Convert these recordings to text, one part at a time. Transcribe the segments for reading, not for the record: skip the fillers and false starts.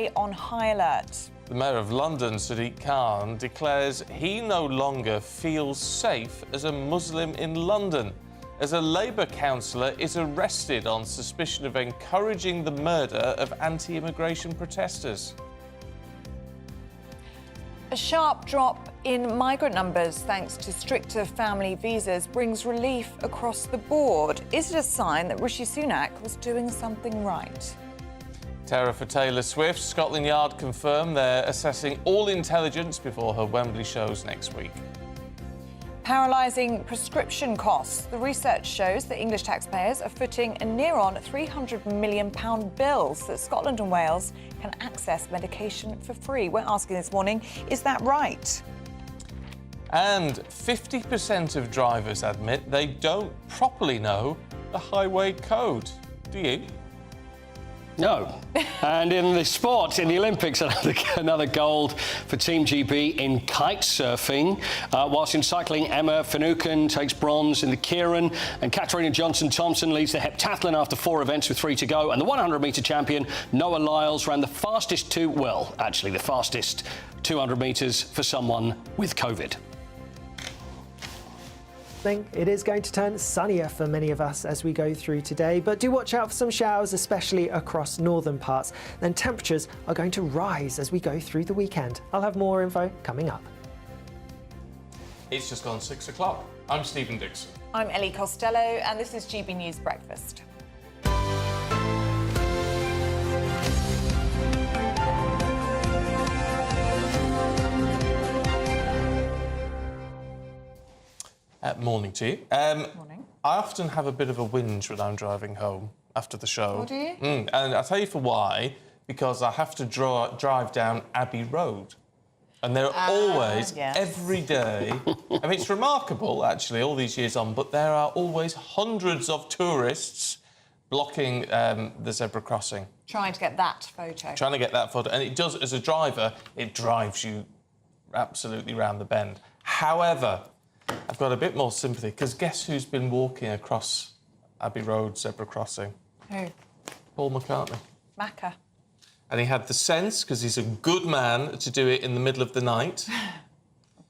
stay on high alert. The Mayor of London, Sadiq Khan, declares he no longer feels safe as a Muslim in London, as a Labour councillor is arrested on suspicion of encouraging the murder of anti-immigration protesters. A sharp drop in migrant numbers thanks to stricter family visas brings relief across the board. Is it a sign that Rishi Sunak was doing something right? Terror for Taylor Swift. Scotland Yard confirmed they're assessing all intelligence before her Wembley shows next week. Paralysing prescription costs. The research shows that English taxpayers are footing a near-on £300 million bill so that Scotland and Wales can access medication for free. We're asking this morning, is that right? And 50% of drivers admit they don't properly know the highway code. Do you? No. And in the sport, in the Olympics, another gold for Team GB in kite surfing. Whilst in cycling, Emma Finucane takes bronze in the Keirin, and Katarina Johnson-Thompson leads the heptathlon after 4 events with 3 to go. And the 100-metre champion, Noah Lyles, ran the fastest the fastest 200 metres for someone with COVID. It is going to turn sunnier for many of us as we go through today, but do watch out for some showers, especially across northern parts. Then temperatures are going to rise as we go through the weekend. I'll have more info coming up. It's just gone 6 o'clock. I'm Stephen Dixon. I'm Ellie Costello, and this is GB News Breakfast. Morning to you. Morning. I often have a bit of a whinge when I'm driving home after the show. Oh, do you? And I'll tell you for why. Because I have to drive down Abbey Road. And they're always, yes. every day... I mean, it's remarkable, actually, all these years on, but there are always hundreds of tourists blocking the zebra crossing. Trying to get that photo. Trying to get that photo. And it does, as a driver, it drives you absolutely round the bend. However... I've got a bit more sympathy, because guess who's been walking across Abbey Road zebra crossing? Who? Paul McCartney. Macca. And he had the sense, because he's a good man, to do it in the middle of the night,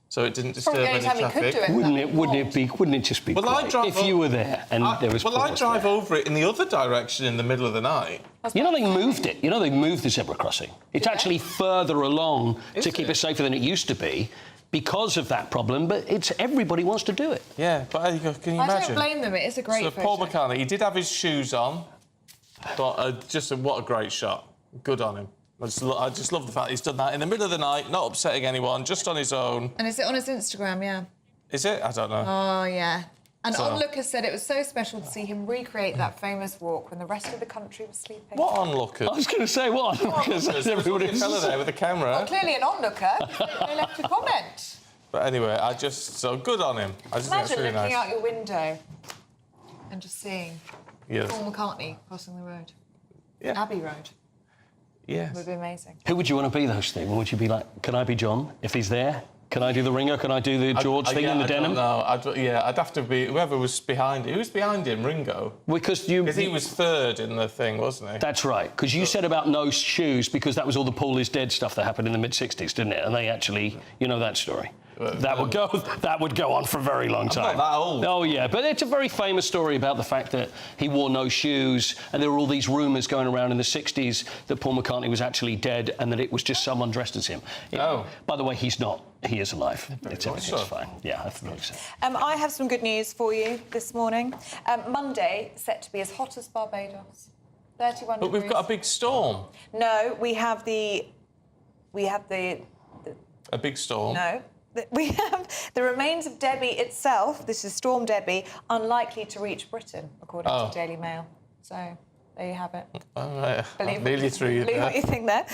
so it didn't disturb any traffic. Wouldn't it just be great if you were there and there was Well, I drive over it in the other direction in the middle of the night. You know they moved it. You know they moved the zebra crossing. It's actually further along to keep it safer than it used to be. Because of that problem, but everybody wants to do it. Yeah, but can you imagine? I don't blame them, it is a great photo. Paul McCartney, he did have his shoes on, but what a great shot. Good on him. I just love the fact he's done that in the middle of the night, not upsetting anyone, just on his own. And is it on his Instagram, yeah? Is it? I don't know. Oh, yeah. And onlookers said it was so special to see him recreate that famous walk when the rest of the country was sleeping. What onlookers? I was going to say, what onlookers? Everybody's a fella there with a camera. Well, clearly an onlooker. They left a comment. But anyway, so good on him. I just think it's really Imagine looking nice. out your window and just seeing Paul McCartney crossing the road. Yeah. Abbey Road. Yes. It would be amazing. Who would you want to be, though, Stephen? Would you be like, can I be John, if he's there? Can I do the Ringo? Can I do the George thing in the denim? No, I'd have to be whoever was behind him. Who was behind him? Ringo? Because he was third in the thing, wasn't he? That's right. Because you said about no shoes, because that was all the Paul is dead stuff that happened in the mid-'60s, didn't it? And they actually, you know that story. That would go on for a very long time. I'm not that old. Oh, yeah, but it's a very famous story about the fact that he wore no shoes, and there were all these rumours going around in the 60s that Paul McCartney was actually dead and that it was just someone dressed as him. By the way, he's not. He is alive. Everything's fine. Yeah, I think so. I have some good news for you this morning. Monday, set to be as hot as Barbados. 31 But degrees. we've got a big storm. No, we have a big storm? No. We have the remains of Debbie itself, this is Storm Debbie, unlikely to reach Britain, according to the Daily Mail. So, there you have it. All right. Believe what you think there.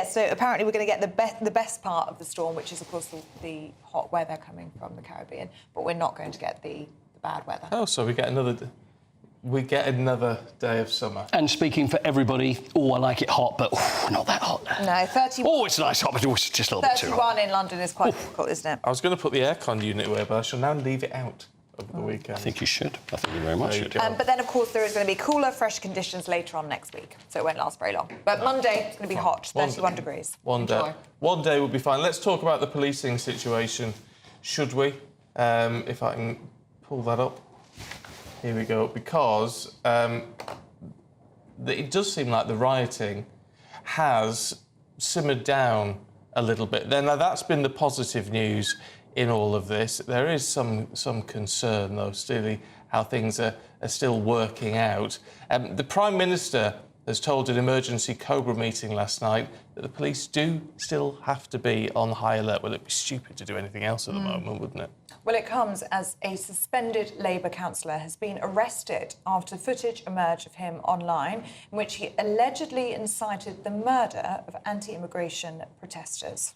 So apparently we're going to get the best part of the storm, which is, of course, the hot weather coming from the Caribbean, but we're not going to get the bad weather. Oh, so we get another day of summer. And speaking for everybody, I like it hot, but not that hot. No, 31. Oh, it's nice hot, but it's just a little bit too hot. 31 in London is quite difficult, isn't it? I was going to put the aircon unit away, but I shall now leave it out. over the weekend. I think you should. I think you very much should. But then, of course, there is going to be cooler, fresh conditions later on next week, so it won't last very long. But Monday, it's going to be hot, 31 degrees. One day will be fine. Let's talk about the policing situation, should we? If I can pull that up. Here we go. Because it does seem like the rioting has simmered down a little bit. Now, that's been the positive news in all of this. There is some concern, though, still, how things are still working out. The Prime Minister has told an emergency Cobra meeting last night that the police do still have to be on high alert. Well, it'd be stupid to do anything else at the moment, wouldn't it? Well, it comes as a suspended Labour councillor has been arrested after footage emerged of him online in which he allegedly incited the murder of anti-immigration protesters.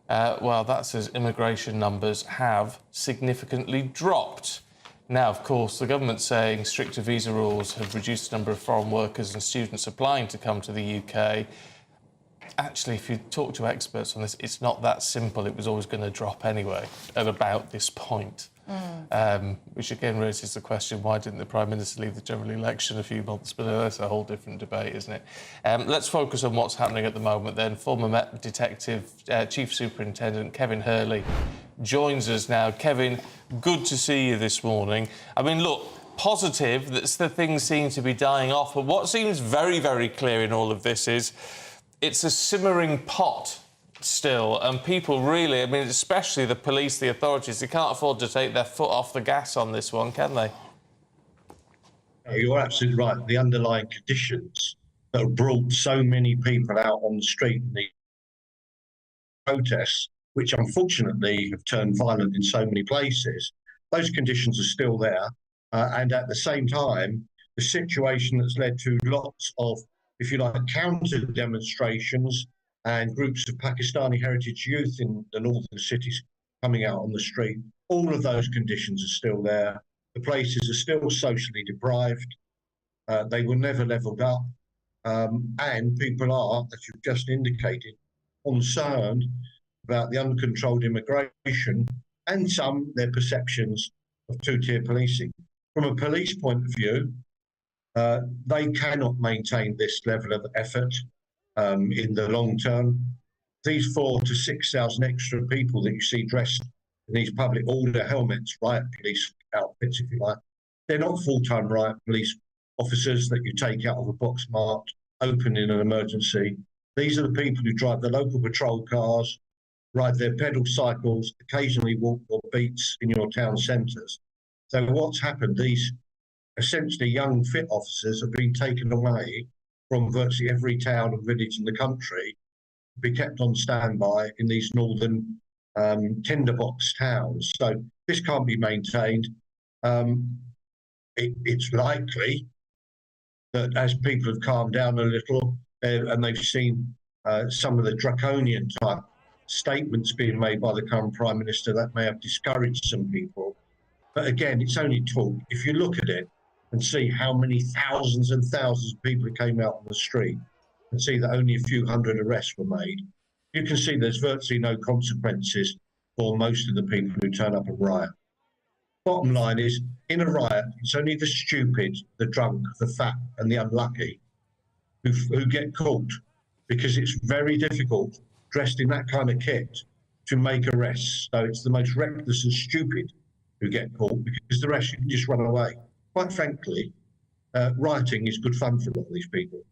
Well, that's as immigration numbers have significantly dropped. Now, of course, the government's saying stricter visa rules have reduced the number of foreign workers and students applying to come to the UK. Actually, if you talk to experts on this, it's not that simple. It was always going to drop anyway at about this point. Which again raises the question, why didn't the Prime Minister leave the general election a few months? But that's a whole different debate, isn't it? Let's focus on what's happening at the moment then. Former Met Detective Chief Superintendent Kevin Hurley joins us now. Kevin, good to see you this morning. I mean, look, positive that the things seem to be dying off, but what seems very, very clear in all of this is it's a simmering pot still, and people really, I mean, especially the police, the authorities, they can't afford to take their foot off the gas on this one, can they? No, you're absolutely right. The underlying conditions that have brought so many people out on the street in the protests, which unfortunately have turned violent in so many places, those conditions are still there. And at the same time, the situation that's led to lots of, if you like, counter demonstrations and groups of Pakistani heritage youth in the northern cities coming out on the street, all of those conditions are still there. The places are still socially deprived. They were never levelled up. And people are, as you've just indicated, concerned about the uncontrolled immigration and their perceptions of two-tier policing. From a police point of view, they cannot maintain this level of effort in the long term. These 4,000 to 6,000 extra people that you see dressed in these public order helmets, riot police outfits, if you like, they're not full-time riot police officers that you take out of a box marked open in an emergency. These are the people who drive the local patrol cars, ride their pedal cycles, occasionally walk or beats in your town centres. So what's happened, these essentially young fit officers have been taken away from virtually every town and village in the country, to be kept on standby in these northern tinderbox towns. So this can't be maintained. It's likely that as people have calmed down a little and they've seen some of the draconian type statements being made by the current Prime Minister, that may have discouraged some people. But again, it's only talk. If you look at it and see how many thousands and thousands of people came out on the street and see that only a few hundred arrests were made, you can see there's virtually no consequences for most of the people who turn up and riot. Bottom line is, in a riot, it's only the stupid, the drunk, the fat and the unlucky who get caught, because it's very difficult, dressed in that kind of kit, to make arrests. So it's the most reckless and stupid who get caught, because the rest you can just run away. Quite frankly, rioting is good fun for a lot of these people.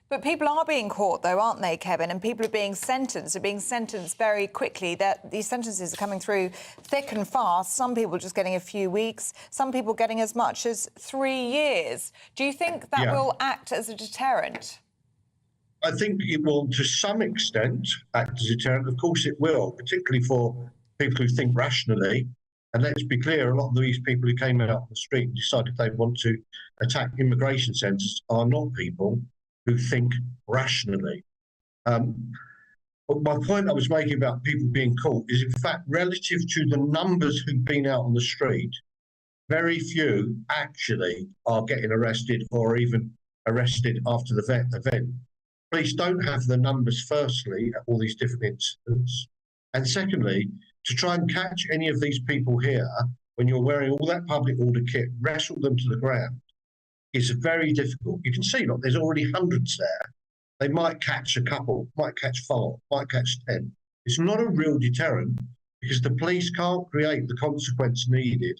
But people are being caught, though, aren't they, Kevin? And people are being sentenced. They're being sentenced very quickly. These sentences are coming through thick and fast. Some people just getting a few weeks. Some people getting as much as 3 years. Do you think that will act as a deterrent? I think it will, to some extent, act as a deterrent. Of course it will, particularly for people who think rationally. And let's be clear, a lot of these people who came out on the street and decided they want to attack immigration centres are not people who think rationally. But my point I was making about people being caught is, in fact, relative to the numbers who've been out on the street, very few actually are getting arrested or even arrested after the event. Police don't have the numbers, firstly, at all these different incidents. And secondly, to try and catch any of these people here, when you're wearing all that public order kit, wrestle them to the ground is very difficult. You can see, look, there's already hundreds there. They might catch a couple, might catch 5, might catch 10. It's not a real deterrent because the police can't create the consequence needed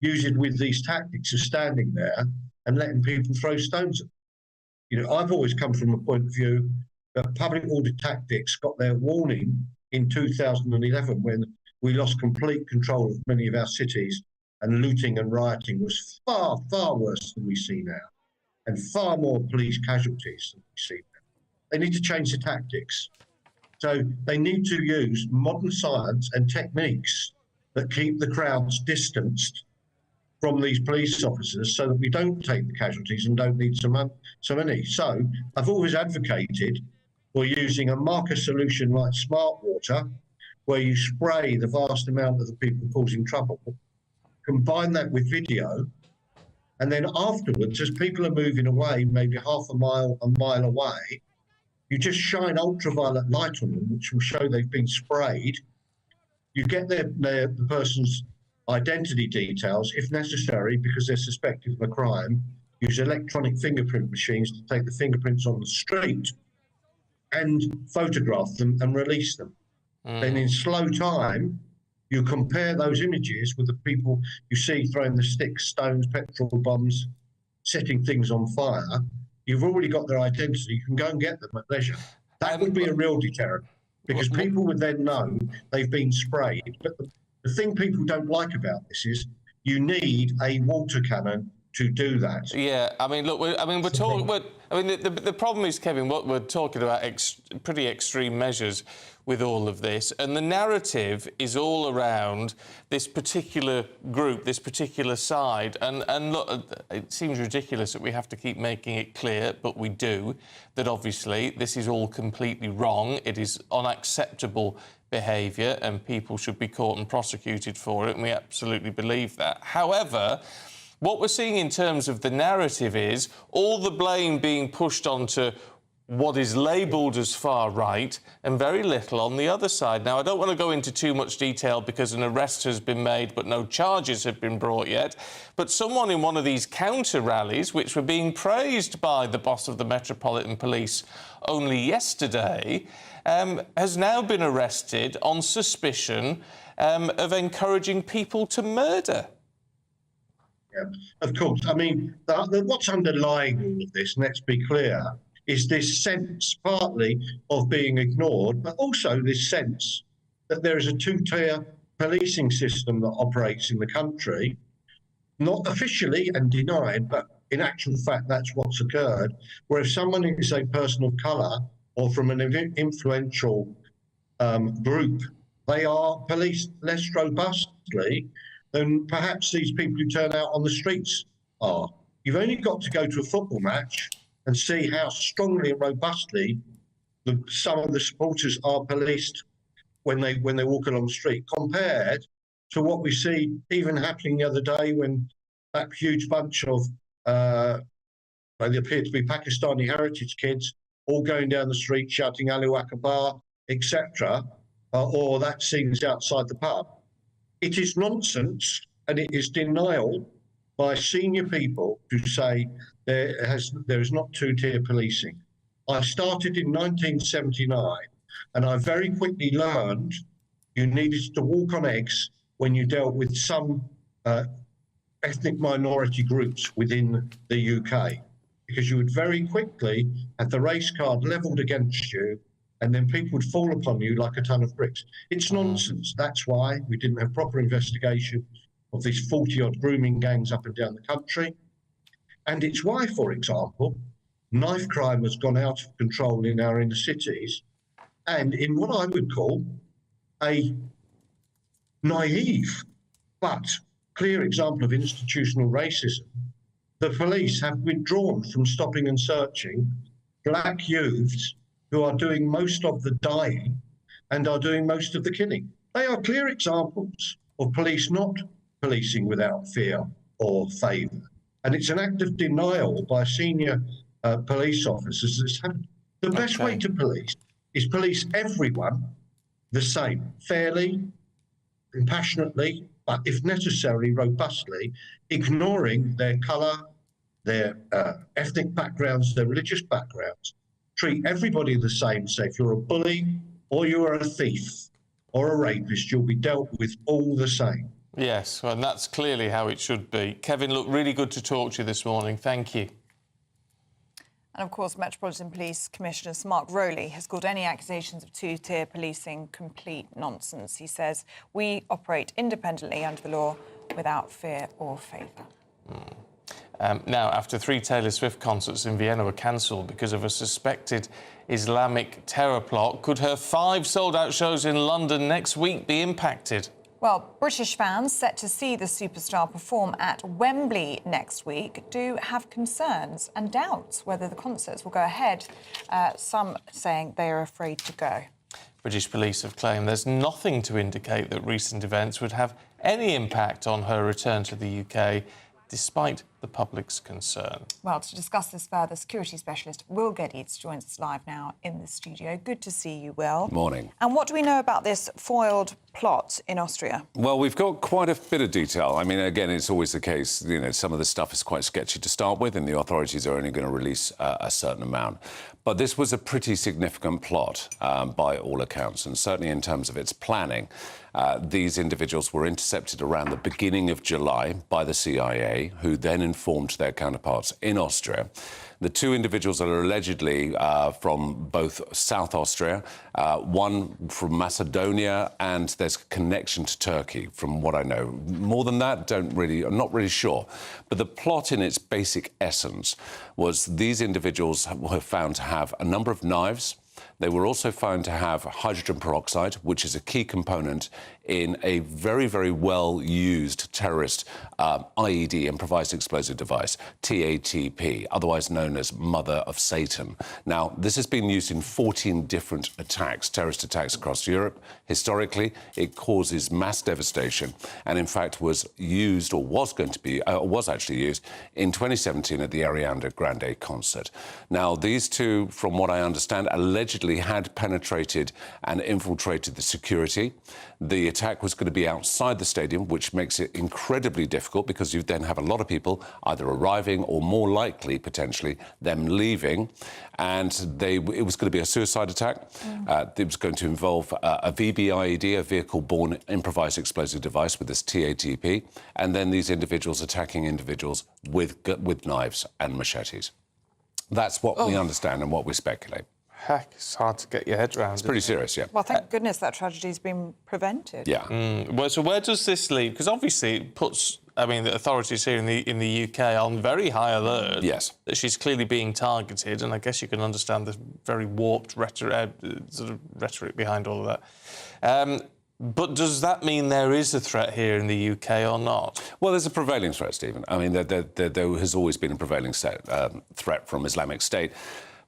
using with these tactics of standing there and letting people throw stones at them. You know, I've always come from a point of view that public order tactics got their warning in 2011 when we lost complete control of many of our cities and looting and rioting was far, far worse than we see now and far more police casualties than we see now. They need to change the tactics. So they need to use modern science and techniques that keep the crowds distanced from these police officers so that we don't take the casualties and don't need so many. So I've always advocated for using a marker solution like smart water, where you spray the vast amount of the people causing trouble, combine that with video, and then afterwards, as people are moving away, maybe half a mile away, you just shine ultraviolet light on them, which will show they've been sprayed. You get the person's identity details, if necessary, because they're suspected of a crime. Use electronic fingerprint machines to take the fingerprints on the street and photograph them and release them. Then in slow time, you compare those images with the people you see throwing the sticks, stones, petrol bombs, setting things on fire. You've already got their identity. You can go and get them at leisure. That would be a real deterrent because people would then know they've been sprayed. But the thing people don't like about this is you need a water cannon to do that. Yeah, I mean, look, we're talking. The problem is, Kevin, what we're talking about pretty extreme measures with all of this, and the narrative is all around this particular group, this particular side, and look, it seems ridiculous that we have to keep making it clear, but we do, that obviously this is all completely wrong. It is unacceptable behaviour, and people should be caught and prosecuted for it, and we absolutely believe that. However, what we're seeing in terms of the narrative is all the blame being pushed onto what is labelled as far right and very little on the other side. Now, I don't want to go into too much detail because an arrest has been made but no charges have been brought yet, but someone in one of these counter rallies, which were being praised by the boss of the Metropolitan Police only yesterday, has now been arrested on suspicion of encouraging people to murder. Yeah, of course. I mean, what's underlying all of this, and let's be clear, is this sense partly of being ignored, but also this sense that there is a two-tier policing system that operates in the country, not officially and denied, but in actual fact, that's what's occurred, where if someone is a person of colour or from an influential group, they are policed less robustly than perhaps these people who turn out on the streets are. You've only got to go to a football match and see how strongly and robustly some of the supporters are policed when they walk along the street, compared to what we see even happening the other day when that huge bunch of, they appear to be Pakistani heritage kids, all going down the street shouting Allahu Akbar, etc., or that scene's outside the pub. It is nonsense, and it is denial by senior people to say there is not two-tier policing. I started in 1979, and I very quickly learned you needed to walk on eggs when you dealt with some ethnic minority groups within the UK, because you would very quickly have the race card levelled against you, and then people would fall upon you like a ton of bricks. It's nonsense. That's why we didn't have proper investigation of these 40-odd grooming gangs up and down the country. And it's why, for example, knife crime has gone out of control in our inner cities, and in what I would call a naive but clear example of institutional racism, the police have withdrawn from stopping and searching black youths who are doing most of the dying and are doing most of the killing. They are clear examples of police not policing without fear or favour. And it's an act of denial by senior police officers that's happened. The best way to police is police everyone the same, fairly, compassionately, but if necessary, robustly, ignoring their colour, their ethnic backgrounds, their religious backgrounds. Treat everybody the same. So if you're a bully or you're a thief or a rapist, you'll be dealt with all the same. Yes, well, and that's clearly how it should be. Kevin, look, really good to talk to you this morning. Thank you. And of course, Metropolitan Police Commissioner Mark Rowley has called any accusations of two-tier policing complete nonsense. He says, we operate independently under the law without fear or favour. Now, after 3 Taylor Swift concerts in Vienna were cancelled because of a suspected Islamic terror plot, could her 5 sold-out shows in London next week be impacted? Well, British fans set to see the superstar perform at Wembley next week do have concerns and doubts whether the concerts will go ahead, some saying they are afraid to go. British police have claimed there's nothing to indicate that recent events would have any impact on her return to the UK, despite the public's concern. Well, to discuss this further, security specialist Will Geddes joins us live now in the studio. Good to see you, Will. Morning. And what do we know about this foiled plot in Austria? Well, we've got quite a bit of detail. I mean, again, it's always the case, you know, some of the stuff is quite sketchy to start with, and the authorities are only going to release a certain amount. But this was a pretty significant plot by all accounts, and certainly in terms of its planning. These individuals were intercepted around the beginning of July by the CIA, who then informed their counterparts in Austria. The 2 individuals are allegedly from both South Austria, one from Macedonia, and there's a connection to Turkey, from what I know. More than that, I'm not really sure. But the plot in its basic essence was these individuals were found to have a number of knives. They were also found to have hydrogen peroxide, which is a key component in a very, very well-used terrorist IED, improvised explosive device, TATP, otherwise known as Mother of Satan. Now, this has been used in 14 different attacks, terrorist attacks across Europe. Historically, it causes mass devastation, and in fact was used, or was going to be, was actually used in 2017 at the Ariana Grande concert. Now, these 2, from what I understand, allegedly had penetrated and infiltrated the security. The attack was going to be outside the stadium, which makes it incredibly difficult because you then have a lot of people either arriving or, more likely, potentially, them leaving. And it was going to be a suicide attack. It was going to involve a VBIED, a vehicle-borne improvised explosive device with this TATP, and then these individuals attacking individuals with knives and machetes. That's what we understand and what we speculate. Heck, it's hard to get your head around. It's pretty serious, yeah. Well, thank goodness that tragedy's been prevented. Yeah. Well, so where does this leave? Because obviously it puts, I mean, the authorities here in the UK on very high alert. Yes. That she's clearly being targeted, and I guess you can understand the very warped rhetoric behind all of that. But does that mean there is a threat here in the UK or not? Well, there's a prevailing threat, Stephen. I mean, there has always been a prevailing threat from Islamic State.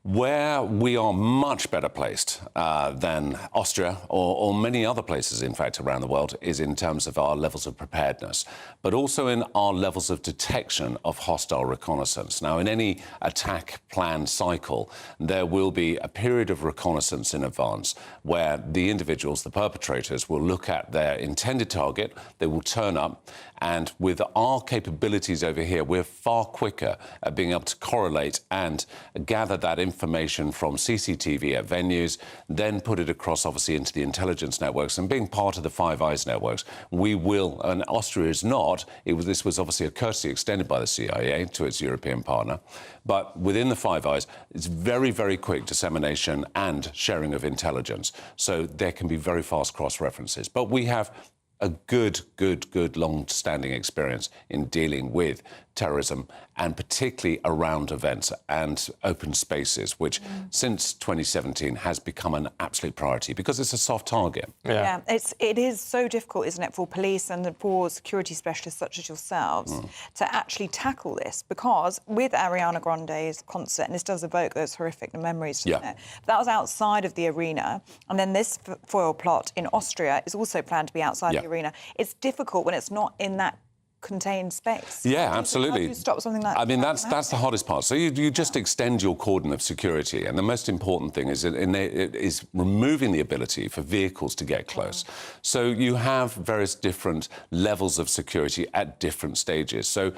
Where we are much better placed than Austria or many other places, in fact, around the world, is in terms of our levels of preparedness, but also in our levels of detection of hostile reconnaissance. Now, in any attack plan cycle, there will be a period of reconnaissance in advance where the individuals, the perpetrators, will look at their intended target, they will turn up, and with our capabilities over here, we're far quicker at being able to correlate and gather that information from CCTV at venues, then put it across, obviously, into the intelligence networks. And being part of the Five Eyes networks, we will, and Austria is not, this was obviously a courtesy extended by the CIA to its European partner, but within the Five Eyes, it's very, very quick dissemination and sharing of intelligence. So there can be very fast cross-references. But we have a good, long-standing experience in dealing with terrorism, and particularly around events and open spaces, which since 2017 has become an absolute priority because it's a soft target. Yeah, it is so difficult, isn't it, for police and for security specialists such as yourselves to actually tackle this, because with Ariana Grande's concert, and this does evoke those horrific memories, doesn't it? But that was outside of the arena, and then this foil plot in Austria is also planned to be outside the arena. It's difficult when it's not in that contained space. Yeah, How do absolutely. you stop something like that? I mean, that's the hardest part. So you just extend your cordon of security, and the most important thing is is removing the ability for vehicles to get close. So you have various different levels of security at different stages. So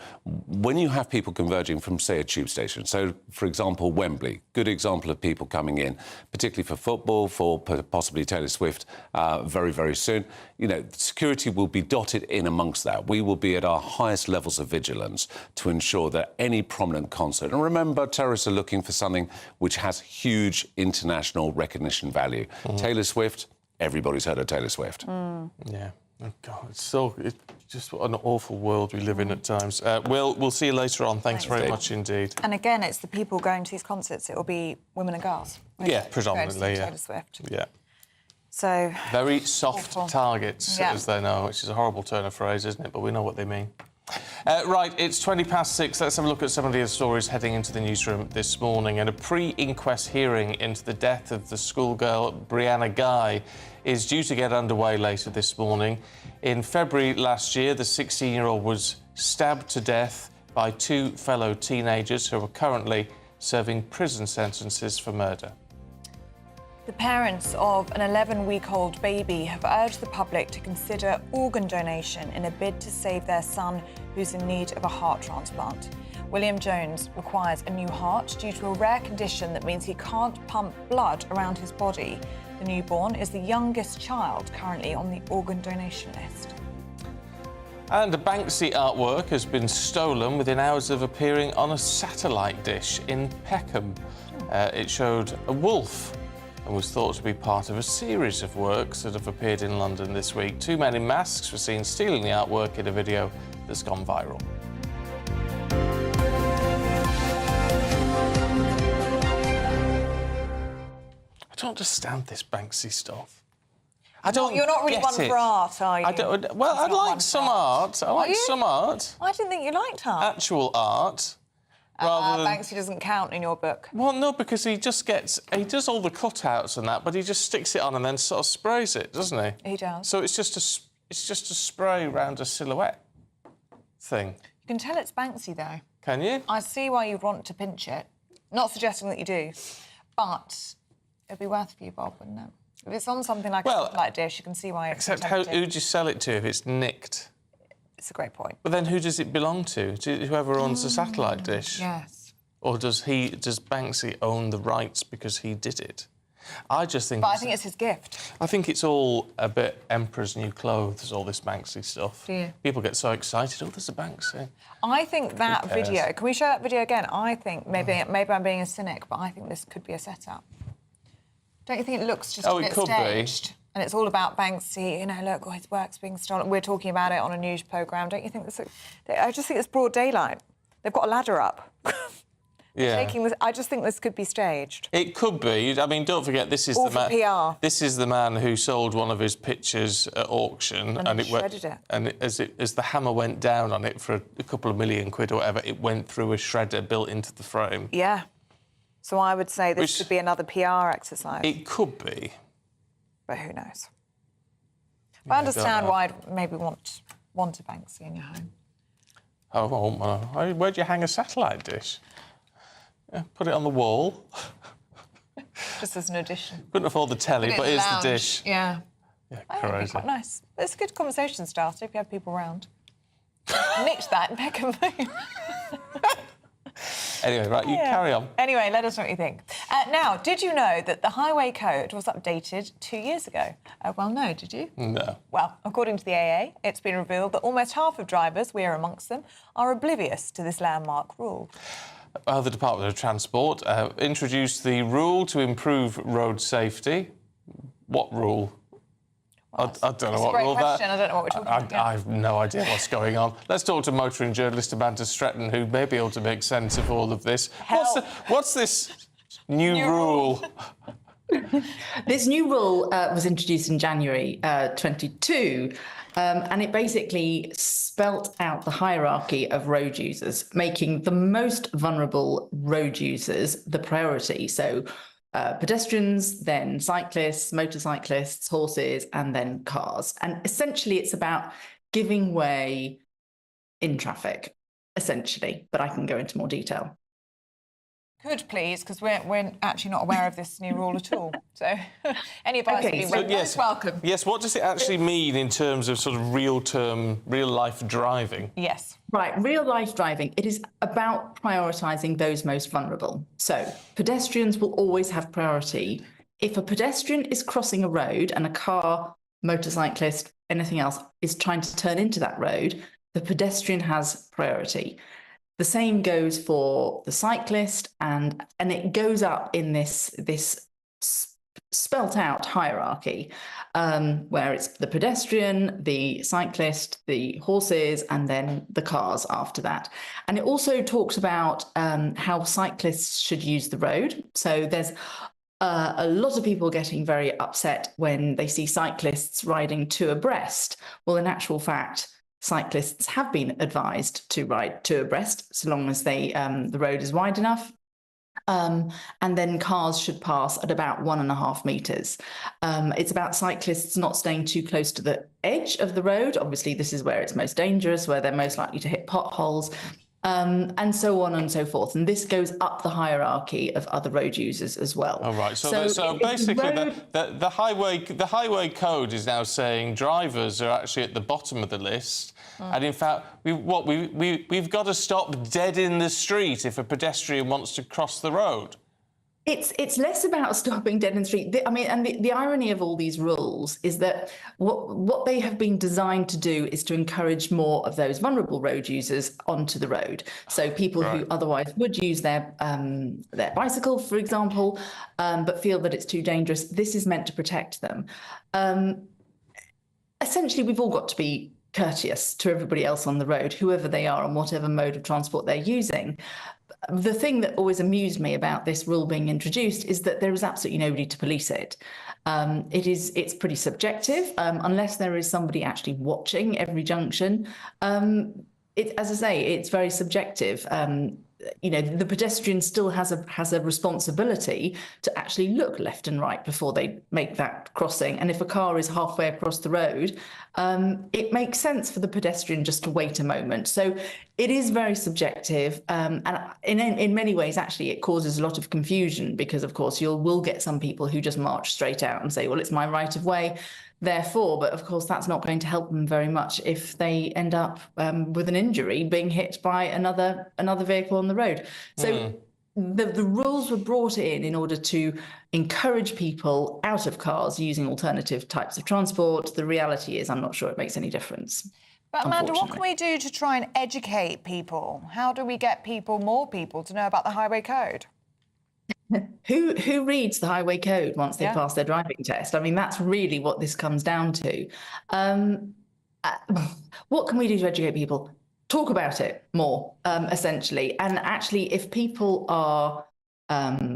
when you have people converging from, say, a tube station, so for example, Wembley, good example of people coming in, particularly for football, for possibly Taylor Swift very, very soon, you know, security will be dotted in amongst that. We will be at our highest levels of vigilance to ensure that any prominent concert, and remember, terrorists are looking for something which has huge international recognition value. Taylor Swift, everybody's heard of Taylor Swift. Yeah. Oh, God, it's just what an awful world we live in at times. We'll see you later on. Thanks very much indeed. And again, it's the people going to these concerts. It will be women and girls. Yeah, predominantly, yeah. Taylor Swift. Yeah. So Very soft awful. targets, Yeah. as they know, which is a horrible turn of phrase, isn't it? But we know what they mean. Right, it's 6:20. Let's have a look at some of the other stories heading into the newsroom this morning. And a pre-inquest hearing into the death of the schoolgirl Brianna Guy is due to get underway later this morning. In February last year, the 16-year-old was stabbed to death by two fellow teenagers who are currently serving prison sentences for murder. the parents of an 11-week-old baby have urged the public to consider organ donation in a bid to save their son, who's in need of a heart transplant. William Jones requires a new heart due to a rare condition that means he can't pump blood around his body. The newborn is the youngest child currently on the organ donation list. And a Banksy artwork has been stolen within hours of appearing on a satellite dish in Peckham. It showed a wolf and was thought to be part of a series of works that have appeared in London this week. Two men in masks were seen stealing the artwork in a video that's gone viral. I don't understand this Banksy stuff. I don't. You're not really get one it. for art, are you? I don't. Well, You're I'd not like one some for art. I like you? some art. I didn't think you liked art. Actual art. Rather than... Banksy doesn't count in your book. Well, no, because he just gets... He does all the cutouts and that, but he just sticks it on and then sort of sprays it, doesn't he? He does. So it's just a spray around a silhouette thing. You can tell it's Banksy, though. Can you? I see why you'd want to pinch it. Not suggesting that you do, but it'd be worth for you, Bob, wouldn't it? If it's on something like a satellite dish, you can see why it's Except who'd you sell it to if it's nicked? It's a great point. But then who does it belong to? To whoever owns the satellite dish? Yes. Or does Banksy own the rights because he did it? I just think... But I think it's his gift. I think it's all a bit Emperor's New Clothes, all this Banksy stuff. Do you? People get so excited. Oh, there's a Banksy. I think that Who cares? video... Can we show that video again? I think maybe I'm being a cynic, but I think this could be a setup. Don't you think it looks just a bit staged? And it's all about Banksy, you know, look, his work's being stolen. We're talking about it on a news programme. Don't you think this... I just think it's broad daylight. They've got a ladder up. Yeah. I just think this could be staged. It could be. I mean, don't forget, this is All the for man. PR. This is the man who sold one of his pictures at auction, And it shredded it. And as the hammer went down on it for a couple of million quid or whatever, it went through a shredder built into the frame. Yeah. So I would say this could be another PR exercise. It could be. But who knows? But I understand why I'd maybe want a Banksy in your home. Oh, where'd you hang a satellite dish? Yeah, put it on the wall. Just as an addition. Couldn't afford the telly, but here's the dish. Yeah. Yeah, I think it'd be crazy. quite nice. It's a good conversation starter if you have people around. Nicked that in Peckham. Anyway, right, you carry on. Anyway, let us know what you think. Now, did you know that the Highway Code was updated 2 years ago? Well, no, did you? No. Well, according to the AA, it's been revealed that almost half of drivers, we are amongst them, are oblivious to this landmark rule. The Department of Transport introduced the rule to improve road safety. What rule? Well, I don't know what great rule question. that... I don't know what we're talking about. I have no idea what's going on. Let's talk to motoring journalist Amanda Stretton, who may be able to make sense of all of this. What's this new rule? This new rule was introduced in January 22, and it basically spelt out the hierarchy of road users, making the most vulnerable road users the priority. So pedestrians, then cyclists, motorcyclists, horses, and then cars. And essentially, it's about giving way in traffic, essentially. But I can go into more detail. Could please, because we're actually not aware of this new rule at all. So any advice would be most welcome. Yes, what does it actually mean in terms of sort of real-life driving? Yes. Right, real-life driving, it is about prioritising those most vulnerable. So pedestrians will always have priority. If a pedestrian is crossing a road and a car, motorcyclist, anything else is trying to turn into that road, the pedestrian has priority. The same goes for the cyclist, and it goes up in this spelt out hierarchy, where it's the pedestrian, the cyclist, the horses, and then the cars after that. And it also talks about how cyclists should use the road. So there's a lot of people getting very upset when they see cyclists riding two abreast. Well, in actual fact, cyclists have been advised to ride two abreast, so long as the road is wide enough. And then cars should pass at about 1.5 metres. It's about cyclists not staying too close to the edge of the road. Obviously, this is where it's most dangerous, where they're most likely to hit potholes, and so on and so forth. And this goes up the hierarchy of other road users as well. All right. So basically, the highway code is now saying drivers are actually at the bottom of the list. And in fact, we've got to stop dead in the street if a pedestrian wants to cross the road. It's less about stopping dead in the street. I mean, and the irony of all these rules is that what they have been designed to do is to encourage more of those vulnerable road users onto the road. So people who otherwise would use their bicycle, for example, but feel that it's too dangerous. This is meant to protect them. Essentially, we've all got to be courteous to everybody else on the road, whoever they are and whatever mode of transport they're using. The thing that always amused me about this rule being introduced is that there is absolutely nobody to police it. It's pretty subjective, unless there is somebody actually watching every junction. As I say, it's very subjective. The pedestrian still has a responsibility to actually look left and right before they make that crossing. And if a car is halfway across the road, it makes sense for the pedestrian just to wait a moment. So it is very subjective. And in many ways, actually, it causes a lot of confusion because, of course, will get some people who just march straight out and say, well, it's my right of way. Therefore, but of course, that's not going to help them very much if they end up with an injury being hit by another vehicle on the road. So the rules were brought in order to encourage people out of cars using alternative types of transport. The reality is, I'm not sure it makes any difference. But Amanda, what can we do to try and educate people? How do we get more people to know about the highway code? Who reads the highway code once they've passed their driving test? I mean, that's really what this comes down to. What can we do to educate people? Talk about it more, essentially. And actually, if people are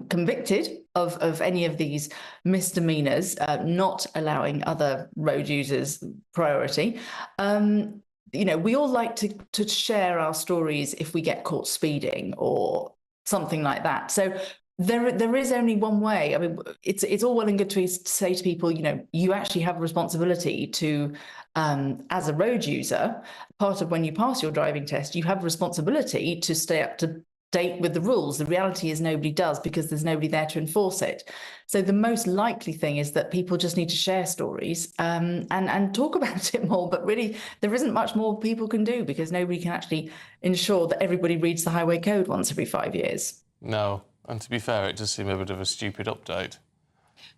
convicted of any of these misdemeanors, not allowing other road users priority, we all like to share our stories if we get caught speeding or something like that. So there is only one way. I mean, it's all well and good to say to people, you actually have a responsibility to, as a road user, part of when you pass your driving test, you have a responsibility to stay up to date with the rules. The reality is nobody does because there's nobody there to enforce it. So the most likely thing is that people just need to share stories and talk about it more. But really, there isn't much more people can do because nobody can actually ensure that everybody reads the highway code once every 5 years. No. And to be fair, it does seem a bit of a stupid update,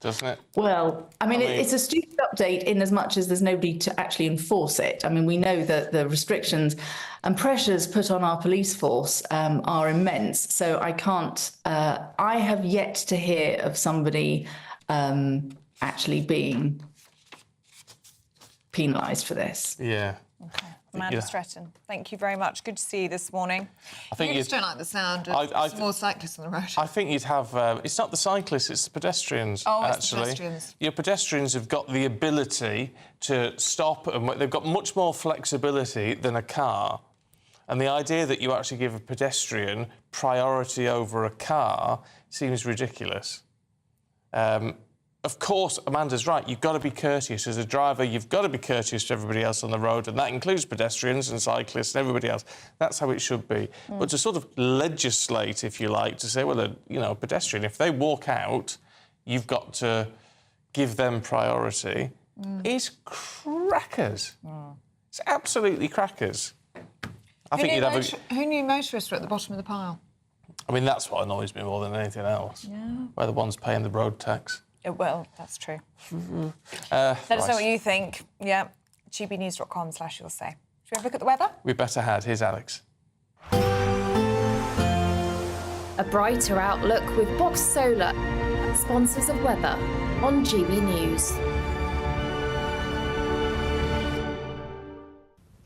doesn't it? Well, I mean, it's a stupid update in as much as there's nobody to actually enforce it. I mean, we know that the restrictions and pressures put on our police force are immense. So I have yet to hear of somebody actually being penalised for this. Yeah. Okay. Amanda Stretton, thank you very much. Good to see you this morning. I think you just don't like the sound of more cyclists on the road. I think you'd have... it's not the cyclists, it's the pedestrians, actually. It's the pedestrians. Your pedestrians have got the ability to stop, and they've got much more flexibility than a car. And the idea that you actually give a pedestrian priority over a car seems ridiculous. of course, Amanda's right. You've got to be courteous as a driver. You've got to be courteous to everybody else on the road, and that includes pedestrians and cyclists and everybody else. That's how it should be. But to sort of legislate, if you like, to say, well, a pedestrian, if they walk out, you've got to give them priority, is crackers. It's absolutely crackers. I think you'd have Who knew motorists were at the bottom of the pile? I mean, that's what annoys me more than anything else. Yeah. We're the ones paying the road tax. Well, that's true. Let us know what you think. Yeah, gbnews.com/you'll say. Should we have a look at the weather? We better had. Here's Alex. A brighter outlook with Box Solar, sponsors of weather on GB News.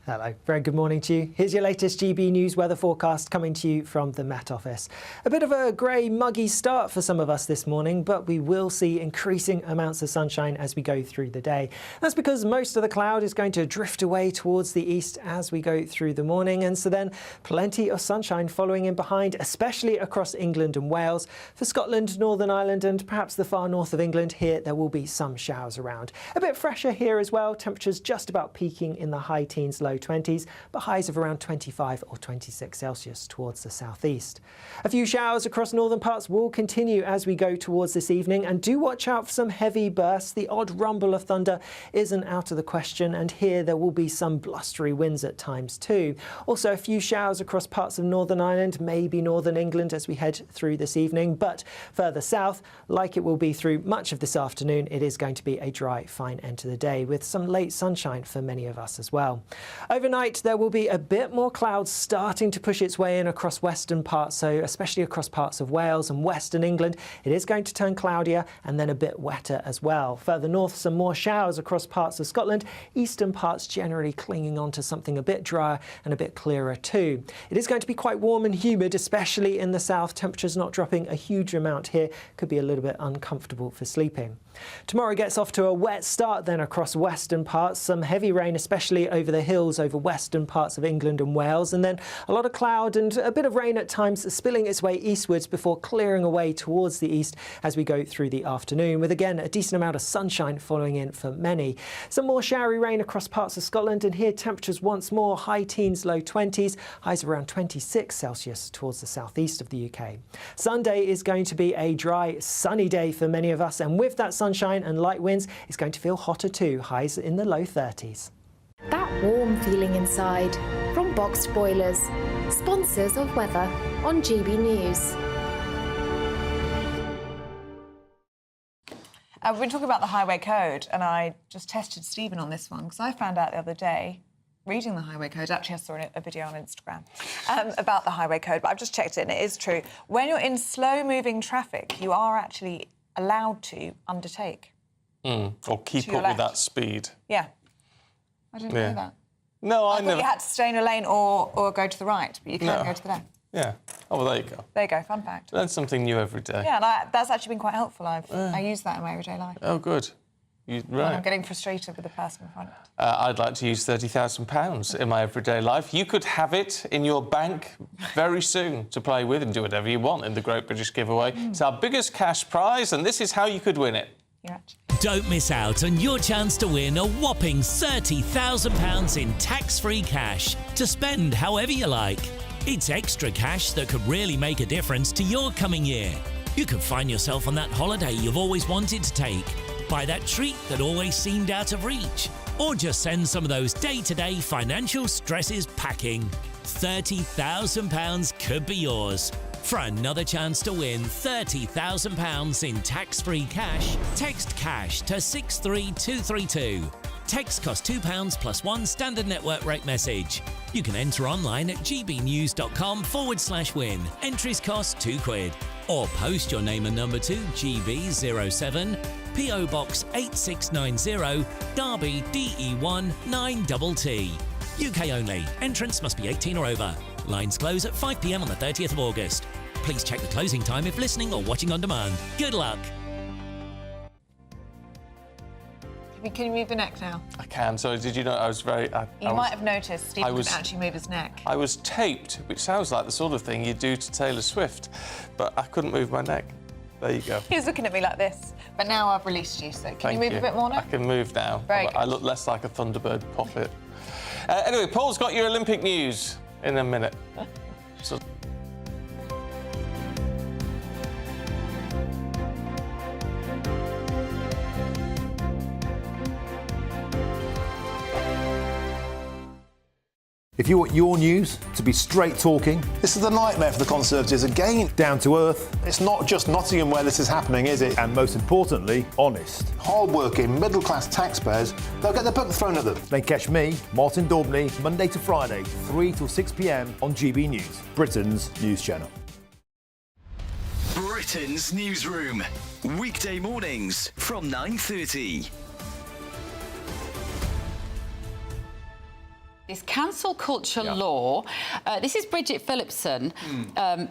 Hello, very good morning to you. Here's your latest GB News weather forecast coming to you from the Met Office. A bit of a grey, muggy start for some of us this morning, but we will see increasing amounts of sunshine as we go through the day. That's because most of the cloud is going to drift away towards the east as we go through the morning, and so then plenty of sunshine following in behind, especially across England and Wales. For Scotland, Northern Ireland and perhaps the far north of England, here there will be some showers around. A bit fresher here as well, temperatures just about peaking in the high teens, low 20s, but highs of around 25 or 26 Celsius towards the southeast. A few showers across northern parts will continue as we go towards this evening, and do watch out for some heavy bursts. The odd rumble of thunder isn't out of the question, and here there will be some blustery winds at times too. Also a few showers across parts of Northern Ireland, maybe northern England as we head through this evening, but further south, like it will be through much of this afternoon, it is going to be a dry, fine end to the day with some late sunshine for many of us as well. Overnight, there will be a bit more clouds starting to push its way in across western parts, so especially across parts of Wales and western England. It is going to turn cloudier and then a bit wetter as well. Further north, some more showers across parts of Scotland, eastern parts generally clinging on to something a bit drier and a bit clearer too. It is going to be quite warm and humid, especially in the south. Temperatures not dropping a huge amount here, could be a little bit uncomfortable for sleeping. Tomorrow gets off to a wet start then across western parts. Some heavy rain, especially over the hills over western parts of England and Wales, and then a lot of cloud and a bit of rain at times spilling its way eastwards before clearing away towards the east as we go through the afternoon, with again a decent amount of sunshine following in for many. Some more showery rain across parts of Scotland, and here temperatures once more high teens, low 20s, highs around 26 Celsius towards the southeast of the UK. Sunday is going to be a dry, sunny day for many of us, and with that sunshine and light winds, it's going to feel hotter too, highs in the low 30s. That warm feeling inside from Boxed Boilers, sponsors of weather on GB News. We've been talking about the highway code, and I just tested Stephen on this one because I found out the other day, reading the highway code, actually I saw a video on Instagram about the highway code, but I've just checked it and it is true. When you're in slow-moving traffic, you are actually allowed to undertake. Or keep up with that speed. Yeah. I didn't know that. No, I thought never. you had to stay in a lane or go to the right, but you can't go to the left. Yeah. Oh, well, there you go. There you go, fun fact. Learn something new every day. Yeah, and that's actually been quite helpful. I use that in my everyday life. Oh, good. When Right. I'm getting frustrated with the person in front. I'd like to use £30,000 in my everyday life. You could have it in your bank very soon to play with and do whatever you want in the Great British Giveaway. It's our biggest cash prize, and this is how you could win it. Don't miss out on your chance to win a whopping £30,000 in tax-free cash to spend however you like. It's extra cash that could really make a difference to your coming year. You could find yourself on that holiday you've always wanted to take, buy that treat that always seemed out of reach, or just send some of those day-to-day financial stresses packing. £30,000 could be yours. For another chance to win £30,000 in tax-free cash, text CASH to 63232. Text costs £2 plus one standard network rate message. You can enter online at gbnews.com/win. Entries cost £2. Or post your name and number to GB07, PO Box 8690, Derby DE1 9TT. UK only. Entrance must be 18 or over. Lines close at 5 p.m. on the 30th of August. Please check the closing time if listening or watching on demand. Good luck. Can you move the neck now? I can. So did you know I was very... You might have noticed Stephen didn't actually move his neck. I was taped, which sounds like the sort of thing you do to Taylor Swift, but I couldn't move my neck. There you go. He was looking at me like this, but now I've released you, so can Thank you move a bit more now? I can move now. Very I good. look less like a Thunderbird puppet. Anyway, Paul's got your Olympic news in a minute. So If you want your news to be straight talking, This is a nightmare for the Conservatives again. down to earth, It's not just Nottingham where this is happening, is it? and most importantly, honest, Hard-working, middle-class taxpayers, they'll get the book thrown at them. then catch me, Martin Daubney, Monday to Friday, 3 till 6 p.m. on GB News, Britain's news channel. Britain's newsroom. Weekday mornings from 9:30. This cancel culture law. This is Bridget Phillipson,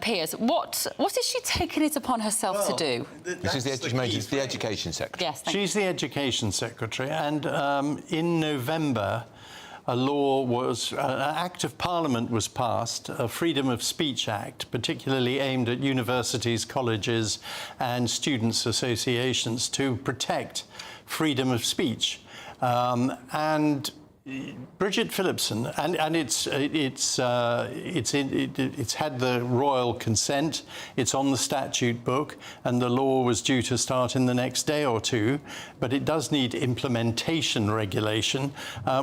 Piers. What has she taken it upon herself to do? This is the Education Secretary. Yes, She's the Education Secretary, and in November, an Act of Parliament was passed, a Freedom of Speech Act, particularly aimed at universities, colleges, and students' associations to protect freedom of speech. And Bridget Phillipson, and it's had the royal consent. It's on the statute book, and the law was due to start in the next day or two. But it does need implementation regulation,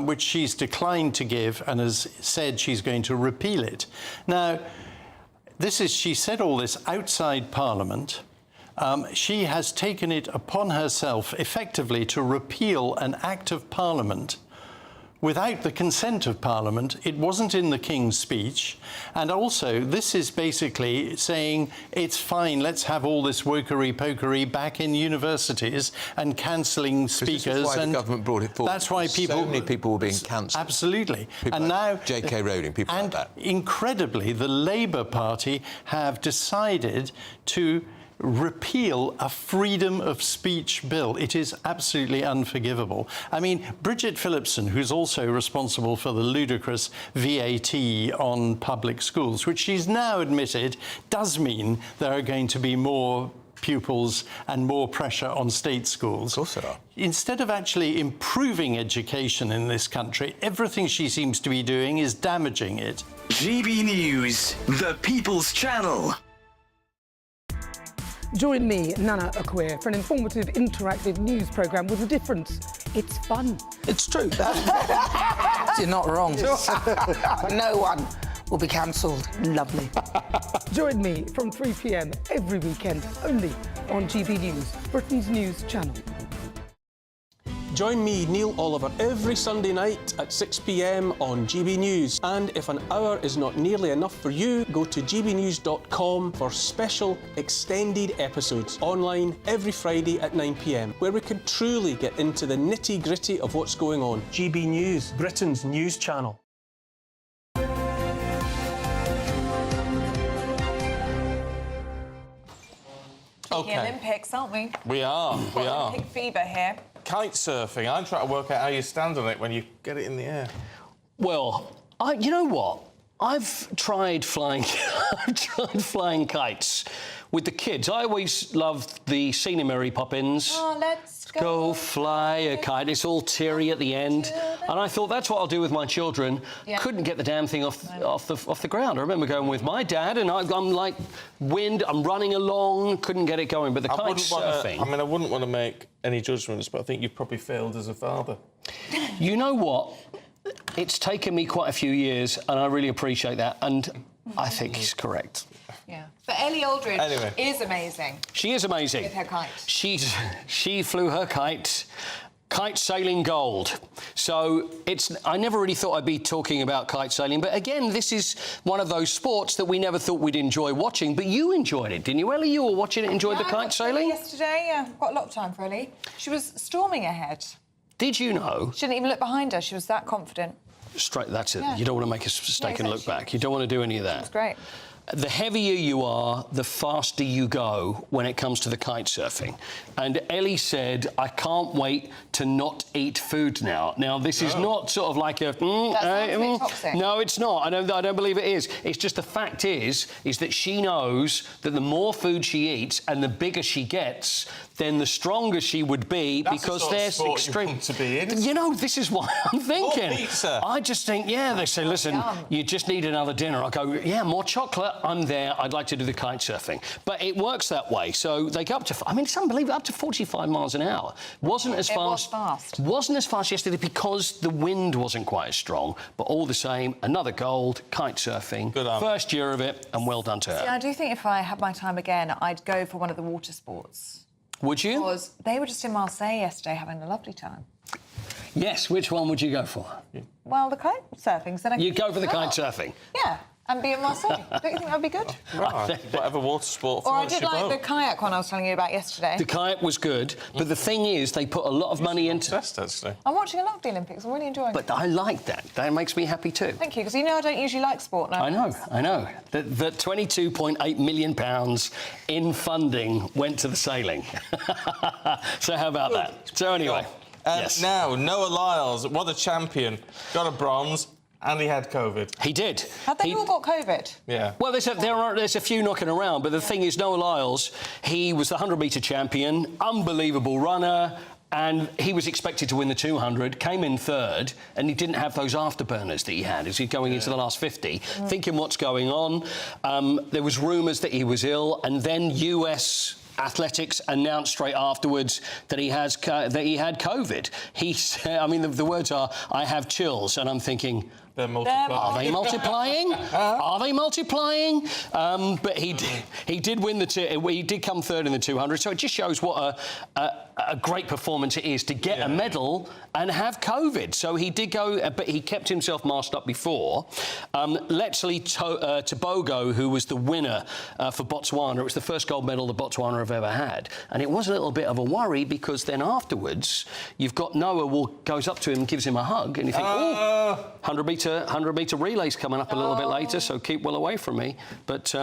which she's declined to give, and has said she's going to repeal it. Now, she said all this outside Parliament. She has taken it upon herself, effectively, to repeal an Act of Parliament without the consent of Parliament. It wasn't in the King's speech. And also, this is basically saying it's fine, let's have all this wokery-pokery back in universities and cancelling speakers. This is why the government brought it forward. That's why so many people were being cancelled. Absolutely. People and like now J.K. Rowling, people like that. Incredibly, the Labour Party have decided to repeal a freedom of speech bill. It is absolutely unforgivable. I mean, Bridget Phillipson, who's also responsible for the ludicrous VAT on public schools, which she's now admitted does mean there are going to be more pupils and more pressure on state schools. Of course there are. Instead of actually improving education in this country, everything she seems to be doing is damaging it. GB News, the People's Channel. Join me, Nana Akwe, for an informative, interactive news programme with a difference. It's fun. It's true. You're not wrong. No one will be cancelled. Lovely. Join me from 3 p.m. every weekend, only on GB News, Britain's news channel. Join me, Neil Oliver, every Sunday night at 6 p.m. on GB News. And if an hour is not nearly enough for you, go to gbnews.com for special extended episodes online every Friday at 9 p.m, where we can truly get into the nitty-gritty of what's going on. GB News, Britain's news channel. The Olympics, aren't we? We are. Olympic fever here. Kite surfing. I'm trying to work out how you stand on it when you get it in the air. Well, you know what? I've tried flying kites with the kids. I always loved the scene in Mary Poppins. Oh, let's go fly a kite. It's all teary at the end. And I thought that's what I'll do with my children. Yeah. Couldn't get the damn thing off the ground. I remember going with my dad, and I'm like, I'm running along, couldn't get it going. But the kite surfing... I wouldn't want to make any judgments, but I think you've probably failed as a father. You know what? It's taken me quite a few years, and I really appreciate that, and I think he's correct. Yeah. But Ellie Aldridge is amazing. She is amazing. With her kite. She flew her kite sailing gold. So I never really thought I'd be talking about kite sailing, but again, this is one of those sports that we never thought we'd enjoy watching, but you enjoyed it, didn't you, Ellie? You were watching it, enjoyed the kite sailing? Yesterday, I've got a lot of time for Ellie. She was storming ahead. Did you know? She didn't even look behind her. She was that confident. Straight, that's it. Yeah. You don't want to make a mistake and look back. You don't want to do any of that. It's great. the heavier you are, the faster you go when it comes to the kite surfing. And Ellie said, I can't wait to not eat food now. Now, this is not sort of like a... That sounds a bit toxic. No, it's not. I don't believe it is. It's just the fact is that she knows that the more food she eats and the bigger she gets, then the stronger she would be. That's because the sort there's of sport extreme... you want to be in. You know, this is what I'm thinking. More pizza. I just think, yeah, they say, listen, you just need another dinner. I go, yeah, more chocolate. I'm there. I'd like to do the kite surfing. But it works that way. So they go up to, I mean, it's unbelievable, up to 45 miles an hour. Wasn't as fast. Wasn't as fast yesterday because the wind wasn't quite as strong. But all the same, another gold, kite surfing. Good on. First year of it, and well done to her. Yeah, I do think if I had my time again, I'd go for one of the water sports. Would you? Because they were just in Marseille yesterday having a lovely time. Yes, which one would you go for? Well, the kite surfing. So You'd go for the kite surfing? Yeah, and be in Marseille. Don't you think that would be good? Right. Whatever water sport Or I floats did your like boat. the kayak one I was telling you about yesterday. The kayak was good, but the thing is, they put a lot of money into... Actually. I'm watching a lot of the Olympics. I'm really enjoying it. But I like that. That makes me happy too. Thank you, because you know I don't usually like sport now. I know. The £22.8 million in funding went to the sailing. So how about that? So anyway, yes. Now, Noah Lyles, what a champion. Got a bronze, and he had COVID. He did. Have they all got COVID? Yeah. Well, there's a few knocking around, but the thing is, Noah Lyles, he was the 100-metre champion, unbelievable runner, and he was expected to win the 200, came in third, and he didn't have those afterburners that he had as he's going into the last 50, thinking what's going on. There was rumours that he was ill, and then US Athletics announced straight afterwards that he had COVID. He said, I mean, the words are, I have chills, and I'm thinking... They're multiplying. Are they multiplying? Are they multiplying? But he did win he did come third in the 200, so it just shows what a great performance it is to get a medal and have COVID. So he did go, but he kept himself masked up before. Letsley Tobogo, who was the winner for Botswana, it was the first gold medal that Botswana have ever had, and it was a little bit of a worry because then afterwards you've got Noah goes up to him and gives him a hug, and you think, 100-metre relays coming up a little bit later, so keep well away from me. But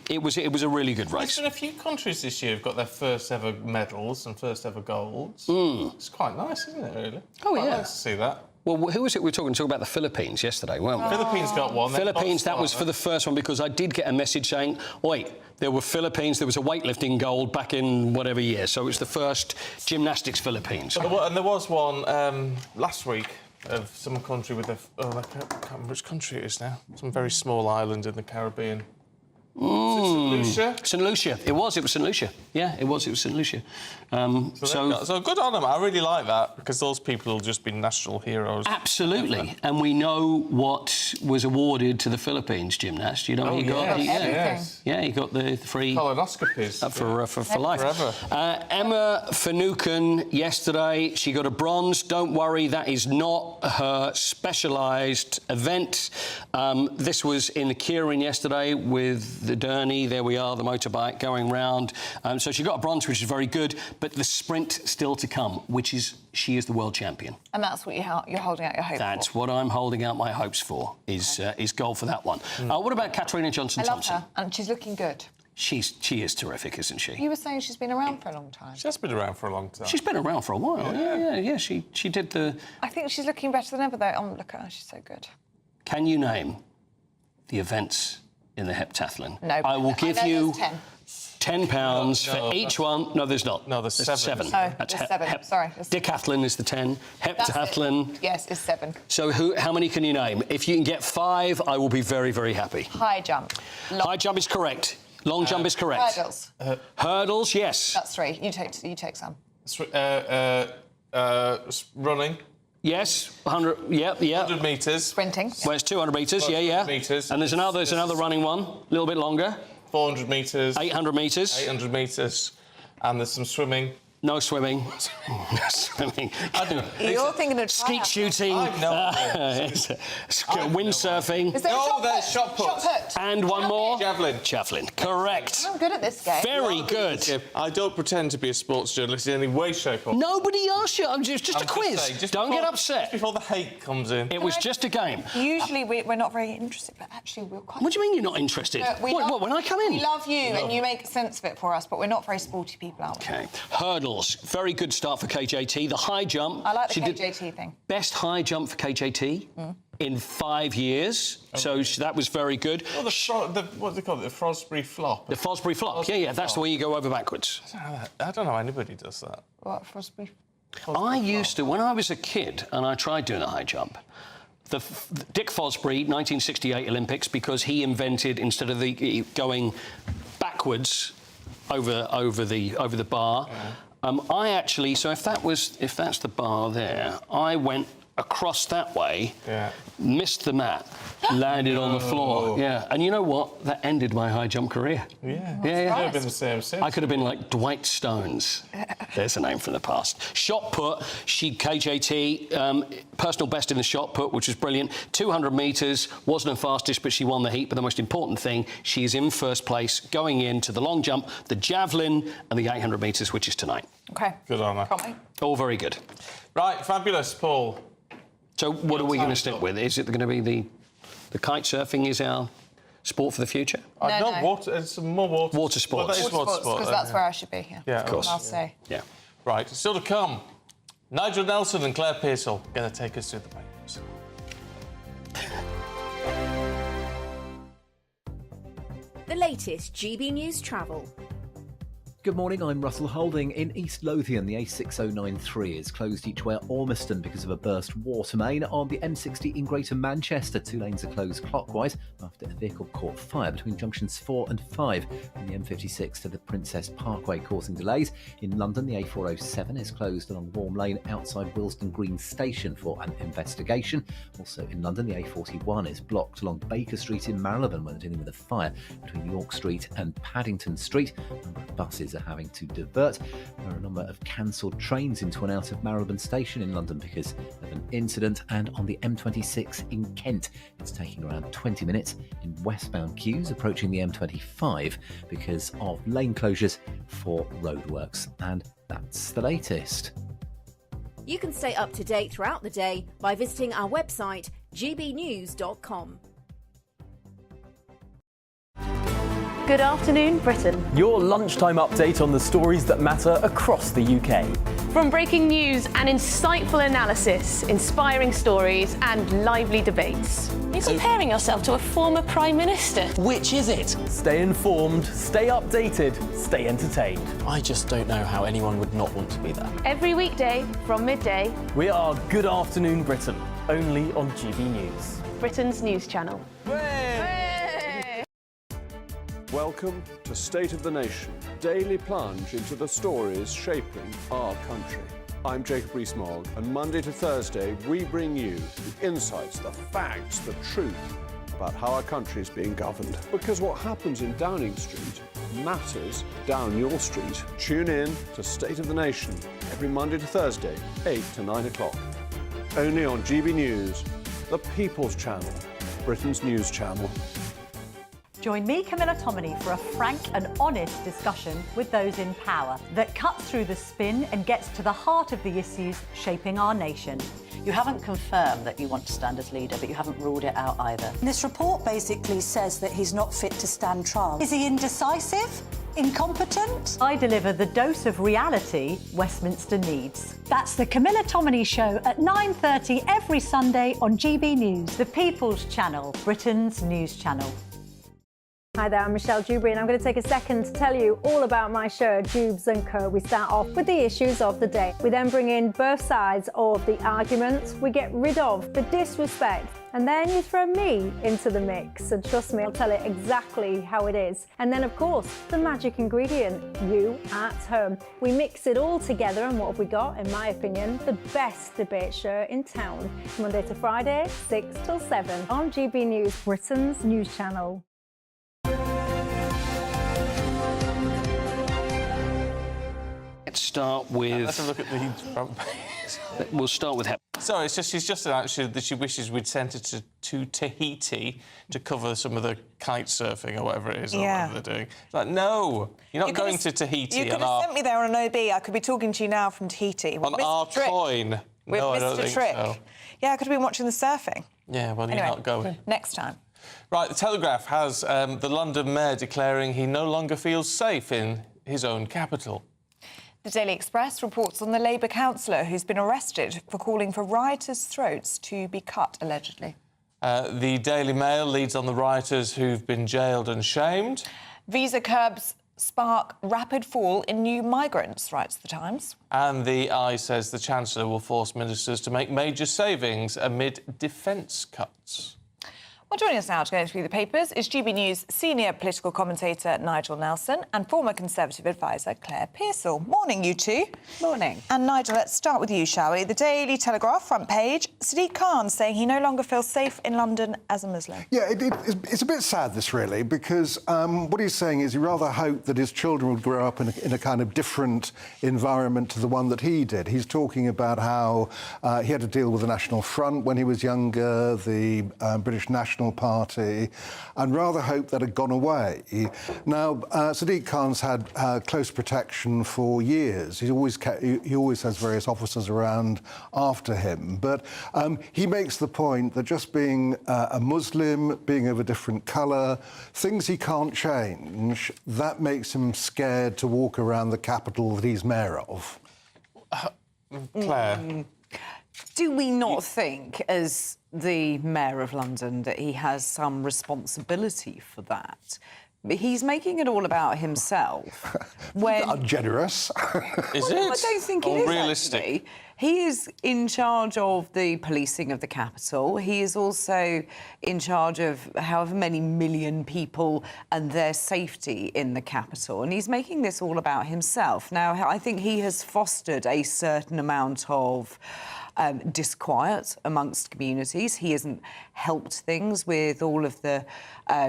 it was a really good race. There's been a few countries this year who've got their first ever medals and first ever golds. It's quite nice, isn't it, really? Oh, quite yeah. nice to see that. Well, who was it we were talking about the Philippines yesterday, weren't we? Philippines got one. Philippines, that was for the first one, because I did get a message saying, wait, there were Philippines, there was a weightlifting gold back in whatever year, so it was the first gymnastics Philippines. And there was one last week of some country with I can't remember which country it is now. Some very small island in the Caribbean. St. Lucia? St. Lucia. It was St. Lucia. Yeah, it was St. Lucia. So good on them. I really like that, because those people will just be national heroes. Absolutely. And we know what was awarded to the Philippines gymnast. You know, he got... he got the free... colonoscopies. For life. Forever. Emma Finucane yesterday, she got a bronze. Don't worry, that is not her specialised event. This was in the Kieran yesterday with the Derny. There we are, the motorbike going round. So she got a bronze, which is very good, but the sprint still to come, which is she is the world champion. And that's what you're holding out your hope for? That's what I'm holding out my hopes for, is gold for that one. What about Katarina Johnson-Thompson? I love her, and she's looking good. She is terrific, isn't she? You were saying she's been around for a long time. She has been around for a long time. She's been around for a while. Yeah. She did the... I think she's looking better than ever, though. Oh, look at her, she's so good. Can you name the events in the heptathlon? No. I will give you £10 for each one. No, there's not. No, there's seven. No, there's 7. Sorry. Decathlon is the 10. Heptathlon. Yes, it's 7. So how many can you name? If you can get 5, I will be very, very happy. High jump. High jump is correct. Long jump is correct. Hurdles. Hurdles, yes. That's 3. You take some. Running. Yes, 100. Yep. 100 metres. Sprinting. Well, it's 200 metres. Yeah. Metres. And there's another running one, a little bit longer. 400 metres. 800 metres. 800 metres. And there's some swimming. No swimming. Swimming. You're thinking of skeet shooting. Windsurfing. Is there shot put? And one more. Javelin. Correct. I'm good at this game. Very good. I don't pretend to be a sports journalist in any way, shape, or form. Nobody asked you. I'm just a quiz. Don't get upset. Just before the hate comes in. It was just a game. Usually we're not very interested, but actually we're quite... What do you mean you're not interested? What, when I come in? We love you and you make sense of it for us, but we're not very sporty people, are we? OK. Hurdles. Very good start for KJT. The high jump. I like the KJT thing. Best high jump for KJT in 5 years. So that was very good. Oh, what do they call it? The Fosbury flop. The Fosbury flop. Yeah, that's the way you go over backwards. I don't know how anybody does that. What, Fosbury? I used to, when I was a kid and I tried doing a high jump, Dick Fosbury, 1968 Olympics, because he invented, instead of going backwards over the bar, I actually, so if that's the bar there, I went across that way, missed the mat, landed on the floor. Yeah, and you know what? That ended my high jump career. Yeah. Yeah. Could have been the same since. I could have been like Dwight Stones. There's a name from the past. Shot put, KJT, personal best in the shot put, which was brilliant. 200 metres, wasn't her fastest, but she won the heat. But the most important thing, she's in first place going into the long jump, the javelin, and the 800 metres, which is tonight. OK. Good on her. All very good. Right, fabulous, Paul. So what are we going to stick with? Is it going to be the kite surfing is our sport for the future? No. Water. It's more water. Water sports. Well, that is water sports, because that's where I should be. Yeah, of course. I'll say. Yeah. Right. Still to come. Nigel Nelson and Claire Pearsall going to take us through the papers. The latest GB News travel. Good morning, I'm Russell Holding. In East Lothian, the A6093 is closed each way at Ormiston because of a burst water main. On the M60 in Greater Manchester, 2 lanes are closed clockwise after a vehicle caught fire between junctions 4 and 5 from the M56 to the Princess Parkway, causing delays. In London, the A407 is closed along Warm Lane outside Willesden Green Station for an investigation. Also in London, the A41 is blocked along Baker Street in Marylebone when they're dealing with a fire between York Street and Paddington Street. A number of buses are having to divert. There are a number of cancelled trains into and out of Marylebone Station in London because of an incident, and on the M26 in Kent it's taking around 20 minutes in westbound queues approaching the M25 because of lane closures for roadworks. And that's the latest. You can stay up to date throughout the day by visiting our website gbnews.com. Good afternoon, Britain. Your lunchtime update on the stories that matter across the UK. From breaking news and insightful analysis, inspiring stories and lively debates. You're comparing yourself to a former Prime Minister. Which is it? Stay informed, stay updated, stay entertained. I just don't know how anyone would not want to be that. Every weekday from midday. We are Good Afternoon Britain, only on GB News. Britain's news channel. Welcome to State of the Nation, daily plunge into the stories shaping our country. I'm Jacob Rees-Mogg, and Monday to Thursday we bring you the insights, the facts, the truth about how our country is being governed. Because what happens in Downing Street matters down your street. Tune in to State of the Nation every Monday to Thursday, 8 to 9 o'clock. Only on GB News, the People's Channel, Britain's news channel. Join me, Camilla Tominey, for a frank and honest discussion with those in power that cuts through the spin and gets to the heart of the issues shaping our nation. You haven't confirmed that you want to stand as leader, but you haven't ruled it out either. This report basically says that he's not fit to stand trial. Is he indecisive? Incompetent? I deliver the dose of reality Westminster needs. That's the Camilla Tominey Show at 9:30 every Sunday on GB News, the People's Channel, Britain's news channel. Hi there, I'm Michelle Dewberry, and I'm going to take a second to tell you all about my show, Dubes & Co. We start off with the issues of the day. We then bring in both sides of the arguments. We get rid of the disrespect. And then you throw me into the mix. And trust me, I'll tell it exactly how it is. And then, of course, the magic ingredient, you at home. We mix it all together, and what have we got? In my opinion, the best debate show in town. Monday to Friday, 6 till 7 on GB News, Britain's news channel. Let's start with... Let's have a look at the front page. We'll start with... Sorry, it's just, she's just actually that she wishes we'd sent her to Tahiti to cover some of the kite surfing or whatever it is, or whatever they're doing. It's like, no, you're not going to Tahiti. You could have sent me there on an OB. I could be talking to you now from Tahiti. On our coin. With no, Mr. I don't think Trick. so. Yeah, I could have been watching the surfing. Yeah, well, Anyway, you're not going. Next time. Right, the Telegraph has the London mayor declaring he no longer feels safe in his own capital. The Daily Express reports on the Labour councillor who's been arrested for calling for rioters' throats to be cut, allegedly. The Daily Mail leads on the rioters who've been jailed and shamed. Visa curbs spark rapid fall in new migrants, writes The Times. And the Eye says the Chancellor will force ministers to make major savings amid defence cuts. Well, joining us now to go through the papers is GB News senior political commentator Nigel Nelson and former Conservative advisor Claire Pearsall. Morning, you two. Morning. And Nigel, let's start with you, shall we? The Daily Telegraph front page, Sadiq Khan saying he no longer feels safe in London as a Muslim. Yeah, it's a bit sad, this, really, because what he's saying is he rather hoped that his children would grow up in a kind of different environment to the one that he did. He's talking about how he had to deal with the National Front when he was younger, the British National Party, and rather hoped that had gone away. Now, Sadiq Khan's had close protection for years. He always has various officers around after him. But he makes the point that just being a Muslim, being of a different colour, things he can't change, that makes him scared to walk around the capital that he's mayor of. Claire? Do we not think, as the Mayor of London, that he has some responsibility for that? He's making it all about himself. When... Generous. Is it? I don't think it is, realistic? actually. He is in charge of the policing of the capital. He is also in charge of however many million people and their safety in the capital. And he's making this all about himself. Now, I think he has fostered a certain amount of disquiet amongst communities. He hasn't helped things with all of the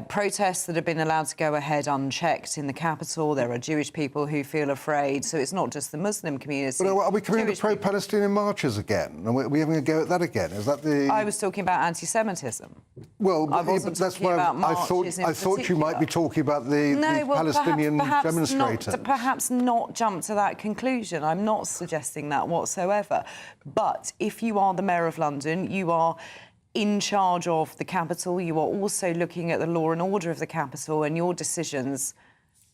protests that have been allowed to go ahead unchecked in the capital. There are Jewish people who feel afraid, so it's not just the Muslim community. But are we coming to pro-Palestinian marches again? Are we having a go at that again? Is that the... I was talking about anti-Semitism. Well, that's why I thought you might be talking about the Palestinian demonstrators. Perhaps not jump to that conclusion. I'm not suggesting that whatsoever. But if you are the Mayor of London, you are in charge of the capital, you are also looking at the law and order of the capital, and your decisions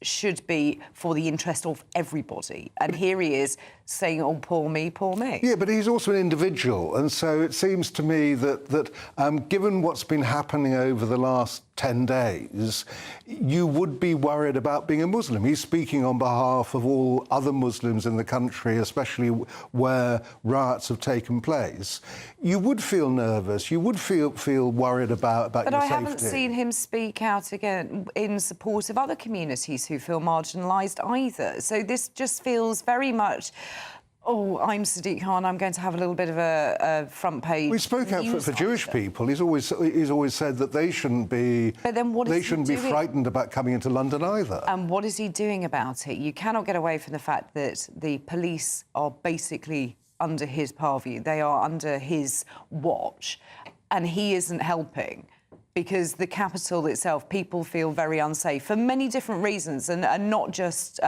should be for the interest of everybody. And here he is saying, oh, poor me, poor me. Yeah, but he's also an individual, and so it seems to me that given what's been happening over the last 10 days, you would be worried about being a Muslim. He's speaking on behalf of all other Muslims in the country, especially where riots have taken place. You would feel nervous. You would feel worried about your safety. But I haven't seen him speak out again in support of other communities who feel marginalised either. So this just feels very much... Oh, I'm Sadiq Khan, I'm going to have a little bit of a front page... We spoke out for Jewish people. He's always said that they shouldn't be... But then what is he doing? Be frightened about coming into London either. And what is he doing about it? You cannot get away from the fact that the police are basically under his purview. They are under his watch, and he isn't helping. Because the capital itself, people feel very unsafe for many different reasons, and not just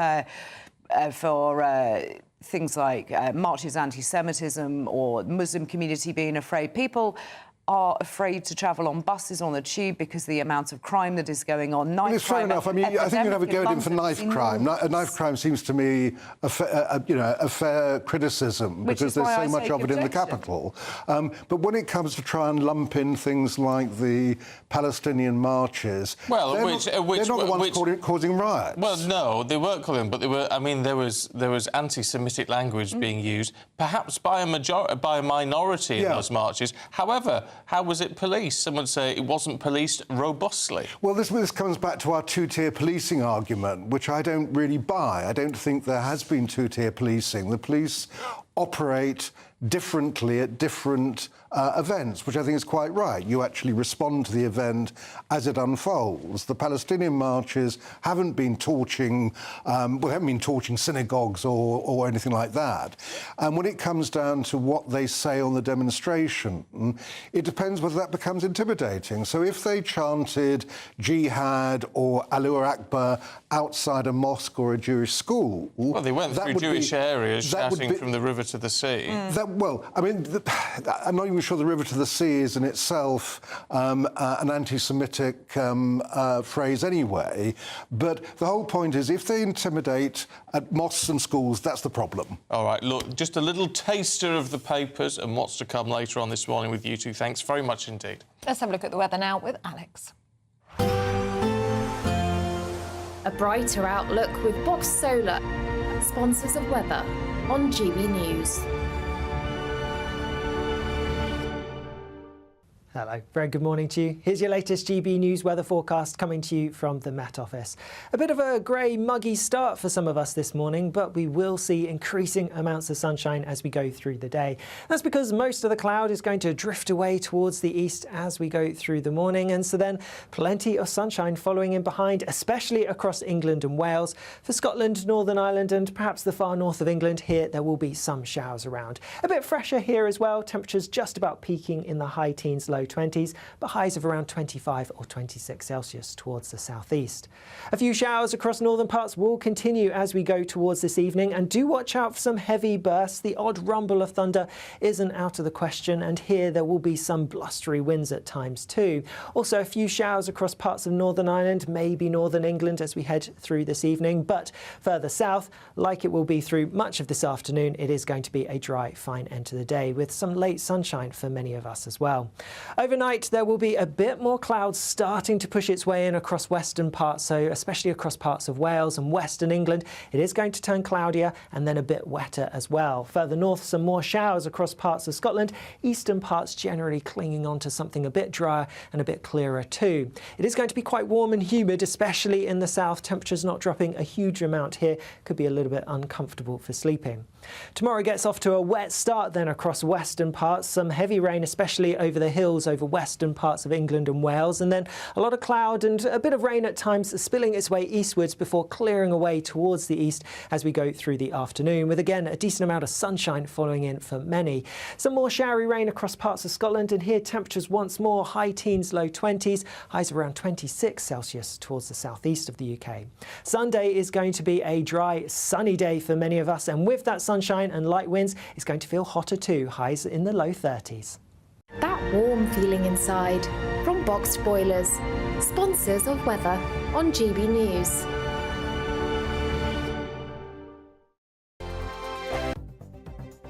for things like marches anti-Semitism or Muslim community being afraid. People are afraid to travel on buses, on the tube, because of the amount of crime that is going on. Well, it's fair enough. I mean, I think you'd have a go at him for knife crime. Knife crime seems to me a fair criticism, because there's so much of it in the capital. But when it comes to try and lump in things like the Palestinian marches, well, they're not the ones causing riots. Well, no, they weren't calling, but they were. I mean, there was anti-Semitic language being used, perhaps by a minority in those marches. However, how was it policed? Some would say it wasn't policed robustly. Well, this comes back to our two-tier policing argument, which I don't really buy. I don't think there has been two-tier policing. The police operate differently at different events, which I think is quite right. You actually respond to the event as it unfolds. The Palestinian marches haven't been torching synagogues or anything like that. And when it comes down to what they say on the demonstration, it depends whether that becomes intimidating. So if they chanted jihad or Allahu Akbar outside a mosque or a Jewish school... Well, they went through Jewish areas shouting from the river to the sea. I'm not even sure the river to the sea is in itself an anti-Semitic phrase anyway. But the whole point is, if they intimidate at mosques and schools, that's the problem. All right, look, just a little taster of the papers and what's to come later on this morning with you two. Thanks very much indeed. Let's have a look at the weather now with Alex. A brighter outlook with Box Solar, sponsors of weather on GB News. Hello, very good morning to you. Here's your latest GB News weather forecast coming to you from the Met Office. A bit of a grey, muggy start for some of us this morning, but we will see increasing amounts of sunshine as we go through the day. That's because most of the cloud is going to drift away towards the east as we go through the morning, and so then plenty of sunshine following in behind, especially across England and Wales. For Scotland, Northern Ireland and perhaps the far north of England, here there will be some showers around. A bit fresher here as well, temperatures just about peaking in the high teens, low 20s, but highs of around 25 or 26 Celsius towards the southeast. A few showers across northern parts will continue as we go towards this evening, and do watch out for some heavy bursts. The odd rumble of thunder isn't out of the question, and here there will be some blustery winds at times too. Also a few showers across parts of Northern Ireland, maybe northern England as we head through this evening, but further south, like it will be through much of this afternoon, it is going to be a dry, fine end to the day with some late sunshine for many of us as well. Overnight, there will be a bit more clouds starting to push its way in across western parts, so especially across parts of Wales and western England. It is going to turn cloudier and then a bit wetter as well. Further north, some more showers across parts of Scotland. Eastern parts generally clinging on to something a bit drier and a bit clearer too. It is going to be quite warm and humid, especially in the south. Temperatures not dropping a huge amount here. Could be a little bit uncomfortable for sleeping. Tomorrow gets off to a wet start then across western parts. Some heavy rain, especially over the hills over western parts of England and Wales, and then a lot of cloud and a bit of rain at times spilling its way eastwards before clearing away towards the east as we go through the afternoon, with again a decent amount of sunshine following in for many. Some more showery rain across parts of Scotland, and here temperatures once more high teens, low 20s, highs around 26 Celsius towards the southeast of the UK. Sunday is going to be a dry, sunny day for many of us, and with that sunshine and light winds, it's going to feel hotter too, highs in the low 30s. That warm feeling inside from Boxed Boilers, sponsors of weather on GB News.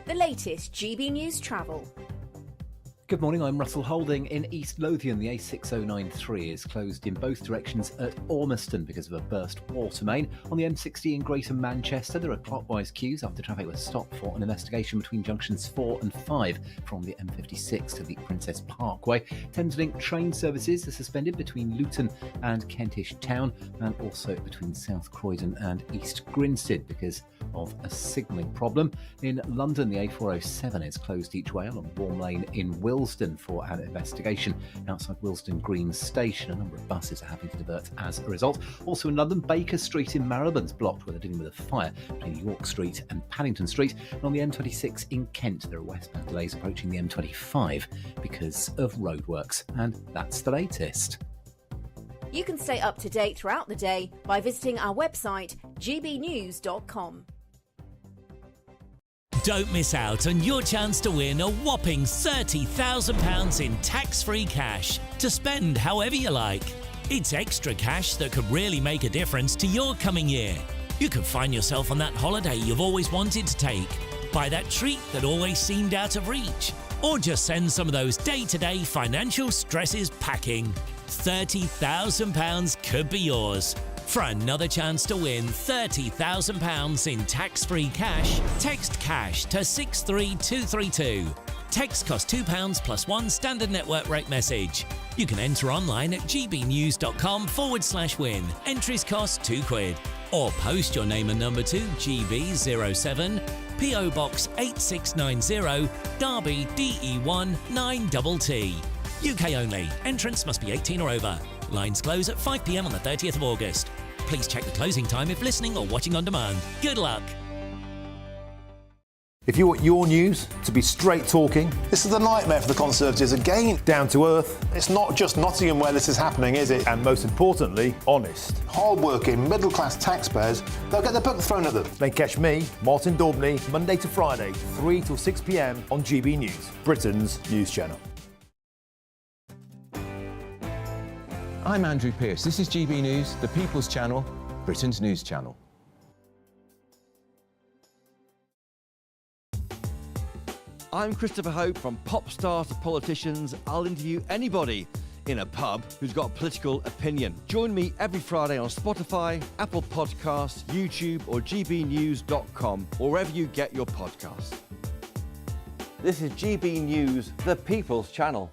The latest GB News travel. Good morning, I'm Russell Holding. In East Lothian, the A6093 is closed in both directions at Ormiston because of a burst water main. On the M60 in Greater Manchester, there are clockwise queues after traffic was stopped for an investigation between junctions 4 and 5 from the M56 to the Princess Parkway. Thameslink train services are suspended between Luton and Kentish Town, and also between South Croydon and East Grinstead because of a signalling problem. In London, the A407 is closed each way along Warm Lane in Willesden for an investigation. Outside Willesden Green Station, a number of buses are having to divert as a result. Also in London, Baker Street in Marylebone's blocked where they're dealing with a fire between York Street and Paddington Street. And on the M26 in Kent, there are westbound delays approaching the M25 because of roadworks. And that's the latest. You can stay up to date throughout the day by visiting our website gbnews.com. Don't miss out on your chance to win a whopping £30,000 in tax-free cash to spend however you like. It's extra cash that could really make a difference to your coming year. You could find yourself on that holiday you've always wanted to take, buy that treat that always seemed out of reach, or just send some of those day-to-day financial stresses packing. £30,000 could be yours. For another chance to win £30,000 in tax-free cash, text CASH to 63232. Text costs £2 plus one standard network rate message. You can enter online at gbnews.com/win. Entries cost £2. Or post your name and number to GB07 PO Box 8690, Derby DE1 9TT. UK only. Entrance must be 18 or over. Lines close at 5 p.m. on the 30th of August. Please check the closing time if listening or watching on demand. Good luck. If you want your news to be straight talking, this is a nightmare for the Conservatives again. Down to earth. It's not just Nottingham where this is happening, is it? And most importantly, honest. Hard-working, middle-class taxpayers, they'll get the book thrown at them. Then catch me, Martin Daubney, Monday to Friday, 3 till 6 p.m. on GB News, Britain's news channel. I'm Andrew Pearce. This is GB News, the People's Channel, Britain's news channel. I'm Christopher Hope. From pop stars to politicians, I'll interview anybody in a pub who's got a political opinion. Join me every Friday on Spotify, Apple Podcasts, YouTube or gbnews.com, or wherever you get your podcasts. This is GB News, the People's Channel.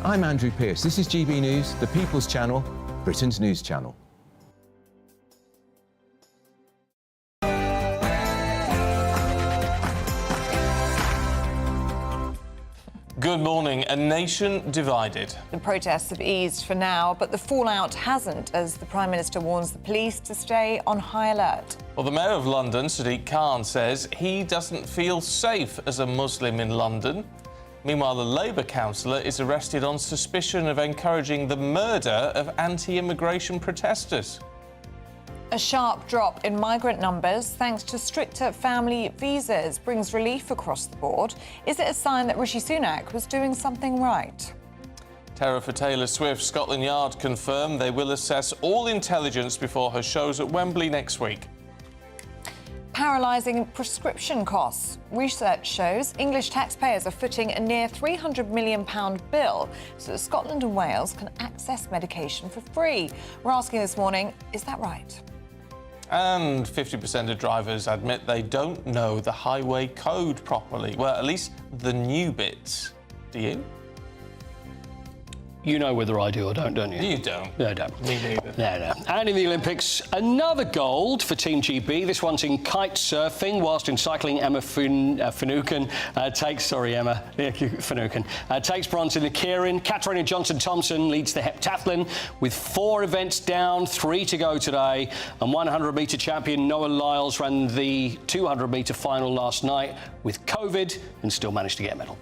I'm Andrew Pearce. This is GB News, the People's Channel, Britain's news channel. Good morning. A nation divided. The protests have eased for now, but the fallout hasn't, as the Prime Minister warns the police to stay on high alert. Well, the Mayor of London, Sadiq Khan, says he doesn't feel safe as a Muslim in London. Meanwhile, a Labour councillor is arrested on suspicion of encouraging the murder of anti-immigration protesters. A sharp drop in migrant numbers thanks to stricter family visas brings relief across the board. Is it a sign that Rishi Sunak was doing something right? Terror for Taylor Swift. Scotland Yard confirmed they will assess all intelligence before her shows at Wembley next week. Paralysing prescription costs. Research shows English taxpayers are footing a near £300 million bill so that Scotland and Wales can access medication for free. We're asking this morning, is that right? And 50% of drivers admit they don't know the highway code properly. Well, at least the new bits. Do you? You know whether I do or don't you? You don't. No, I don't. Me neither. No. And in the Olympics, another gold for Team GB. This one's in kite surfing, whilst in cycling, Emma Finucane takes bronze in the keirin. Katarina Johnson-Thompson leads the heptathlon with 4 events down, 3 to go today. And 100-metre champion Noah Lyles ran the 200-metre final last night with COVID and still managed to get a medal.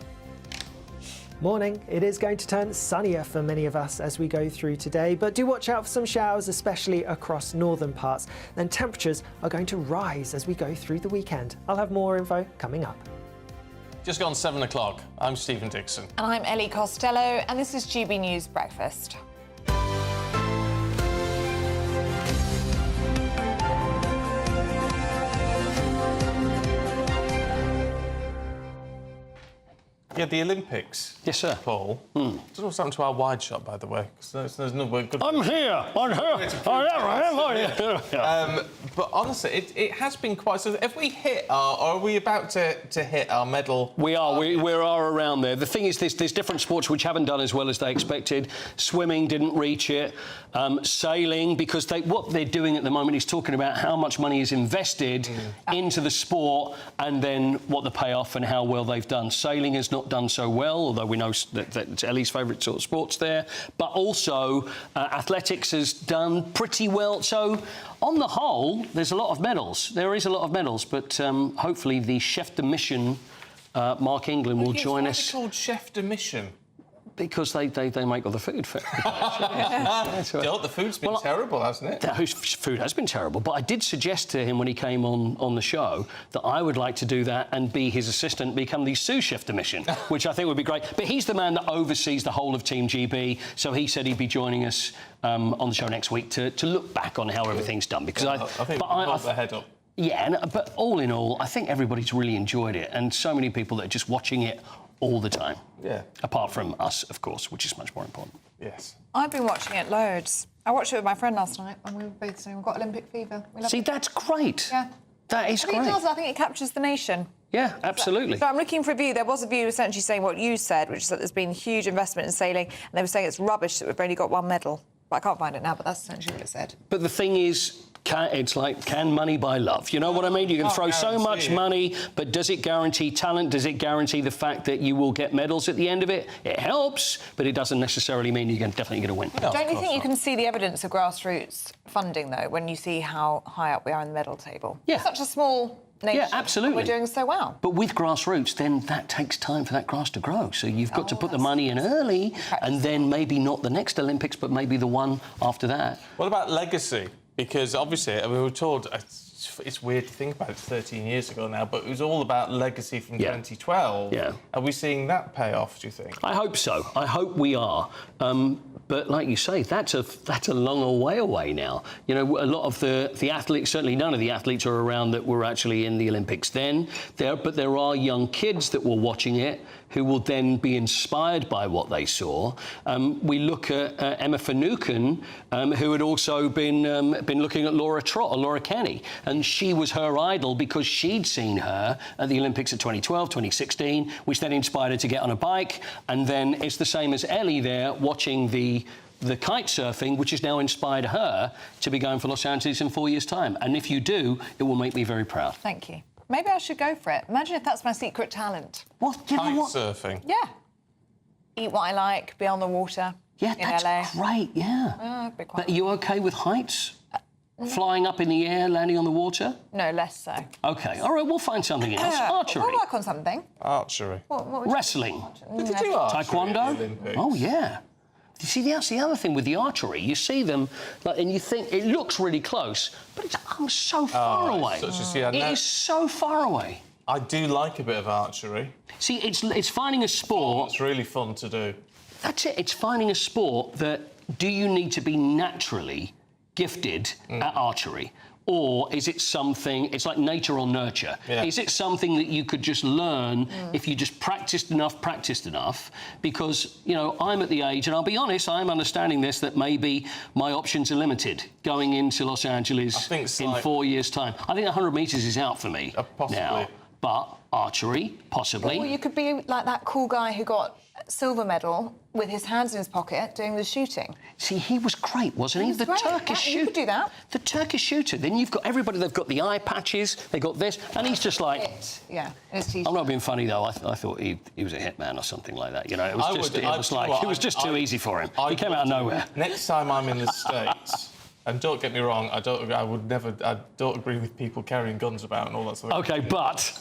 Morning. It is going to turn sunnier for many of us as we go through today, but do watch out for some showers, especially across northern parts. Then temperatures are going to rise as we go through the weekend. I'll have more info coming up. Just gone 7 o'clock. I'm Stephen Dixon. And I'm Ellie Costello, and this is GB News Breakfast. Yeah, the Olympics. Yes, sir. Paul. I don't know what's happened to our wide shot, by the way. There's no way good. I'm here. But honestly, it has been quite. So, have we hit our? Or are we about to hit our medal? We are. We are around there. The thing is, there's different sports which haven't done as well as they expected. Swimming didn't reach it. Sailing, because what they're doing at the moment is talking about how much money is invested into the sport and then what the payoff and how well they've done. Sailing has not done so well, although we know that it's Ellie's favourite sort of sports there. But also, athletics has done pretty well. So, on the whole, there's a lot of medals. There is a lot of medals, but hopefully the chef de mission, Mark England, will join us. What's called chef de mission? Because they make all the food. The food's been terrible, hasn't it? The food has been terrible, but I did suggest to him when he came on the show that I would like to do that and be his assistant, become the sous chef de mission, which I think would be great. But he's the man that oversees the whole of Team GB, so he said he'd be joining us on the show next week to look back on how everything's done. Because I think we'll hold their head up. Yeah, but all in all, I think everybody's really enjoyed it, and so many people that are just watching it all the time. Yeah. Apart from us, of course, which is much more important. Yes. I've been watching it loads. I watched it with my friend last night, and we were both saying we've got Olympic fever. See, that's great. Yeah. That is great. It does. I think it captures the nation. Yeah, absolutely. So I'm looking for a view. There was a view essentially saying what you said, which is that there's been huge investment in sailing, and they were saying it's rubbish that we've only got 1 medal. But I can't find it now, but that's essentially what it said. But the thing is, Can money buy love? You know what I mean? You can throw so much money, but does it guarantee talent? Does it guarantee the fact that you will get medals at the end of it? It helps, but it doesn't necessarily mean you're definitely going to win. No, don't you think you can see the evidence of grassroots funding, though, when you see how high up we are in the medal table? Yeah. It's such a small nation. Yeah, absolutely. We're doing so well. But with grassroots, then that takes time for that grass to grow. So you've got to put the money in early, and then maybe not the next Olympics, but maybe the one after that. What about legacy? Because obviously, we were told, it's weird to think about it, 13 years ago now, but it was all about legacy from 2012. Yeah. Are we seeing that pay off, do you think? I hope so. I hope we are. But like you say, that's a long way away now. You know, a lot of the athletes, certainly none of the athletes are around that were actually in the Olympics then. But there are young kids that were watching it who will then be inspired by what they saw. We look at Emma Finucane, who had also been looking at Laura Trott or Laura Kenny, and she was her idol because she'd seen her at the Olympics of 2012, 2016, which then inspired her to get on a bike. And then it's the same as Ellie there, watching the kite surfing, which has now inspired her to be going for Los Angeles in 4 years' time. And if you do, it will make me very proud. Thank you. Maybe I should go for it. Imagine if that's my secret talent. What? Kite surfing? Yeah. Eat what I like, be on the water in that's LA. great, yeah. Be quite But are you OK with heights? Flying up in the air, landing on the water? No, less so. OK, all right, we'll find something else. Archery. We'll work on something. Archery. What would Wrestling. Did you do archery Taekwondo? at the Olympics? Oh, yeah. You see, that's the other thing with the archery. You see them, and you think it looks really close, but it's so far away. It is so far away. I do like a bit of archery. See, it's finding a sport... It's really fun to do. That's it. It's finding a sport that do you need to be naturally gifted at archery? Or is it something, it's like nature or nurture? Yeah. Is it something that you could just learn if you just practiced enough? Because, you know, I'm at the age, and I'll be honest, I'm understanding this, that maybe my options are limited going into Los Angeles in 4 years' time. I think 100 metres is out for me now. But archery, possibly. Or you could be like that cool guy who got a silver medal with his hands in his pocket doing the shooting. See, he was great, wasn't he? He was great. Turkish shooter. You could do that. The Turkish shooter. Then you've got everybody, they've got the eye patches, they got this, and he's just like... Yeah, I'm not being funny, though. I thought he was a hitman or something like that. You know, it was just too easy for him. He came out of nowhere. Next time I'm in the States... And don't get me wrong, I don't agree with people carrying guns about and all that sort of thing. OK,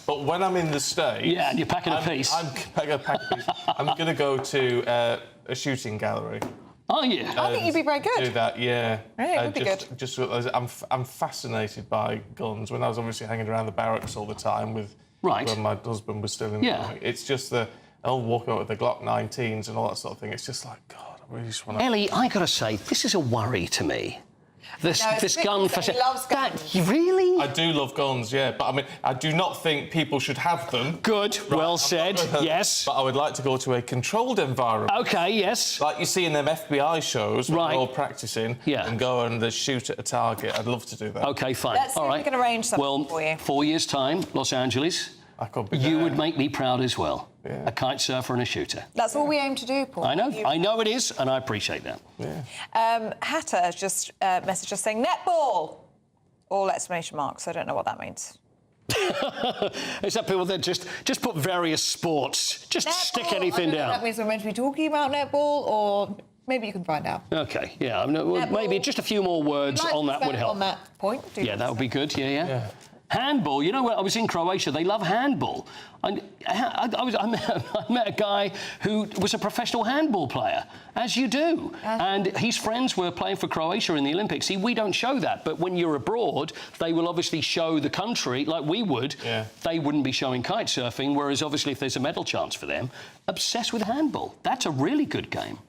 but when I'm in the States... Yeah, and you're packing a piece. I'm packing a piece. I'm going to go to a shooting gallery. Oh, yeah. I think you'd be very good. Do that, yeah. Really, it would be good. Just, I'm fascinated by guns. When I was obviously hanging around the barracks all the time with... When my husband was still in the army. It's just the... I'll walk out with the Glock 19s and all that sort of thing. It's just like, God, I really just want to... Ellie, I got to say, this is a worry to me. This gun fashion. He loves guns. Really? I do love guns, yeah. But I mean, I do not think people should have them. Good, well said, yes. But I would like to go to a controlled environment. OK, yes. Like you see in them FBI shows where they're all practising and go and shoot at a target. I'd love to do that. OK, fine. Let's see if we can arrange something for you. Well, 4 years' time, Los Angeles. I could be You there. would make me proud as well. Yeah. A kite surfer and a shooter. That's all we aim to do, Paul. I know it is, and I appreciate that. Yeah. Hatter has just messaged us saying netball! All exclamation marks. I don't know what that means. Is that people that just put various sports? Just netball, stick anything down. That means we're meant to be talking about netball, or maybe you can find out. OK, yeah. Maybe just a few more words on that would help. On that point. Yeah, that would be good. Yeah. Handball. You know, I was in Croatia. They love handball. I met a guy who was a professional handball player, as you do. And his friends were playing for Croatia in the Olympics. See, we don't show that. But when you're abroad, they will obviously show the country, like we would. Yeah. They wouldn't be showing kite surfing, whereas obviously if there's a medal chance for them, obsessed with handball. That's a really good game.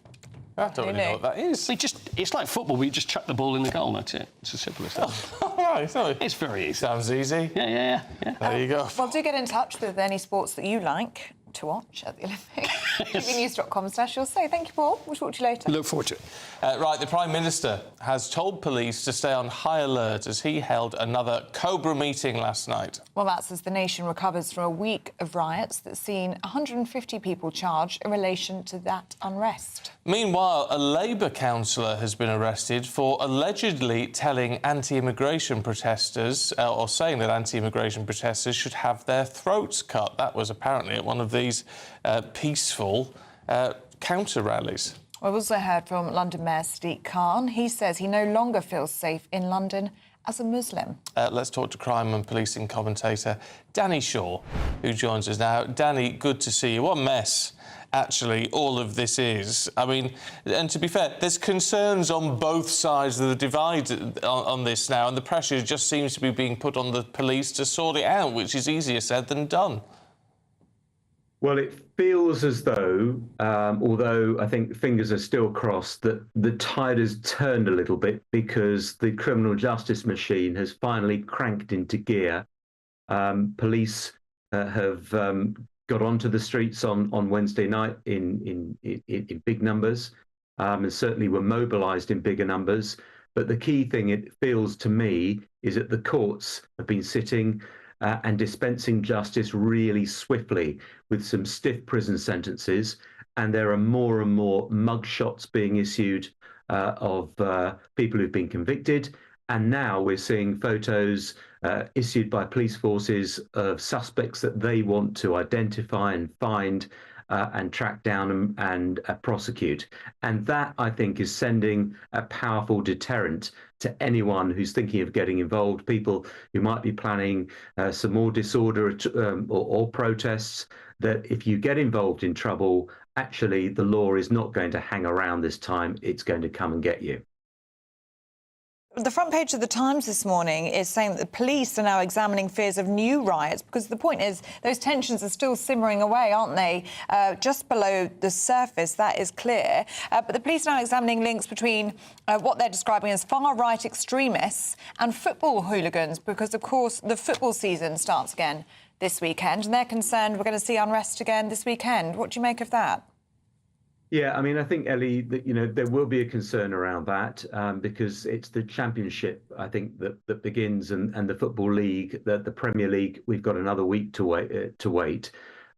I don't really know what that is. It's like football. We just chuck the ball in the goal. That's it. It's as simple as that. It's very easy. Sounds easy. Yeah. There you go. Well, do get in touch with any sports that you like. to watch at the Olympics. tvnews.com/you'll say. Thank you, Paul. We'll talk to you later. Look forward to it. Right, the Prime Minister has told police to stay on high alert as he held another Cobra meeting last night. Well, that's as the nation recovers from a week of riots that's seen 150 people charged in relation to that unrest. Meanwhile, a Labour councillor has been arrested for allegedly telling anti-immigration protesters, or saying that anti-immigration protesters should have their throats cut. That was apparently at one of these peaceful counter rallies. We've also heard from London Mayor Sadiq Khan. He says he no longer feels safe in London as a Muslim. Let's talk to crime and policing commentator Danny Shaw, who joins us now. Danny, good to see you. What a mess, actually, all of this is. I mean, and to be fair, there's concerns on both sides of the divide on this now, and the pressure just seems to be being put on the police to sort it out, which is easier said than done. Well, it feels as though, although I think fingers are still crossed, that the tide has turned a little bit because the criminal justice machine has finally cranked into gear. Police have got onto the streets on Wednesday night in big numbers, and certainly were mobilised in bigger numbers. But the key thing, it feels to me, is that the courts have been sitting and dispensing justice really swiftly with some stiff prison sentences, and there are more and more mugshots being issued of people who've been convicted, and now we're seeing photos issued by police forces of suspects that they want to identify and find and track down and prosecute. And that, I think, is sending a powerful deterrent to anyone who's thinking of getting involved, people who might be planning some more disorder or protests, that if you get involved in trouble, actually the law is not going to hang around this time, it's going to come and get you. The front page of the Times this morning is saying that the police are now examining fears of new riots, because the point is those tensions are still simmering away, aren't they? Just below the surface, that is clear. But the police are now examining links between what they're describing as far-right extremists and football hooligans, because, of course, the football season starts again this weekend, and they're concerned we're going to see unrest again this weekend. What do you make of that? Yeah, I mean, I think, Ellie, that, you know, there will be a concern around that because it's the championship, I think, that begins, and the Football League, the Premier League, we've got another week to wait.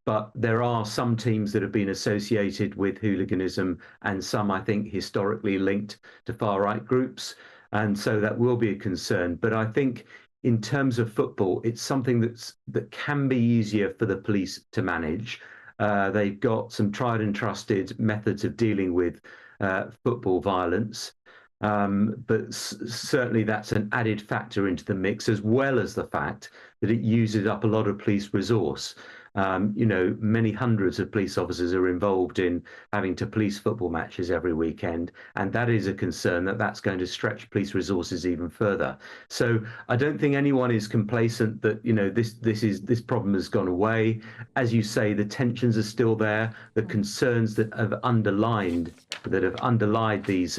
But there are some teams that have been associated with hooliganism, and some, I think, historically linked to far-right groups. And so that will be a concern. But I think in terms of football, it's something that can be easier for the police to manage. They've got some tried and trusted methods of dealing with football violence, but certainly that's an added factor into the mix, as well as the fact that it uses up a lot of police resource. You know, many hundreds of police officers are involved in having to police football matches every weekend, and that is a concern that's going to stretch police resources even further. So I don't think anyone is complacent that, you know, this problem has gone away. As you say, the tensions are still there. The concerns that have underlined these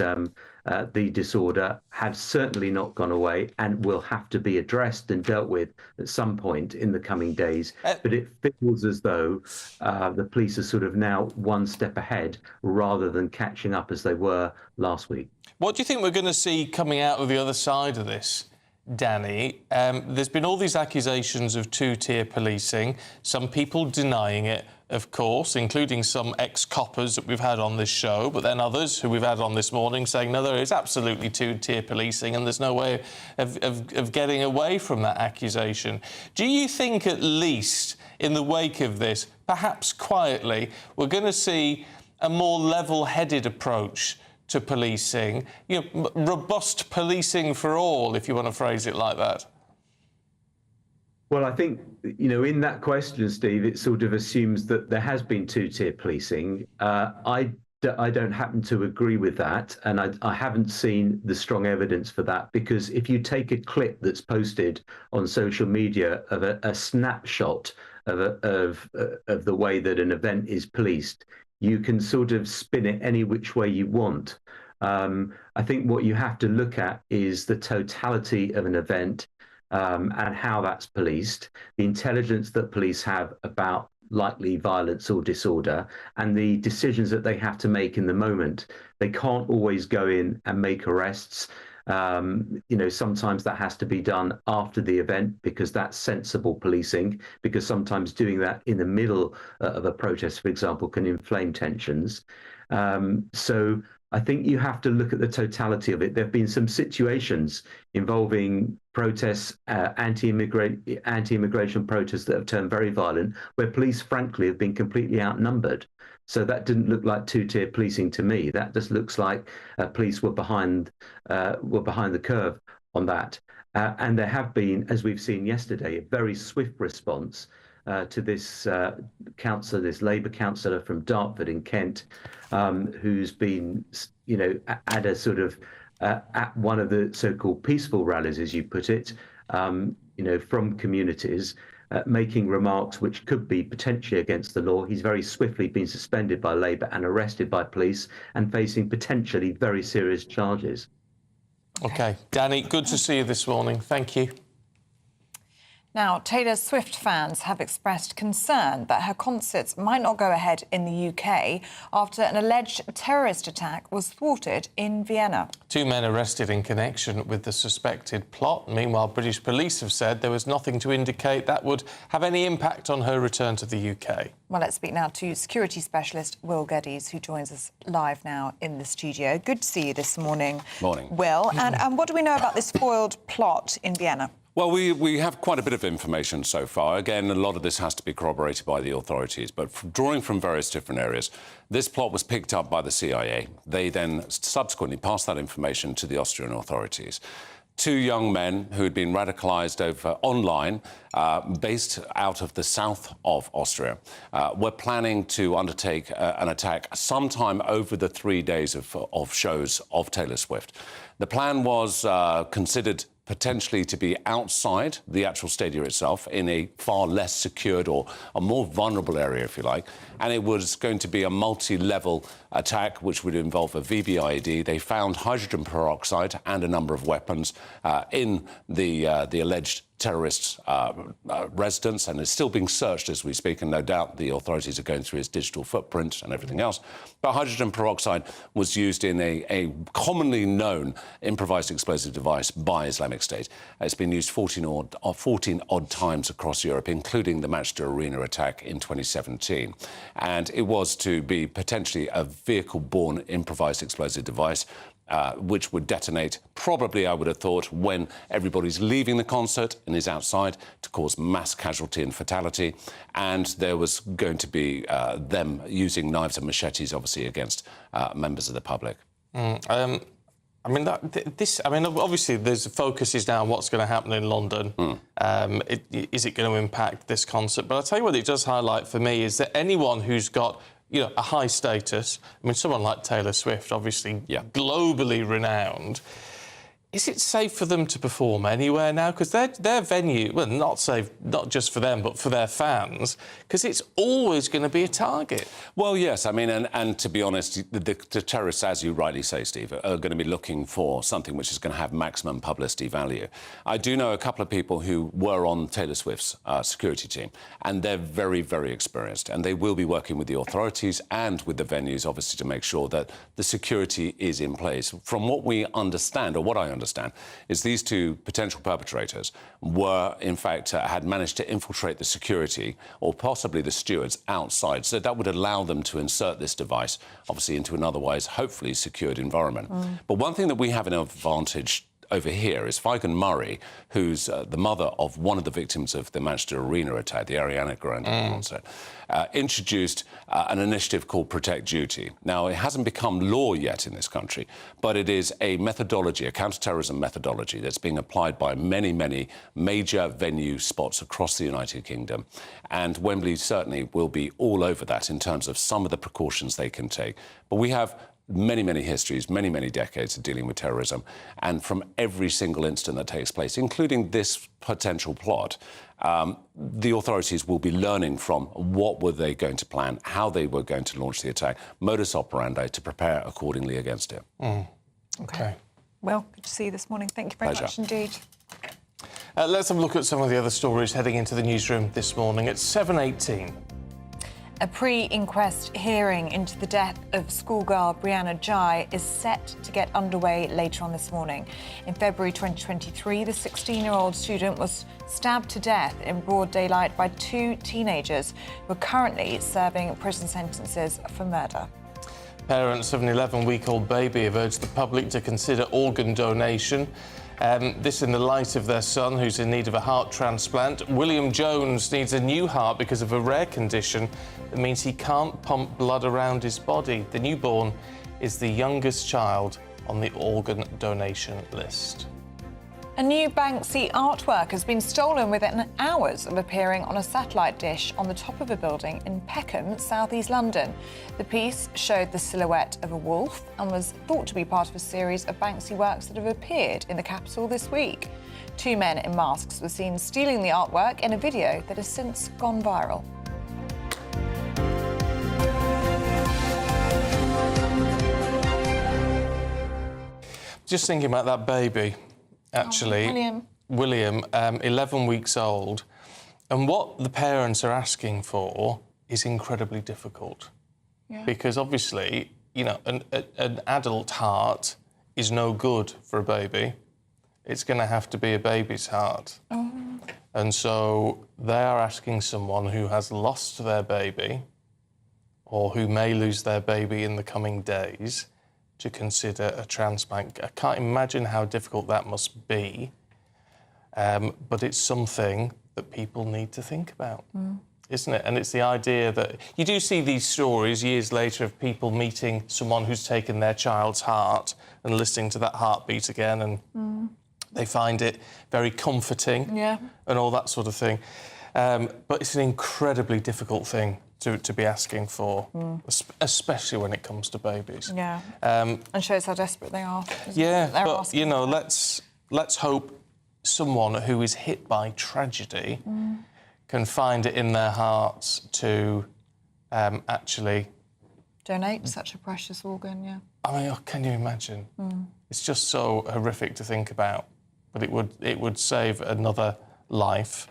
the disorder have certainly not gone away, and will have to be addressed and dealt with at some point in the coming days. But it feels as though the police are sort of now one step ahead rather than catching up as they were last week. What do you think we're going to see coming out of the other side of this, Danny? There's been all these accusations of two-tier policing, some people denying it, of course, including some ex-coppers that we've had on this show, but then others who we've had on this morning saying, no, there is absolutely two-tier policing and there's no way of getting away from that accusation. Do you think, at least in the wake of this, perhaps quietly, we're going to see a more level-headed approach to policing, you know, robust policing for all, if you want to phrase it like that? Well, I think, you know, in that question, Steve, it sort of assumes that there has been two-tier policing. I don't happen to agree with that, and I haven't seen the strong evidence for that, because if you take a clip that's posted on social media of a snapshot of the way that an event is policed, you can sort of spin it any which way you want. I think what you have to look at is the totality of an event, and how that's policed, the intelligence that police have about likely violence or disorder, and the decisions that they have to make in the moment. They can't always go in and make arrests. Sometimes that has to be done after the event because that's sensible policing, because sometimes doing that in the middle of a protest, for example, can inflame tensions. So I think you have to look at the totality of it. There have been some situations involving protests, anti-immigration protests that have turned very violent, where police, frankly, have been completely outnumbered. So that didn't look like two-tier policing to me. That just looks like police were behind the curve on that. And there have been, as we've seen yesterday, a very swift response to this councillor, this Labour councillor from Dartford in Kent, who's been, at a sort of at one of the so-called peaceful rallies, as you put it, from communities, making remarks which could be potentially against the law. He's very swiftly been suspended by Labour and arrested by police and facing potentially very serious charges. OK. Danny, good to see you this morning. Thank you. Now, Taylor Swift fans have expressed concern that her concerts might not go ahead in the UK after an alleged terrorist attack was thwarted in Vienna. 2 men arrested in connection with the suspected plot. Meanwhile, British police have said there was nothing to indicate that would have any impact on her return to the UK. Well, let's speak now to security specialist Will Geddes, who joins us live now in the studio. Good to see you this morning. Morning. Will, and what do we know about this foiled plot in Vienna? Well, we have quite a bit of information so far. Again, a lot of this has to be corroborated by the authorities, but drawing from various different areas, this plot was picked up by the CIA. They then subsequently passed that information to the Austrian authorities. 2 young men who had been radicalised over online, based out of the south of Austria, were planning to undertake an attack sometime over the 3 days of shows of Taylor Swift. The plan was considered potentially to be outside the actual stadium itself in a far less secured or a more vulnerable area, if you like. And it was going to be a multi-level attack, which would involve a VBIED. They found hydrogen peroxide and a number of weapons in the alleged terrorist's residence, and is still being searched as we speak, and no doubt the authorities are going through his digital footprint and everything else. But hydrogen peroxide was used in a commonly known improvised explosive device by Islamic State. It's been used 14 odd times across Europe, including the Manchester Arena attack in 2017. And it was to be potentially a vehicle-borne improvised explosive device, which would detonate, probably, I would have thought, when everybody's leaving the concert and is outside, to cause mass casualty and fatality. And there was going to be them using knives and machetes, obviously, against members of the public. Obviously, there's focus is now on what's going to happen in London. Is it going to impact this concert? But I'll tell you what it does highlight for me is that anyone who's got a high status, someone like Taylor Swift, obviously globally renowned, is it safe for them to perform anywhere now? Because their venue, well, not safe, not just for them, but for their fans, because it's always going to be a target. Well, yes, and to be honest, the terrorists, as you rightly say, Steve, are going to be looking for something which is going to have maximum publicity value. I do know a couple of people who were on Taylor Swift's security team, and they're very, very experienced, and they will be working with the authorities and with the venues, obviously, to make sure that the security is in place. From what we understand, or what I understand, is these 2 potential perpetrators were, in fact, had managed to infiltrate the security or possibly the stewards outside. So that would allow them to insert this device, obviously, into an otherwise, hopefully, secured environment. But one thing that we have an advantage over here is Figen Murray, who's the mother of one of the victims of the Manchester Arena attack, the Ariana Grande concert, introduced an initiative called Protect Duty. Now, it hasn't become law yet in this country, but it is a methodology, a counter-terrorism methodology that's being applied by many, many major venue spots across the United Kingdom. And Wembley certainly will be all over that in terms of some of the precautions they can take. But we have many, many histories, many, many decades of dealing with terrorism. And from every single incident that takes place, including this potential plot, the authorities will be learning from what were they going to plan, how they were going to launch the attack, modus operandi, to prepare accordingly against it. OK. Well, good to see you this morning. Thank you very much indeed. Let's have a look at some of the other stories heading into the newsroom this morning. At 7:18, A pre-inquest hearing into the death of schoolgirl Brianna Jai is set to get underway later on this morning. In February 2023, the 16-year-old student was stabbed to death in broad daylight by two teenagers who are currently serving prison sentences for murder. Parents of an 11-week-old baby have urged the public to consider organ donation. This in the light of their son, who's in need of a heart transplant. William Jones needs a new heart because of a rare condition that means he can't pump blood around his body. The newborn is the youngest child on the organ donation list. A new Banksy artwork has been stolen within hours of appearing on a satellite dish on the top of a building in Peckham, southeast London. The piece showed the silhouette of a wolf and was thought to be part of a series of Banksy works that have appeared in the capital this week. Two men in masks were seen stealing the artwork in a video that has since gone viral. Just thinking about that baby. Actually, William, 11 weeks old, and what the parents are asking for is incredibly difficult. Yeah. Because obviously, you know, an adult heart is no good for a baby. It's going to have to be a baby's heart. Oh. And so they are asking someone who has lost their baby or who may lose their baby in the coming days to consider a transplant. I can't imagine how difficult that must be, but it's something that people need to think about, isn't it? And it's the idea that you do see these stories years later of people meeting someone who's taken their child's heart and listening to that heartbeat again, and they find it very comforting, and all that sort of thing. But it's an incredibly difficult thing to be asking for, especially when it comes to babies. Yeah, and shows how desperate they are. Yeah, but, you know, let's hope someone who is hit by tragedy can find it in their hearts to actually... donate such a precious organ, yeah. I mean, can you imagine? It's just so horrific to think about, but it would save another life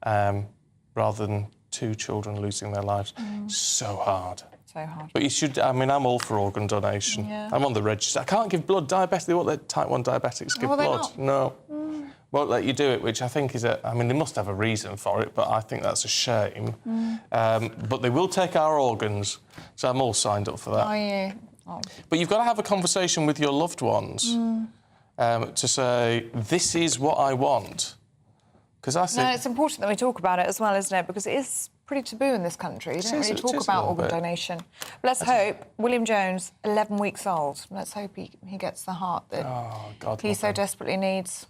rather than two children losing their lives. So hard. So hard. But you should, I mean, I'm all for organ donation. Yeah. I'm on the register. I can't give blood. Diabetic, they won't let type 1 diabetics give blood. No. Won't let you do it, which I think is I mean, they must have a reason for it, but I think that's a shame. But they will take our organs, so I'm all signed up for that. Oh, yeah. Oh. But you've got to have a conversation with your loved ones to say, this is what I want. Because I think... No, it's important that we talk about it as well, isn't it? Because it is pretty taboo in this country. You don't really talk about organ donation. But let's hope William Jones, 11 weeks old, let's hope he gets the heart that he so desperately needs.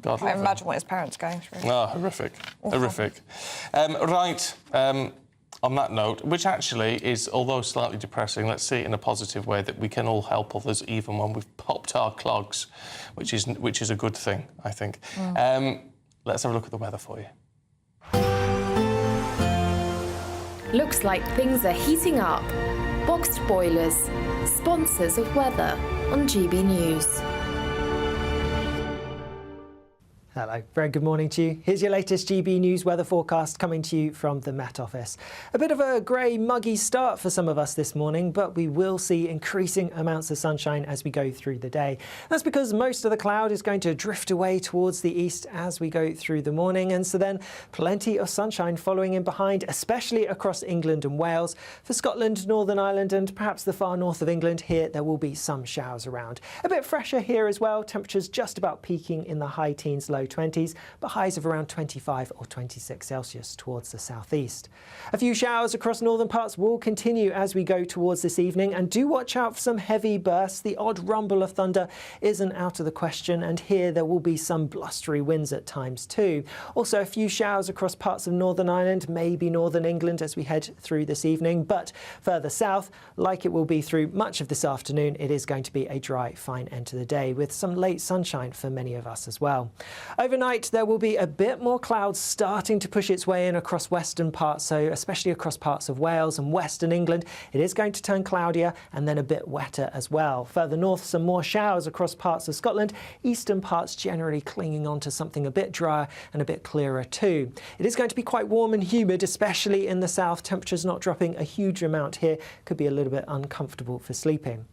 I can't imagine what his parents are going through. Oh, horrific. Awful. Horrific. On that note, which actually is, although slightly depressing, let's see it in a positive way, that we can all help others even when we've popped our clogs, which is a good thing, I think. Let's have a look at the weather for you. Looks like things are heating up. Boxed boilers, sponsors of weather on GB News. Hello, very good morning to you. Here's your latest GB News weather forecast coming to you from the Met Office. A bit of a grey, muggy start for some of us this morning, but we will see increasing amounts of sunshine as we go through the day. That's because most of the cloud is going to drift away towards the east as we go through the morning, and so then plenty of sunshine following in behind, especially across England and Wales. For Scotland, Northern Ireland and perhaps the far north of England, here there will be some showers around. A bit fresher here as well, temperatures just about peaking in the high teens, low 20s, but highs of around 25 or 26 Celsius towards the southeast. A few showers across northern parts will continue as we go towards this evening, and do watch out for some heavy bursts. The odd rumble of thunder isn't out of the question, and here there will be some blustery winds at times too. Also a few showers across parts of Northern Ireland, maybe northern England as we head through this evening, but further south, like it will be through much of this afternoon, it is going to be a dry, fine end to the day with some late sunshine for many of us as well. Overnight, there will be a bit more cloud starting to push its way in across western parts, so especially across parts of Wales and western England. It is going to turn cloudier and then a bit wetter as well. Further north, some more showers across parts of Scotland. Eastern parts generally clinging on to something a bit drier and a bit clearer too. It is going to be quite warm and humid, especially in the south. Temperatures not dropping a huge amount here. Could be a little bit uncomfortable for sleeping.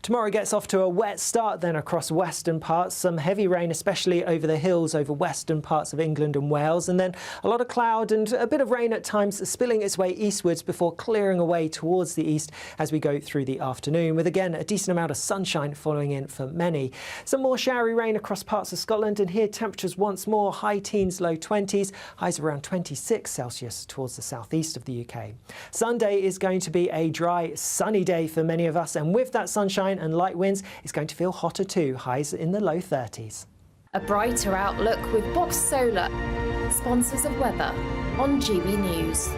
Tomorrow gets off to a wet start then across western parts. Some heavy rain, especially over the hills over western parts of England and Wales. And then a lot of cloud and a bit of rain at times spilling its way eastwards before clearing away towards the east as we go through the afternoon, with again a decent amount of sunshine following in for many. Some more showery rain across parts of Scotland, and here temperatures once more high teens, low 20s, highs around 26 Celsius towards the southeast of the UK. Sunday is going to be a dry, sunny day for many of us, and with that sunshine and light winds, it's going to feel hotter too, highs in the low 30s. A brighter outlook with Box Solar, sponsors of weather on GB News.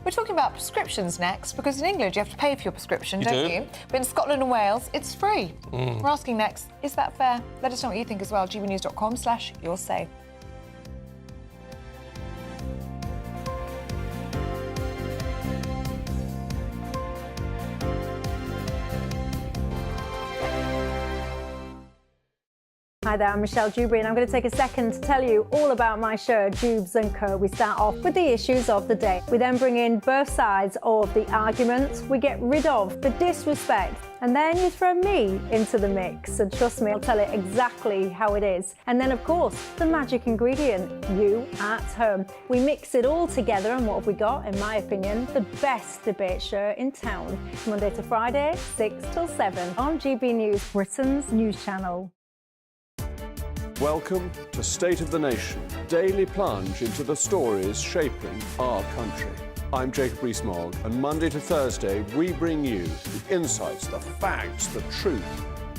We're talking about prescriptions next, because in England you have to pay for your prescription, don't you? But in Scotland and Wales, it's free. We're asking next, is that fair? Let us know what you think as well. gbnews.com/yoursay. Hi there, I'm Michelle Dewberry, and I'm going to take a second to tell you all about my show, Jubes & Co. We start off with the issues of the day. We then bring in both sides of the argument. We get rid of the disrespect. And then you throw me into the mix. And trust me, I'll tell it exactly how it is. And then, of course, the magic ingredient, you at home. We mix it all together, and what have we got? In my opinion, the best debate show in town. Monday to Friday, 6 till 7 on GB News, Britain's news channel. Welcome to State of the Nation, daily plunge into the stories shaping our country. I'm Jacob Rees-Mogg, and Monday to Thursday we bring you the insights, the facts, the truth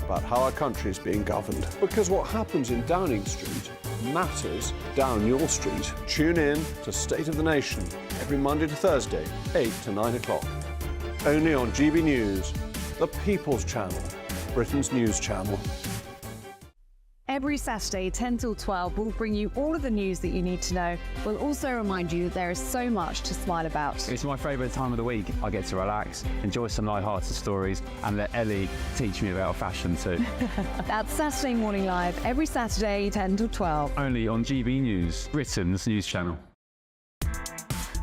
about how our country is being governed. Because what happens in Downing Street matters down your street. Tune in to State of the Nation every Monday to Thursday, 8 to 9 o'clock. Only on GB News, the People's Channel, Britain's news channel. Every Saturday, 10 till 12, we'll bring you all of the news that you need to know. We'll also remind you that there is so much to smile about. It's my favourite time of the week. I get to relax, enjoy some light-hearted stories, and let Ellie teach me about fashion too. That's Saturday Morning Live, every Saturday, 10 till 12. Only on GB News, Britain's news channel.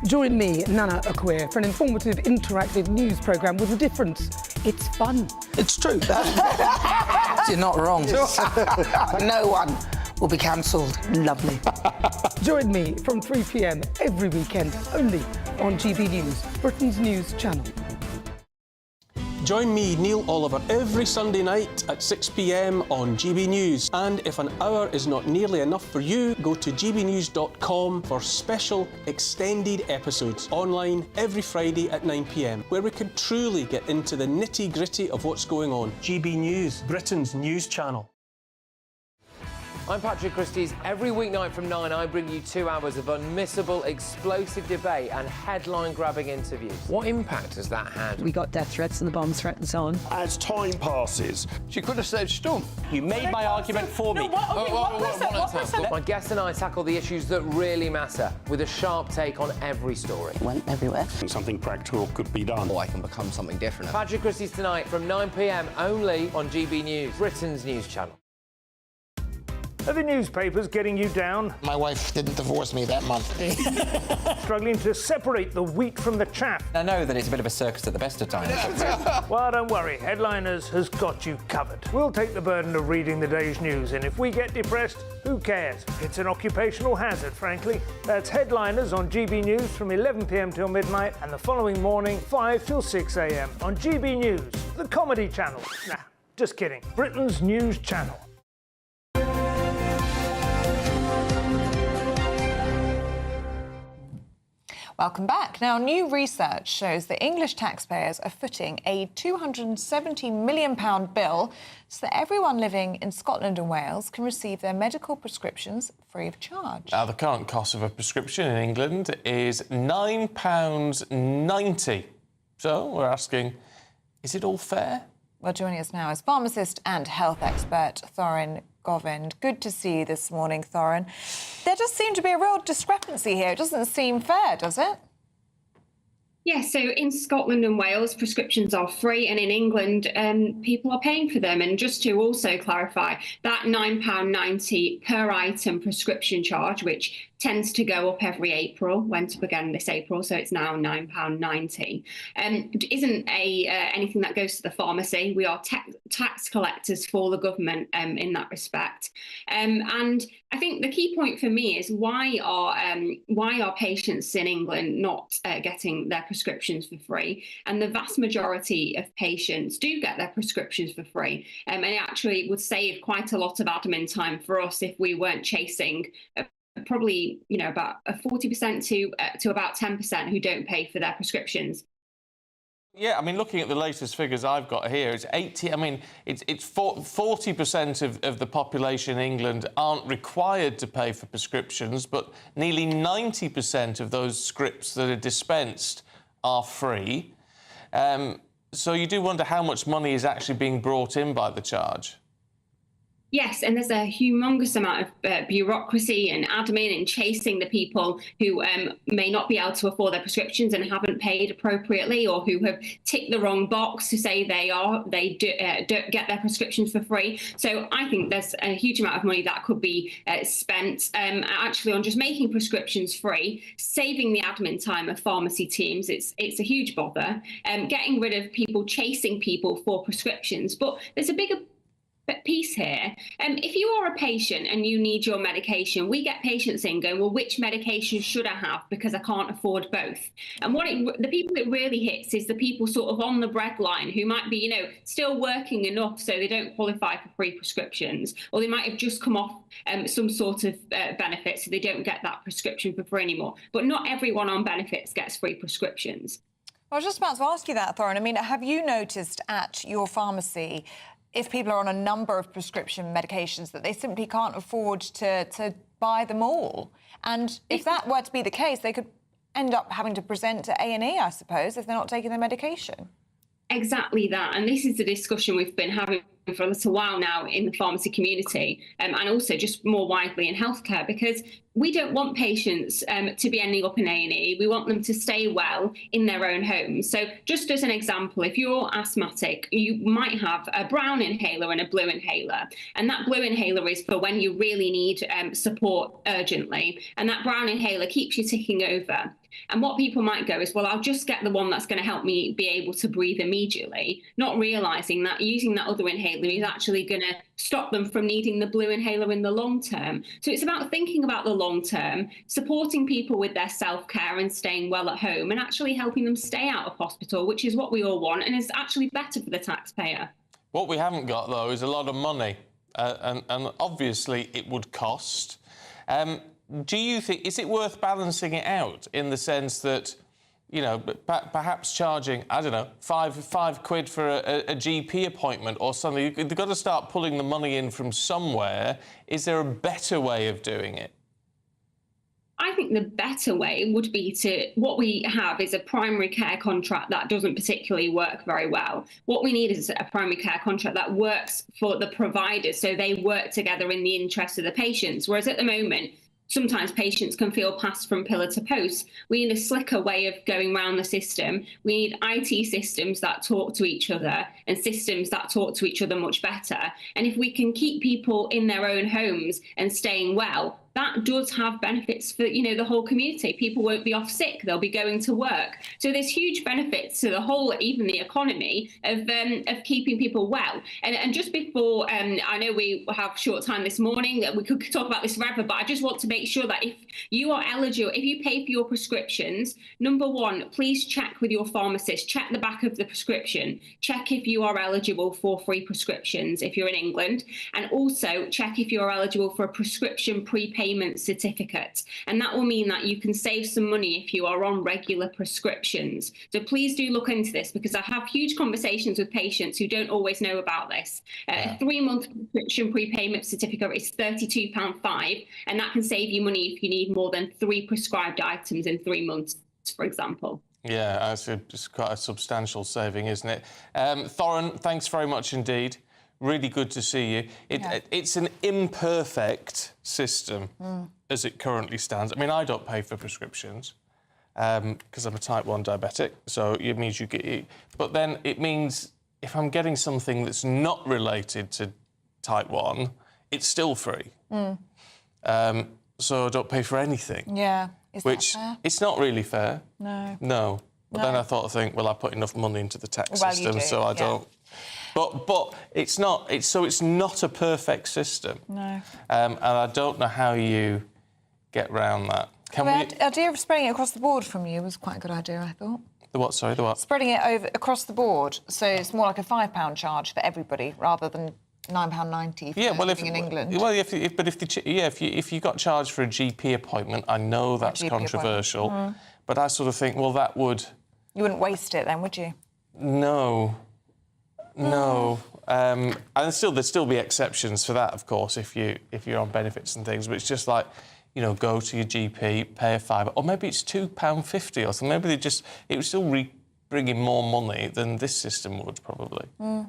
Join me, Nana Akwe, for an informative, interactive news programme with a difference. It's fun. It's true. You're not wrong. No one will be cancelled. Lovely. Join me from 3 p.m. every weekend, only on GB News, Britain's news channel. Join me, Neil Oliver, every Sunday night at 6 p.m. on GB News. And if an hour is not nearly enough for you, go to gbnews.com for special extended episodes online every Friday at 9 p.m, where we can truly get into the nitty-gritty of what's going on. GB News, Britain's news channel. I'm Patrick Christie's. Every weeknight from 9, I bring you 2 hours of unmissable, explosive debate and headline-grabbing interviews. What impact has that had? We got death threats and the bomb threat and so on. As time passes, She could have said stump. You made my argument for me. My guest and I tackle the issues that really matter with a sharp take on every story. Went everywhere. something practical could be done. I can become something different. Patrick Christie's tonight from 9 p.m. only on GB News, Britain's news channel. Are the newspapers getting you down? My wife didn't divorce me that month. Struggling to separate the wheat from the chaff? I know that it's a bit of a circus at the best of times. Well, don't worry, Headliners has got you covered. We'll take the burden of reading the day's news, and if we get depressed, who cares? It's an occupational hazard, frankly. That's Headliners on GB News from 11 p.m. till midnight, and the following morning, 5 till 6 a.m. on GB News, the comedy channel. Nah, just kidding. Britain's news channel. Welcome back. Now, new research shows that English taxpayers are footing a £270 million bill so that everyone living in Scotland and Wales can receive their medical prescriptions free of charge. Now, the current cost of a prescription in England is £9.90. So we're asking, is it all fair? Well, joining us now is pharmacist and health expert Thorin Govind. Good to see you this morning, Thorin. There does seem to be a real discrepancy here. It doesn't seem fair, does it? Yeah, so in Scotland and Wales, prescriptions are free, and in England, people are paying for them. And just to also clarify, that £9.90 per item prescription charge, which tends to go up every April, went up again this April, so it's now £9.90, isn't anything that goes to the pharmacy. We are tax collectors for the government in that respect. And I think the key point for me is why are patients in England not getting their prescriptions for free? And the vast majority of patients do get their prescriptions for free. And it actually would save quite a lot of admin time for us if we weren't chasing probably, about a 40% to about 10% who don't pay for their prescriptions. Yeah, I mean, looking at the latest figures I've got here, it's 40% of the population in England aren't required to pay for prescriptions, but nearly 90% of those scripts that are dispensed are free. So you do wonder how much money is actually being brought in by the charge. Yes, and there's a humongous amount of bureaucracy and admin and chasing the people who may not be able to afford their prescriptions and haven't paid appropriately, or who have ticked the wrong box to say they don't get their prescriptions for free. So I think there's a huge amount of money that could be spent actually on just making prescriptions free, saving the admin time of pharmacy teams. It's a huge bother, getting rid of people chasing people for prescriptions. But there's a bigger piece here. If you are a patient and you need your medication, we get patients in going, well, which medication should I have because I can't afford both? And the people it really hits is the people sort of on the breadline who might be, still working enough so they don't qualify for free prescriptions, or they might have just come off some sort of benefit so they don't get that prescription for free anymore. But not everyone on benefits gets free prescriptions. I was just about to ask you that, Thorin. I mean, have you noticed at your pharmacy, if people are on a number of prescription medications, that they simply can't afford to buy them all? And if that were to be the case, they could end up having to present to A&E, I suppose, if they're not taking their medication. Exactly that. And this is the discussion we've been having for a little while now in the pharmacy community, and also just more widely in healthcare, because we don't want patients to be ending up in A&E. We want them to stay well in their own homes. So just as an example, if you're asthmatic, you might have a brown inhaler and a blue inhaler. And that blue inhaler is for when you really need support urgently. And that brown inhaler keeps you ticking over. And what people might go is, well, I'll just get the one that's going to help me be able to breathe immediately, not realising that using that other inhaler is actually going to stop them from needing the blue inhaler in the long term. So it's about thinking about the long term, supporting people with their self-care and staying well at home, and actually helping them stay out of hospital, which is what we all want and is actually better for the taxpayer. What we haven't got, though, is a lot of money, and obviously it would cost. Do you think, is it worth balancing it out in the sense that, perhaps charging, I don't know, five quid for a GP appointment or something? They've got to start pulling the money in from somewhere. Is there a better way of doing it? I think the better way would be what we have is a primary care contract that doesn't particularly work very well. What we need is a primary care contract that works for the providers, so they work together in the interest of the patients. Whereas at the moment, sometimes patients can feel passed from pillar to post. We need a slicker way of going around the system. We need IT systems that talk to each other and systems that talk to each other much better. And if we can keep people in their own homes and staying well, that does have benefits for, the whole community. People won't be off sick, they'll be going to work. So there's huge benefits to the whole, even the economy, of keeping people well. And just before, I know we have short time this morning, we could talk about this forever, but I just want to make sure that if you are eligible, if you pay for your prescriptions, number one, please check with your pharmacist, check the back of the prescription, check if you are eligible for free prescriptions if you're in England, and also check if you're eligible for a prescription prepayment certificate. And that will mean that you can save some money if you are on regular prescriptions. So please do look into this, because I have huge conversations with patients who don't always know about this. A 3-month prescription prepayment certificate is £32.5, and that can save you money if you need more than 3 prescribed items in 3 months, for example. Yeah, it's quite a substantial saving, isn't it? Thorin, thanks very much indeed. Really good to see you. It's an imperfect system as it currently stands. I mean, I don't pay for prescriptions because I'm a type 1 diabetic, so it means you get... But then it means if I'm getting something that's not related to type 1, it's still free. So I don't pay for anything. Yeah. Is that fair? It's not really fair. No. No. But then I think, well, I put enough money into the tax system, so I don't... But it's not. It's not a perfect system. No. And I don't know how you get round that. The idea of spreading it across the board from you was quite a good idea, I thought. The what? Sorry, the what? Spreading it across the board, so it's more like a £5 charge for everybody rather than £9.90 for living in England. Well, if you got charged for a GP appointment, I know that's controversial, but I sort of think, well, that would... You wouldn't waste it then, would you? No. No. And there'd still be exceptions for that, of course, if you're on benefits and things. But it's just like, you know, go to your GP, pay a £5, or maybe it's £2.50 or something. Maybe it would still bring in more money than this system would probably. So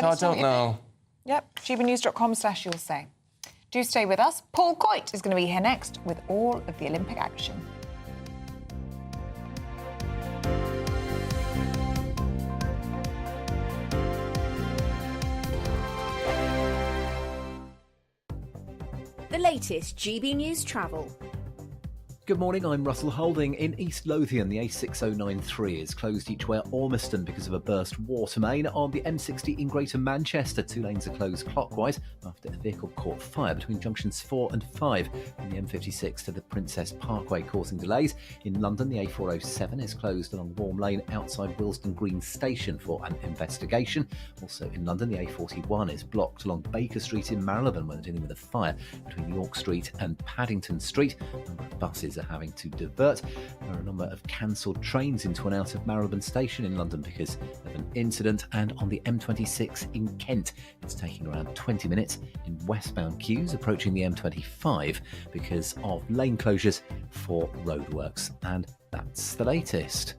I don't know. Yep. gbnews.com/you'll say. Do stay with us. Paul Coit is going to be here next with all of the Olympic action. The latest GB News travel. Good morning, I'm Russell Holding. In East Lothian, the A6093 is closed each way at Ormiston because of a burst water main. On the M60 in Greater Manchester, 2 lanes are closed clockwise after a vehicle caught fire between junctions 4 and 5 in the M56 to the Princess Parkway, causing delays. In London, the A407 is closed along Warm Lane outside Willesden Green Station for an investigation. Also in London, the A41 is blocked along Baker Street in Marylebone when dealing with a fire between York Street and Paddington Street. A number of buses are having to divert. There are a number of cancelled trains into and out of Marylebone Station in London because of an incident, and on the M26 in Kent it's taking around 20 minutes in westbound queues approaching the M25 because of lane closures for roadworks. And that's the latest.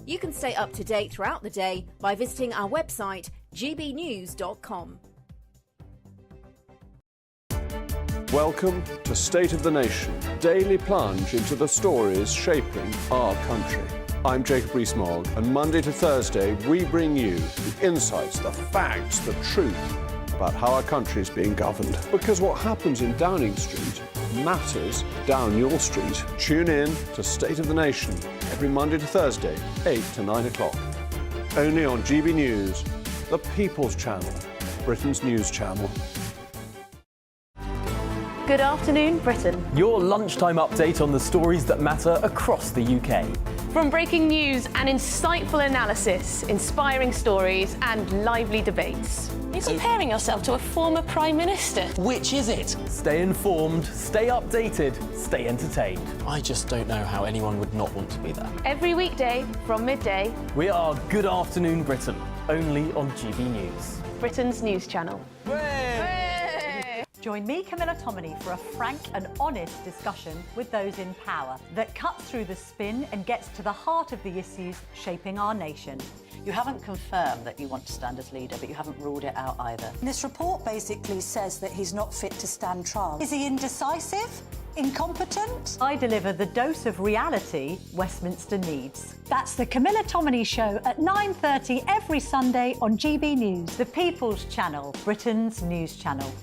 You can stay up to date throughout the day by visiting our website gbnews.com. Welcome to State of the Nation, daily plunge into the stories shaping our country. I'm Jacob Rees-Mogg, and Monday to Thursday we bring you the insights, the facts, the truth about how our country is being governed. Because what happens in Downing Street matters down your street. Tune in to State of the Nation every Monday to Thursday, 8 to 9 o'clock. Only on GB News, the People's Channel, Britain's news channel. Good afternoon, Britain. Your lunchtime update on the stories that matter across the UK. From breaking news and insightful analysis, inspiring stories and lively debates. You're comparing yourself to a former Prime Minister. Which is it? Stay informed, stay updated, stay entertained. I just don't know how anyone would not want to be there. Every weekday from midday. We are Good Afternoon Britain, only on GB News. Britain's news channel. Join me, Camilla Tominey, for a frank and honest discussion with those in power that cuts through the spin and gets to the heart of the issues shaping our nation. You haven't confirmed that you want to stand as leader, but you haven't ruled it out either. This report basically says that he's not fit to stand trial. Is he indecisive? Incompetent? I deliver the dose of reality Westminster needs. That's the Camilla Tominey Show at 9:30 every Sunday on GB News, the People's Channel, Britain's news channel.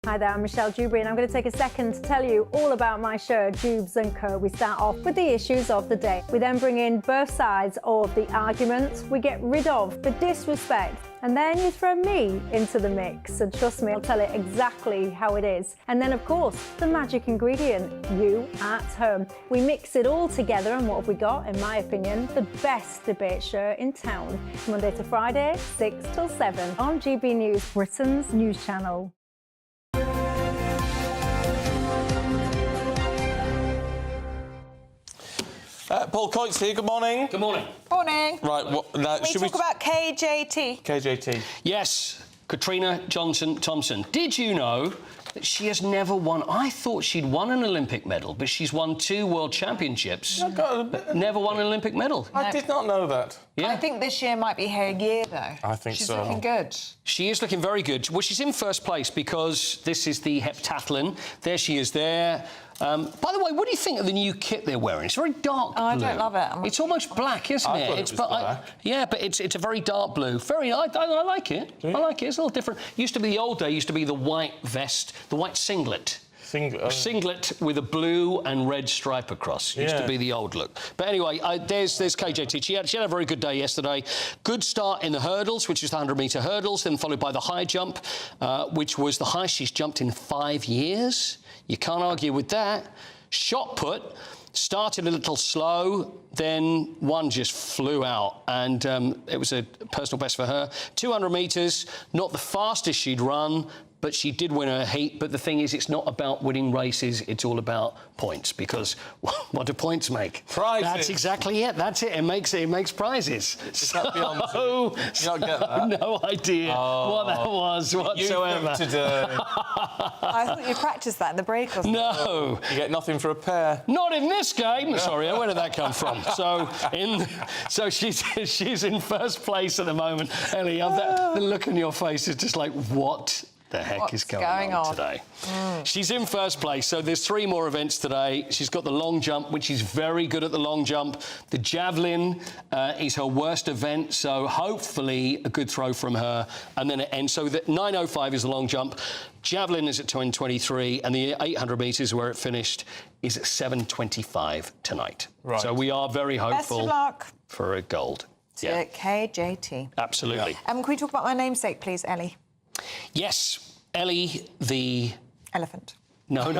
Hi there, I'm Michelle Dewberry, and I'm going to take a second to tell you all about my show, Jubes & Co. We start off with the issues of the day. We then bring in both sides of the argument. We get rid of the disrespect. And then you throw me into the mix. And trust me, I'll tell it exactly how it is. And then, of course, the magic ingredient, you at home. We mix it all together, and what have we got? In my opinion, the best debate show in town. Monday to Friday, 6 till 7 on GB News, Britain's news channel. Paul Coit's here, good morning. Good morning. Morning. Right, Should we talk about KJT? KJT. Yes, Katrina Johnson Thompson. Did you know that she has never won. I thought she'd won an Olympic medal, but she's won 2 World Championships, but never won an Olympic medal. I did not know that. Yeah. I think this year might be her year, though. I think she's so. She's looking good. She is looking very good. Well, she's in first place because this is the heptathlon. There she is there. By the way, what do you think of the new kit they're wearing? It's very dark blue. I don't love it. It's almost black, isn't I it? thought it was black. Yeah, but it's a very dark blue. I like it. I like it. It's a little different. Used to be the old day. Used to be the white vest, the white singlet. Singlet with a blue and red stripe across. Used to be the old look. But anyway, there's KJT. She had a very good day yesterday. Good start in the hurdles, which is the 100-metre hurdles, then followed by the high jump, which was the highest she's jumped in 5 years. You can't argue with that. Shot put. Started a little slow, then one just flew out, and it was a personal best for her. 200 metres, not the fastest she'd run, but she did win her heat. But the thing is, it's not about winning races, it's all about points, because what do points make? Prizes. That's exactly it. That's it. It makes prizes. Is that beyond you don't get that? No idea what that was whatsoever. I thought you practiced that in the break or something. No. You get nothing for a pair. Not in this game. Sorry, where did that come from? So she's in first place at the moment. Ellie, the look on your face is just like, what the heck is going on today? She's in first place, so there's 3 more events today. She's got the long jump, which is very good at the long jump. The javelin is her worst event, so hopefully a good throw from her. And then it ends. So the 9:05 is the long jump. Javelin is at 10:23, and the 800 metres where it finished is at 7:25 tonight. Right. So we are very hopeful Best of luck for a gold. to KJT. Absolutely. Can we talk about my namesake, please, Ellie? Yes, Ellie the... Elephant. No.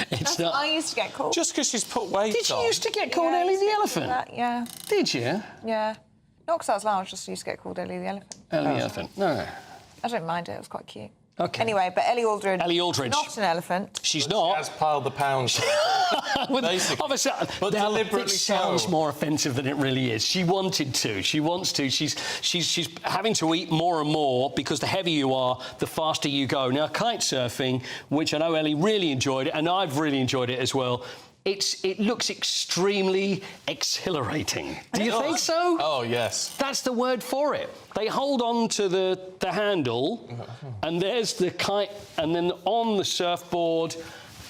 That's what I used to get called. Just because she's put weight on. Did you used to get called Ellie the elephant? Yeah. Did you? Yeah. Not because I was large, just used to get called Ellie the elephant. Ellie the elephant. No. I don't mind it. It was quite cute. Okay. Anyway, but Ellie Aldridge. Ellie Aldridge. Not an elephant. She's not. She has piled the pounds. Obviously, but deliberately it sounds so. more offensive than it really is. She wanted to. She wants to. She's having to eat more and more because the heavier you are, the faster you go. Now, kite surfing, which I know Ellie really enjoyed, and I've really enjoyed it as well. It looks extremely exhilarating. Do you think so? Oh, yes. That's the word for it. They hold on to the handle, and there's the kite, and then on the surfboard,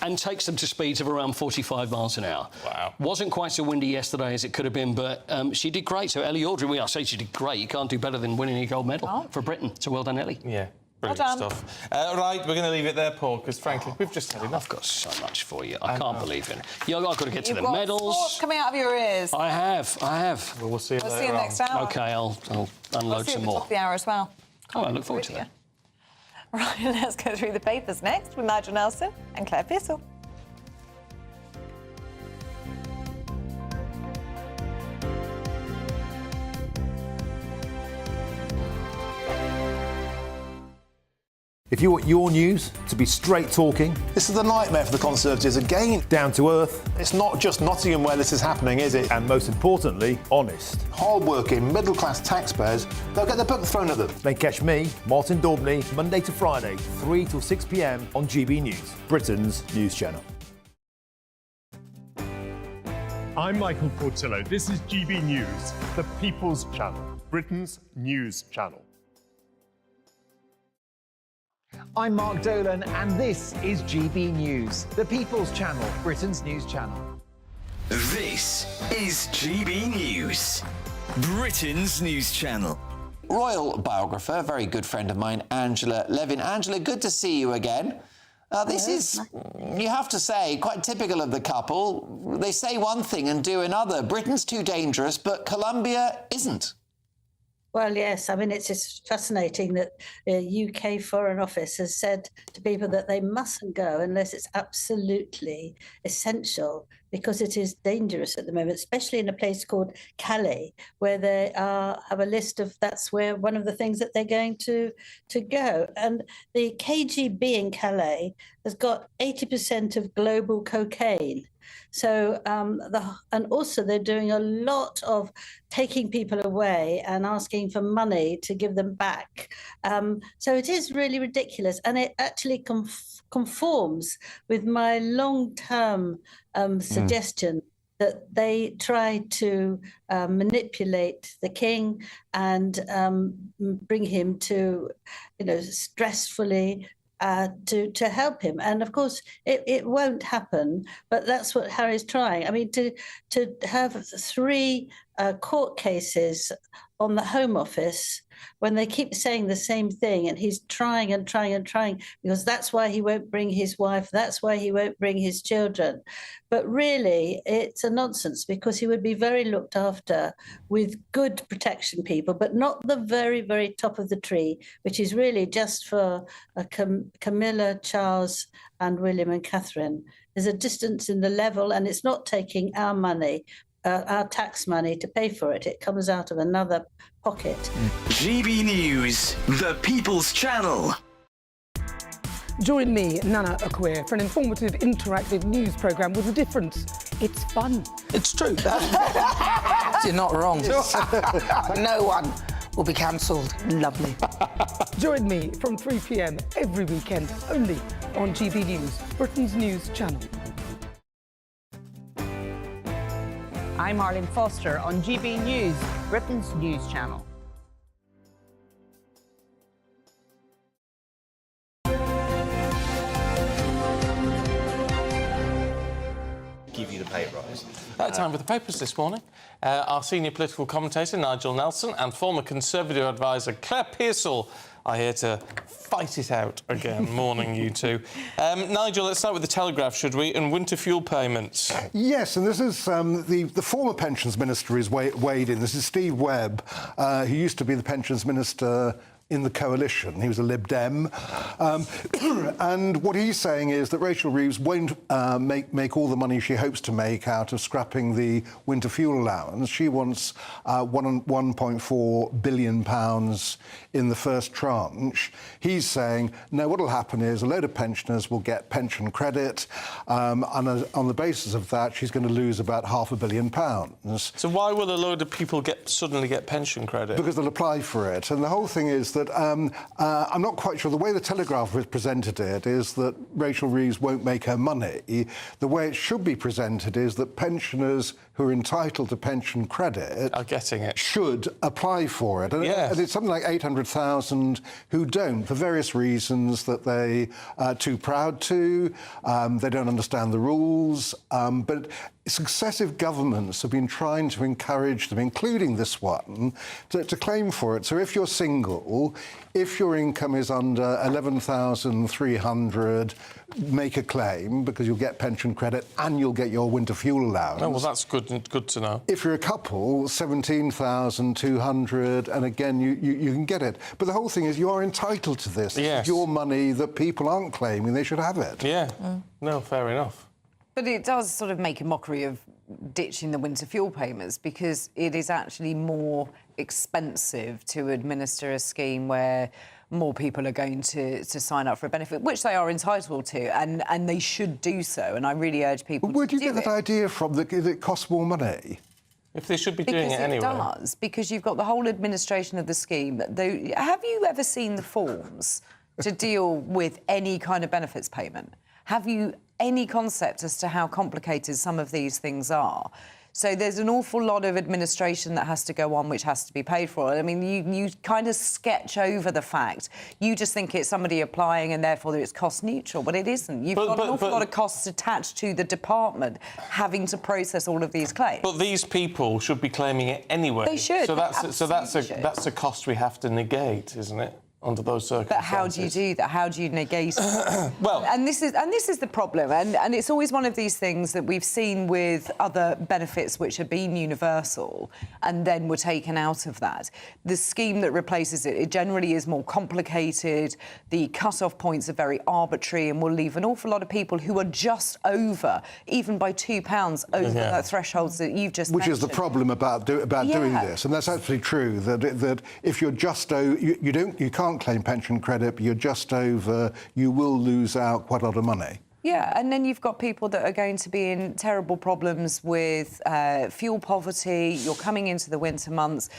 and takes them to speeds of around 45 miles an hour. Wow. Wasn't quite so windy yesterday as it could have been, but she did great. So Ellie Aldridge, I say she did great. You can't do better than winning a gold medal for Britain. So well done, Ellie. Yeah. Brilliant stuff. Right, we're going to leave it there, Paul, because frankly, we've just had enough. I've got so much for you. I can't believe it. I've got to get to the You've got medals. thoughts coming out of your ears. I have. Well, we'll see you We'll later see you on. next hour. OK, I'll unload See you some at the more. top of the hour as well. Oh, I look forward to that. Right, let's go through the papers next with Nigel Nelson and Claire Pearsall. If you want your news to be straight talking... This is the nightmare for the Conservatives again. Down to earth. It's not just Nottingham where this is happening, is it? And most importantly, honest. Hard-working, middle-class taxpayers, they'll get the book thrown at them. They catch me, Martin Daubney, Monday to Friday, 3 till 6 p.m. on GB News, Britain's news channel. I'm Michael Portillo. This is GB News, the People's Channel, Britain's news channel. I'm Mark Dolan, and this is GB News, the People's Channel, Britain's news channel. This is GB News, Britain's news channel. Royal biographer, a very good friend of mine, Angela Levin. Angela, good to see you again. This is, you have to say, quite typical of the couple. They say one thing and do another. Britain's too dangerous, but Colombia isn't. Well, yes. I mean, it's just fascinating that the UK Foreign Office has said to people that they mustn't go unless it's absolutely essential, because it is dangerous at the moment, especially in a place called Calais, where they have a list of, that's where one of the things that they're going to go. And the KGB in Calais has got 80% of global cocaine. So, and also they're doing a lot of taking people away and asking for money to give them back. So it is really ridiculous, and it actually conforms with my long-term suggestion that they try to manipulate the king and bring him to, stressfully to help him. And of course, it won't happen, but that's what Harry's trying. I mean, to have 3 court cases on the Home Office when they keep saying the same thing, and he's trying and trying and trying, because that's why he won't bring his wife, that's why he won't bring his children. But really, it's a nonsense, because he would be very looked after with good protection people, but not the very, very top of the tree, which is really just for Camilla, Charles, and William and Catherine. There's a distance in the level, and it's not taking our money, our tax money, to pay for it. It comes out of another pocket. GB News, the People's Channel. Join me, Nana Akwe, for an informative, interactive news programme with a difference. It's fun. It's true. You're not wrong. No one will be cancelled. Lovely. Join me from 3 p.m. every weekend, only on GB News, Britain's news channel. I'm Arlene Foster on GB News, Britain's news channel. Give you the pay rise. Time for the papers this morning. Our senior political commentator, Nigel Nelson, and former Conservative advisor, Claire Pearsall, are here to fight it out again. Morning, you two. Nigel, let's start with the Telegraph, should we? And winter fuel payments. Yes, and this is the former pensions minister is weighed in. This is Steve Webb, who used to be the pensions minister in the coalition. He was a Lib Dem. And what he's saying is that Rachel Reeves won't make all the money she hopes to make out of scrapping the winter fuel allowance. She wants £1.4 billion in the first tranche. He's saying, no, what will happen is a load of pensioners will get pension credit, and on the basis of that, she's going to lose about £500 million. So why will a load of people suddenly get pension credit? Because they'll apply for it. And the whole thing is that I'm not quite sure. The way the Telegraph has presented it is that Rachel Reeves won't make her money. The way it should be presented is that pensioners who are entitled to pension credit are getting it, should apply for it. And, yes. And it's something like 800,000 who don't, for various reasons, that they are too proud to, they don't understand the rules, but successive governments have been trying to encourage them, including this one, to claim for it. So if you're single, if your income is under 11,300, make a claim, because you'll get pension credit and you'll get your winter fuel allowance. Oh, well, that's good to know. If you're a couple, 17,200, and again, you can get it. But the whole thing is you are entitled to this. Yes. It's your money that people aren't claiming. They should have it. Yeah. No, fair enough. But it does sort of make a mockery of ditching the winter fuel payments, because it is actually more expensive to administer a scheme where more people are going to sign up for a benefit, which they are entitled to, and they should do so. And I really urge people to do it. Where do you get that idea from, that it costs more money? If they should be doing it anyway. Because it does, because you've got the whole administration of the scheme. Have you ever seen the forms to deal with any kind of benefits payment? Have you any concept as to how complicated some of these things are? So there's an awful lot of administration that has to go on, which has to be paid for. I mean, you kind of sketch over the fact. You just think it's somebody applying and therefore it's cost neutral, but it isn't. You've got an awful lot of costs attached to the department having to process all of these claims. But these people should be claiming it anyway. They should. So that's a cost we have to negate, isn't it? Under those circumstances. But how do you do that? How do you negate it? Well, and this is the problem, and it's always one of these things that we've seen with other benefits which have been universal and then were taken out of that. The scheme that replaces it generally is more complicated. The cut-off points are very arbitrary and will leave an awful lot of people who are just over, even by £2 over that thresholds that you've just mentioned. Which is the problem about doing this, and that's absolutely true. That if you're just you can't claim pension credit, but you're just over, you will lose out quite a lot of money. Yeah, and then you've got people that are going to be in terrible problems with fuel poverty. You're coming into the winter months.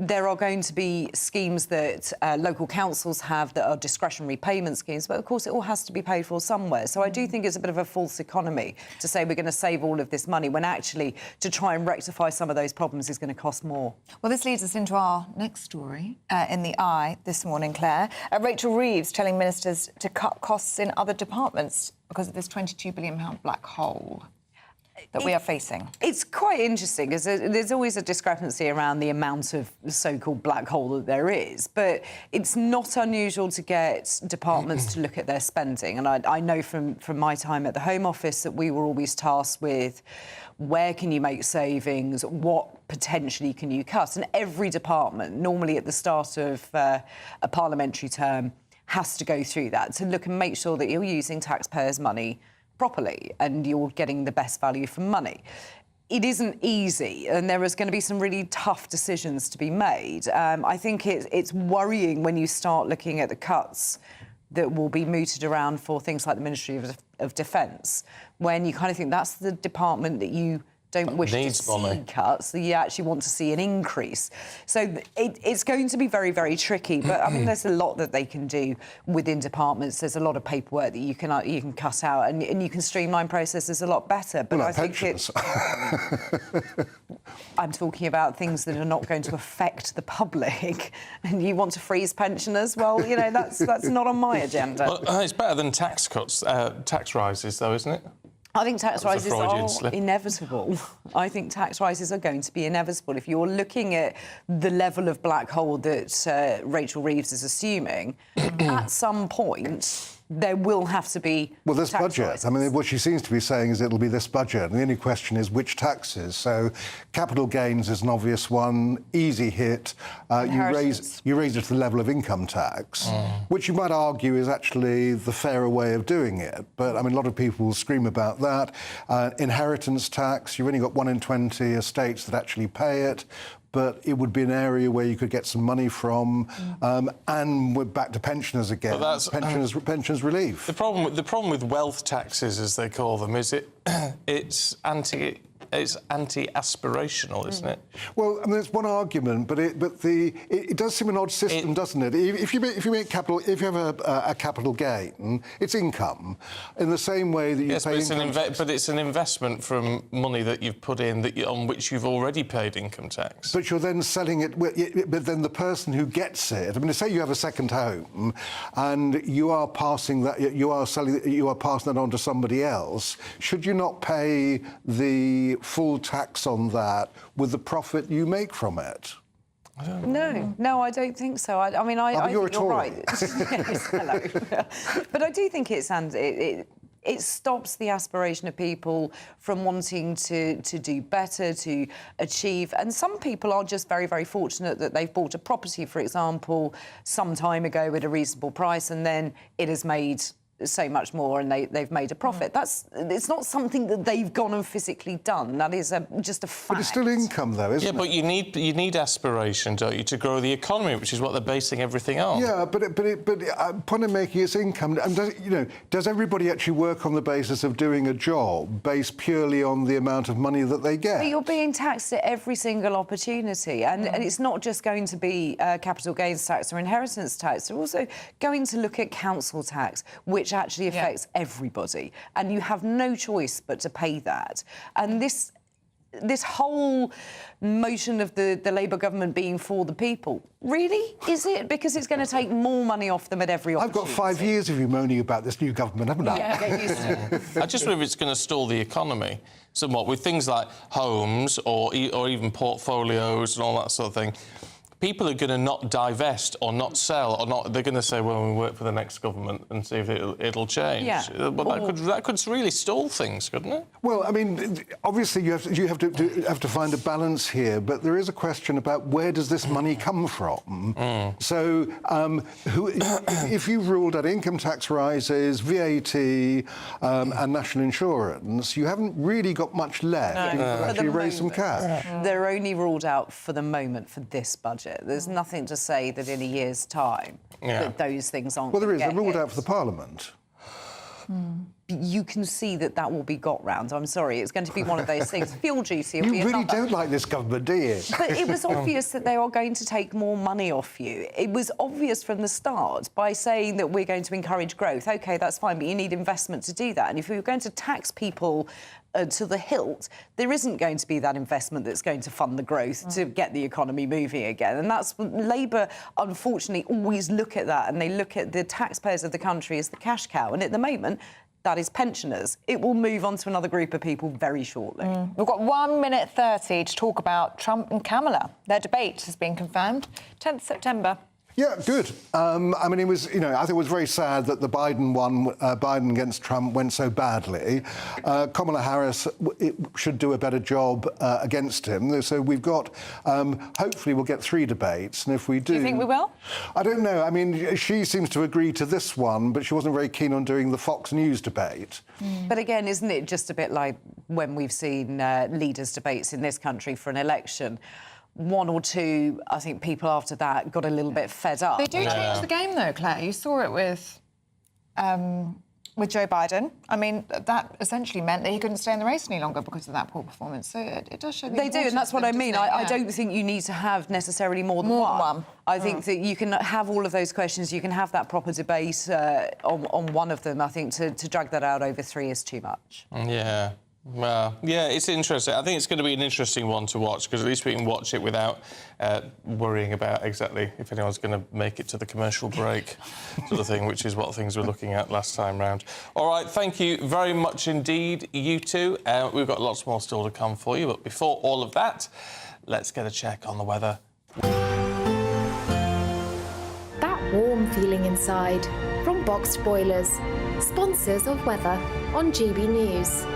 There are going to be schemes that local councils have that are discretionary payment schemes, but of course it all has to be paid for somewhere. So I do think it's a bit of a false economy to say we're going to save all of this money when actually to try and rectify some of those problems is going to cost more. Well, this leads us into our next story in the Eye this morning, Claire. Rachel Reeves telling ministers to cut costs in other departments because of this £22 billion black hole that we are facing. It's quite interesting because there's always a discrepancy around the amount of so-called black hole that there is, but it's not unusual to get departments to look at their spending. And I know from my time at the Home Office that we were always tasked with where can you make savings, what potentially can you cut? And every department, normally at the start of a parliamentary term, has to go through that to look and make sure that you're using taxpayers' money properly and you're getting the best value for money. It isn't easy, and there is going to be some really tough decisions to be made. I think it's worrying when you start looking at the cuts that will be mooted around for things like the Ministry of Defence, when you kind of think that's the department that you don't wish to see cuts, that you actually want to see an increase. So it's going to be very, very tricky, but I mean, there's a lot that they can do within departments. There's a lot of paperwork that you can cut out, and you can streamline processes a lot better. But I think it's... I'm talking about things that are not going to affect the public, and you want to freeze pensioners? Well, you know, that's not on my agenda. Well, it's better than tax cuts, tax rises, though, isn't it? I think tax rises are inevitable. I think tax rises are going to be inevitable. If you're looking at the level of black hole that Rachel Reeves is assuming, at some point there will have to be this tax budget. rises. I mean, what she seems to be saying is it'll be this budget, and the only question is which taxes. So, capital gains is an obvious one, easy hit. You raise it to the level of income tax, which you might argue is actually the fairer way of doing it. But I mean, a lot of people will scream about that. Inheritance tax, you've only got 1 in 20 estates that actually pay it. But it would be an area where you could get some money from, and we're back to pensioners again. Pensioners relief. The problem with wealth taxes, as they call them, is it's anti-aspirational, isn't it? Well, I mean, it's one argument, but it does seem an odd system, doesn't it? If you make capital, if you have a capital gain, it's income, in the same way that you pay income tax. But it's an investment from money that you've put in on which you've already paid income tax. But you're then selling it. But then the person who gets it, I mean, say you have a second home, and you are passing that, you are passing that on to somebody else. Should you not pay the full tax on that with the profit you make from it? No, I don't think so. I mean, I think you're right. Yes, hello. But I do think it stops the aspiration of people from wanting to do better, to achieve. And some people are just very, very fortunate that they've bought a property, for example, some time ago at a reasonable price, and then it has made so much more and they've made a profit. It's not something that they've gone and physically done. That is just a fact. But it's still income, though, isn't it? Yeah, but you need aspiration, don't you, to grow the economy, which is what they're basing everything on. Yeah, but point I'm making is income. And does everybody actually work on the basis of doing a job based purely on the amount of money that they get? But you're being taxed at every single opportunity, and it's not just going to be capital gains tax or inheritance tax. They're also going to look at council tax, which actually affects everybody, and you have no choice but to pay that. And this whole motion of the Labour government being for the people, really? Is it? Because it's going to take more money off them at every opportunity. I've got 5 years of you moaning about this new government, haven't I? Yeah, get used to it. I just wonder if it's going to stall the economy somewhat with things like homes or even portfolios and all that sort of thing. People are going to not divest or not sell or not. They're going to say, "Well, we work for the next government and see if it'll change." Yeah. But that could really stall things, couldn't it? Well, I mean, obviously you have to find a balance here, but there is a question about where does this money come from. So, if you've ruled out income tax rises, VAT, and national insurance, you haven't really got much left. You could actually raise some cash. They're only ruled out for the moment for this budget. There's nothing to say that in a year's time that those things aren't. Well, there is. They're ruled out for the Parliament. you can see that will be got round. I'm sorry, it's going to be one of those things. Fuel duty will be You really another. don't like this government, do you? But it was obvious that they are going to take more money off you. It was obvious from the start by saying that we're going to encourage growth. OK, that's fine, but you need investment to do that. And if we were going to tax people to the hilt, there isn't going to be that investment that's going to fund the growth to get the economy moving again. And that's Labour, unfortunately, always look at that, and they look at the taxpayers of the country as the cash cow. And at the moment, that is pensioners. It will move on to another group of people very shortly. We've got 1 minute 30 to talk about Trump and Kamala. Their debate has been confirmed, 10th September. Yeah, good. I mean, it was, I think it was very sad that the Biden against Trump went so badly. Kamala Harris should do a better job against him. So we've got, hopefully we'll get 3 debates. And if we do... Do you think we will? I don't know. I mean, she seems to agree to this one, but she wasn't very keen on doing the Fox News debate. But again, isn't it just a bit like when we've seen leaders' debates in this country for an election? 1 or 2, I think people after that got a little bit fed up. They do change the game, though, Claire. You saw it with Joe Biden. I mean, that essentially meant that he couldn't stay in the race any longer because of that poor performance. So it does show. They do, and that's what I mean. I don't think you need to have necessarily more than one. I think that you can have all of those questions. You can have that proper debate on one of them. I think to drag that out over 3 is too much. Yeah. Well, yeah, it's interesting. I think it's going to be an interesting one to watch because at least we can watch it without worrying about exactly if anyone's going to make it to the commercial break sort of thing, which is what things we're looking at last time round. All right, thank you very much indeed, you two. We've got lots more still to come for you, but before all of that, let's get a check on the weather. That warm feeling inside from Boxed Boilers, sponsors of weather on GB News.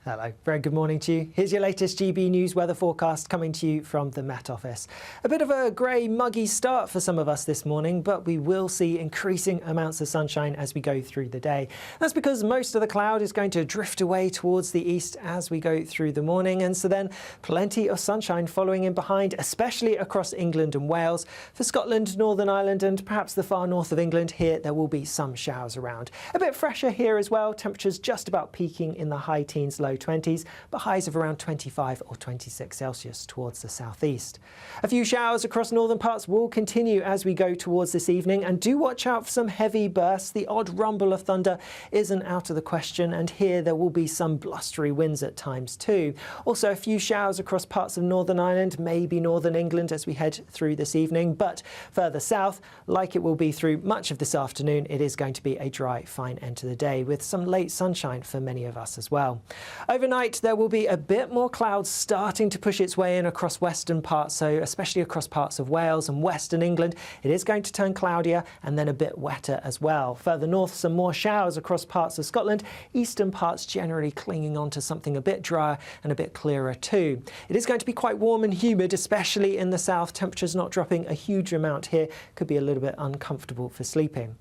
Hello, very good morning to you. Here's your latest GB News weather forecast coming to you from the Met Office. A bit of a grey, muggy start for some of us this morning, but we will see increasing amounts of sunshine as we go through the day. That's because most of the cloud is going to drift away towards the east as we go through the morning, and so then plenty of sunshine following in behind, especially across England and Wales. For Scotland, Northern Ireland and perhaps the far north of England, here there will be some showers around. A bit fresher here as well, temperatures just about peaking in the high teens, low 20s, but highs of around 25 or 26 Celsius towards the southeast. A few showers across northern parts will continue as we go towards this evening, and do watch out for some heavy bursts. The odd rumble of thunder isn't out of the question, and here there will be some blustery winds at times too. Also a few showers across parts of Northern Ireland, maybe northern England as we head through this evening, but further south, like it will be through much of this afternoon, it is going to be a dry, fine end to the day with some late sunshine for many of us as well. Overnight, there will be a bit more clouds starting to push its way in across western parts, so especially across parts of Wales and western England. It is going to turn cloudier and then a bit wetter as well. Further north, some more showers across parts of Scotland. Eastern parts generally clinging on to something a bit drier and a bit clearer too. It is going to be quite warm and humid, especially in the south. Temperatures not dropping a huge amount here. Could be a little bit uncomfortable for sleeping.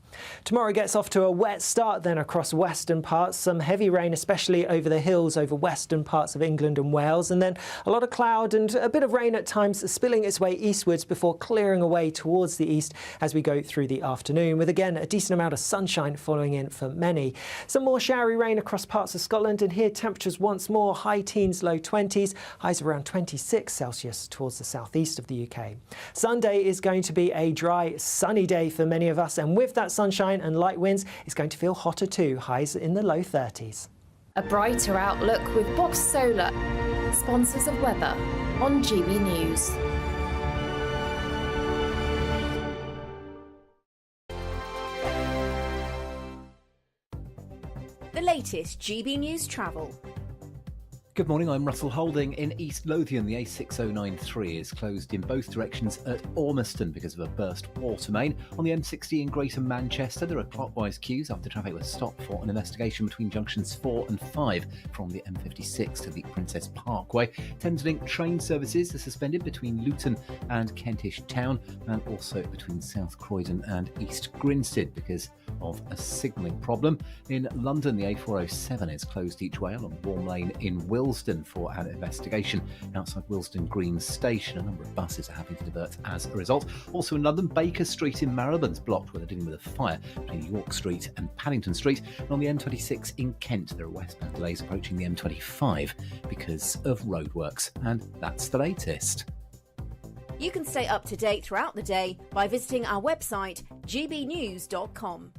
Tomorrow gets off to a wet start then across western parts. Some heavy rain, especially over the hills over western parts of England and Wales, and then a lot of cloud and a bit of rain at times spilling its way eastwards before clearing away towards the east as we go through the afternoon, with again a decent amount of sunshine following in for many. Some more showery rain across parts of Scotland, and here temperatures once more high teens, low 20s, highs around 26 Celsius towards the southeast of the UK. Sunday is going to be a dry, sunny day for many of us, and with that sunshine and light winds, it's going to feel hotter too, highs in the low 30s. A brighter outlook with Box Solar, sponsors of weather on GB News. The latest GB News travel. Good morning, I'm Russell Holding. In East Lothian, the A6093 is closed in both directions at Ormiston because of a burst water main. On the M60 in Greater Manchester, there are clockwise queues after traffic was stopped for an investigation between junctions 4 and 5 from the M56 to the Princess Parkway. Thameslink train services are suspended between Luton and Kentish Town, and also between South Croydon and East Grinstead because of a signalling problem. In London, the A407 is closed each way along Warm Lane in Wiltshire. Willesden for an investigation outside Willesden Green Station. A number of buses are having to divert as a result. Also in London, Baker Street in Marylebone's blocked where they're dealing with a fire between York Street and Paddington Street. And on the M26 in Kent, there are westbound delays approaching the M25 because of roadworks. And that's the latest. You can stay up to date throughout the day by visiting our website, gbnews.com.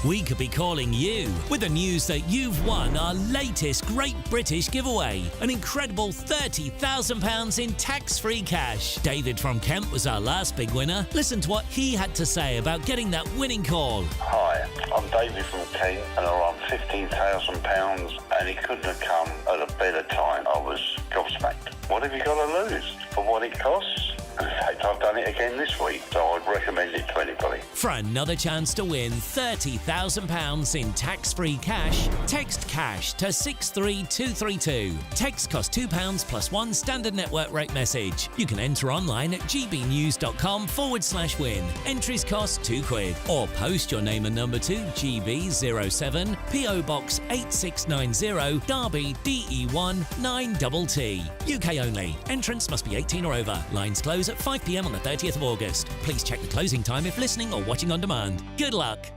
We could be calling you with the news that you've won our latest Great British giveaway. An incredible £30,000 in tax-free cash. David from Kent was our last big winner. Listen to what he had to say about getting that winning call. Hi, I'm David from Kent and I won £15,000 and it couldn't have come at a better time. I was gobsmacked. What have you got to lose for what it costs? In fact, I've done it again this week, so I'd recommend it to anybody. For another chance to win £30,000 in tax-free cash, text cash to 63232. Text costs £2 plus one standard network rate message. You can enter online at gbnews.com/win. Entries cost £2. Or post your name and number to GB07 PO Box 8690 Derby DE1 9TT. UK only. Entrance must be 18 or over. Lines close at 5 p.m. on the 30th of August. Please check the closing time if listening or watching on demand. Good luck.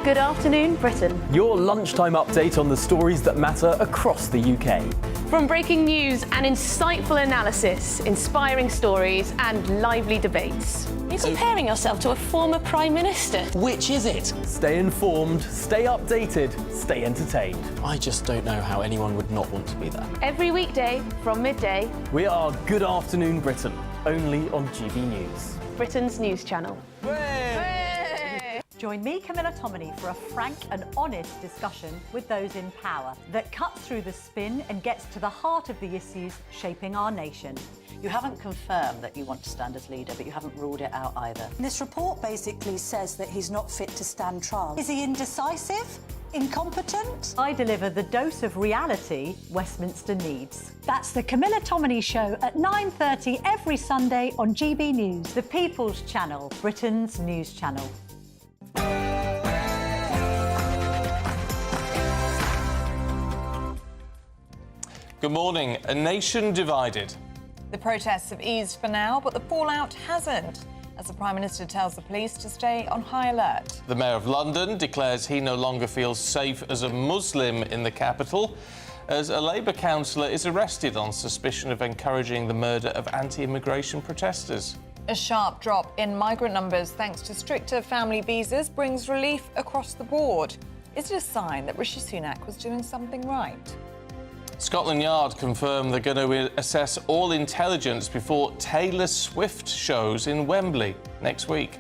Good afternoon, Britain. Your lunchtime update on the stories that matter across the UK. From breaking news and insightful analysis, inspiring stories and lively debates. Are you comparing yourself to a former Prime Minister? Which is it? Stay informed, stay updated, stay entertained. I just don't know how anyone would not want to be there. Every weekday from midday. We are Good Afternoon Britain, only on GB News. Britain's news channel. Join me, Camilla Tominey, for a frank and honest discussion with those in power that cuts through the spin and gets to the heart of the issues shaping our nation. You haven't confirmed that you want to stand as leader, but you haven't ruled it out either. This report basically says that he's not fit to stand trial. Is he indecisive? Incompetent? I deliver the dose of reality Westminster needs. That's the Camilla Tominey Show at 9:30 every Sunday on GB News, the People's Channel, Britain's news channel. Good morning. A nation divided. The protests have eased for now, but the fallout hasn't, as the Prime Minister tells the police to stay on high alert. The Mayor of London declares he no longer feels safe as a Muslim in the capital, as a Labour councillor is arrested on suspicion of encouraging the murder of anti-immigration protesters. A sharp drop in migrant numbers thanks to stricter family visas brings relief across the board. Is it a sign that Rishi Sunak was doing something right? Scotland Yard confirmed they're going to assess all intelligence before Taylor Swift shows in Wembley next week.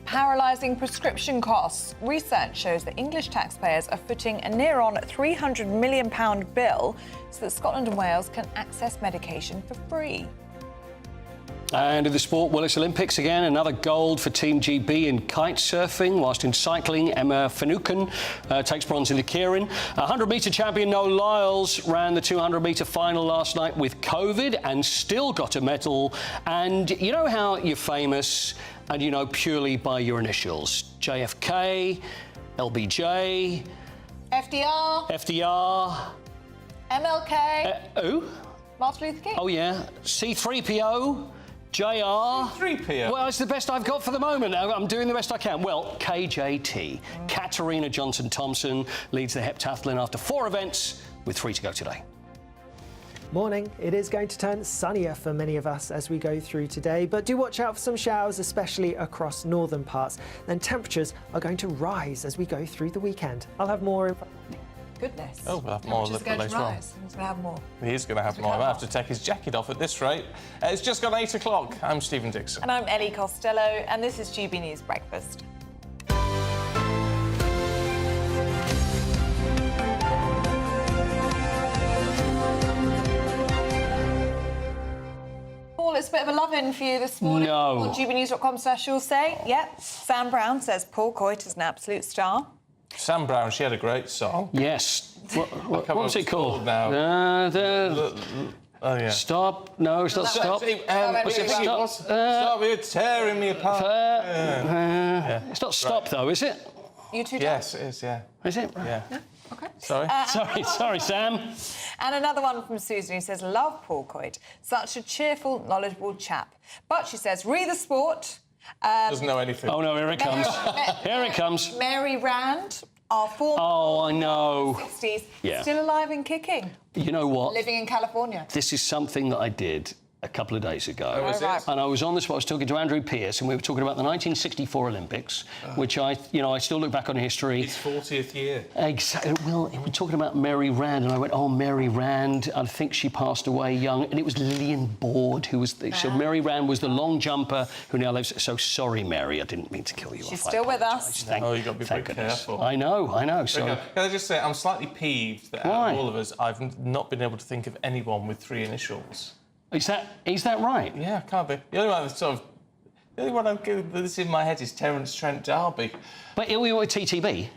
Paralysing prescription costs. Research shows that English taxpayers are footing a near-on £300 million bill so that Scotland and Wales can access medication for free. And in the sport, well, it's Olympics again. Another gold for Team GB in kite surfing, whilst in cycling, Emma Finucane takes bronze in the Keirin. 100-metre champion Noel Lyles ran the 200-metre final last night with COVID and still got a medal. And you know how you're famous and you know purely by your initials? JFK, LBJ... FDR... MLK... Who? Martin Luther King. Oh, yeah. C-3PO... JR. 3PO. Well, it's the best I've got for the moment. I'm doing the best I can. Well, KJT. Katarina Johnson-Thompson leads the heptathlon after 4 events with 3 to go today. Morning. It is going to turn sunnier for many of us as we go through today, but do watch out for some showers, especially across northern parts. Then temperatures are going to rise as we go through the weekend. I'll have more info. Goodness. Oh, we'll have more a little bit later on. He's going to have more. He is going to have more. I might have to take his jacket off at this rate. It's just gone 8 o'clock. I'm Stephen Dixon. And I'm Ellie Costello, and this is GB News Breakfast. Paul, it's a bit of a love-in for you this morning. No. On gbnews.com/you'll say, yep, Sam Brown says Paul Coit is an absolute star. Sam Brown, she had a great song. Yes. What was it called? Now. Oh, yeah. Stop. No, it's not stop. Stop, you're tearing me apart. It's not stop, though, is it? You two Yes, it is, yeah. Is it? Yeah. Okay. Sorry. Sorry, Sam. And another one from Susan who says, love Paul Coyd. Such a cheerful, knowledgeable chap. But she says, re the sport. Doesn't know anything. Oh, no, here it comes. Here it comes. Mary Rand, our former... Oh, I know. 60s, Yeah. still alive and kicking. You know what? Living in California. This is something that I did a couple of days ago. Oh, is it? Right. And I was on this, I was talking to Andrew Pearce, and we were talking about the 1964 Olympics, which I still look back on history. It's 40th year. Exactly. Well, we were talking about Mary Rand, and I went, oh, Mary Rand, I think she passed away young, and it was Lillian Board who was... So Mary Rand was the long jumper who now lives... So sorry, Mary, I didn't mean to kill you. She's still with us. You've got to be very careful. I know. So... Can I just say, I'm slightly peeved that out of all of us, I've not been able to think of anyone with 3 initials. Is that right? Yeah, can't be. The only one that's in my head is Terence Trent D'Arby. But we were TTB.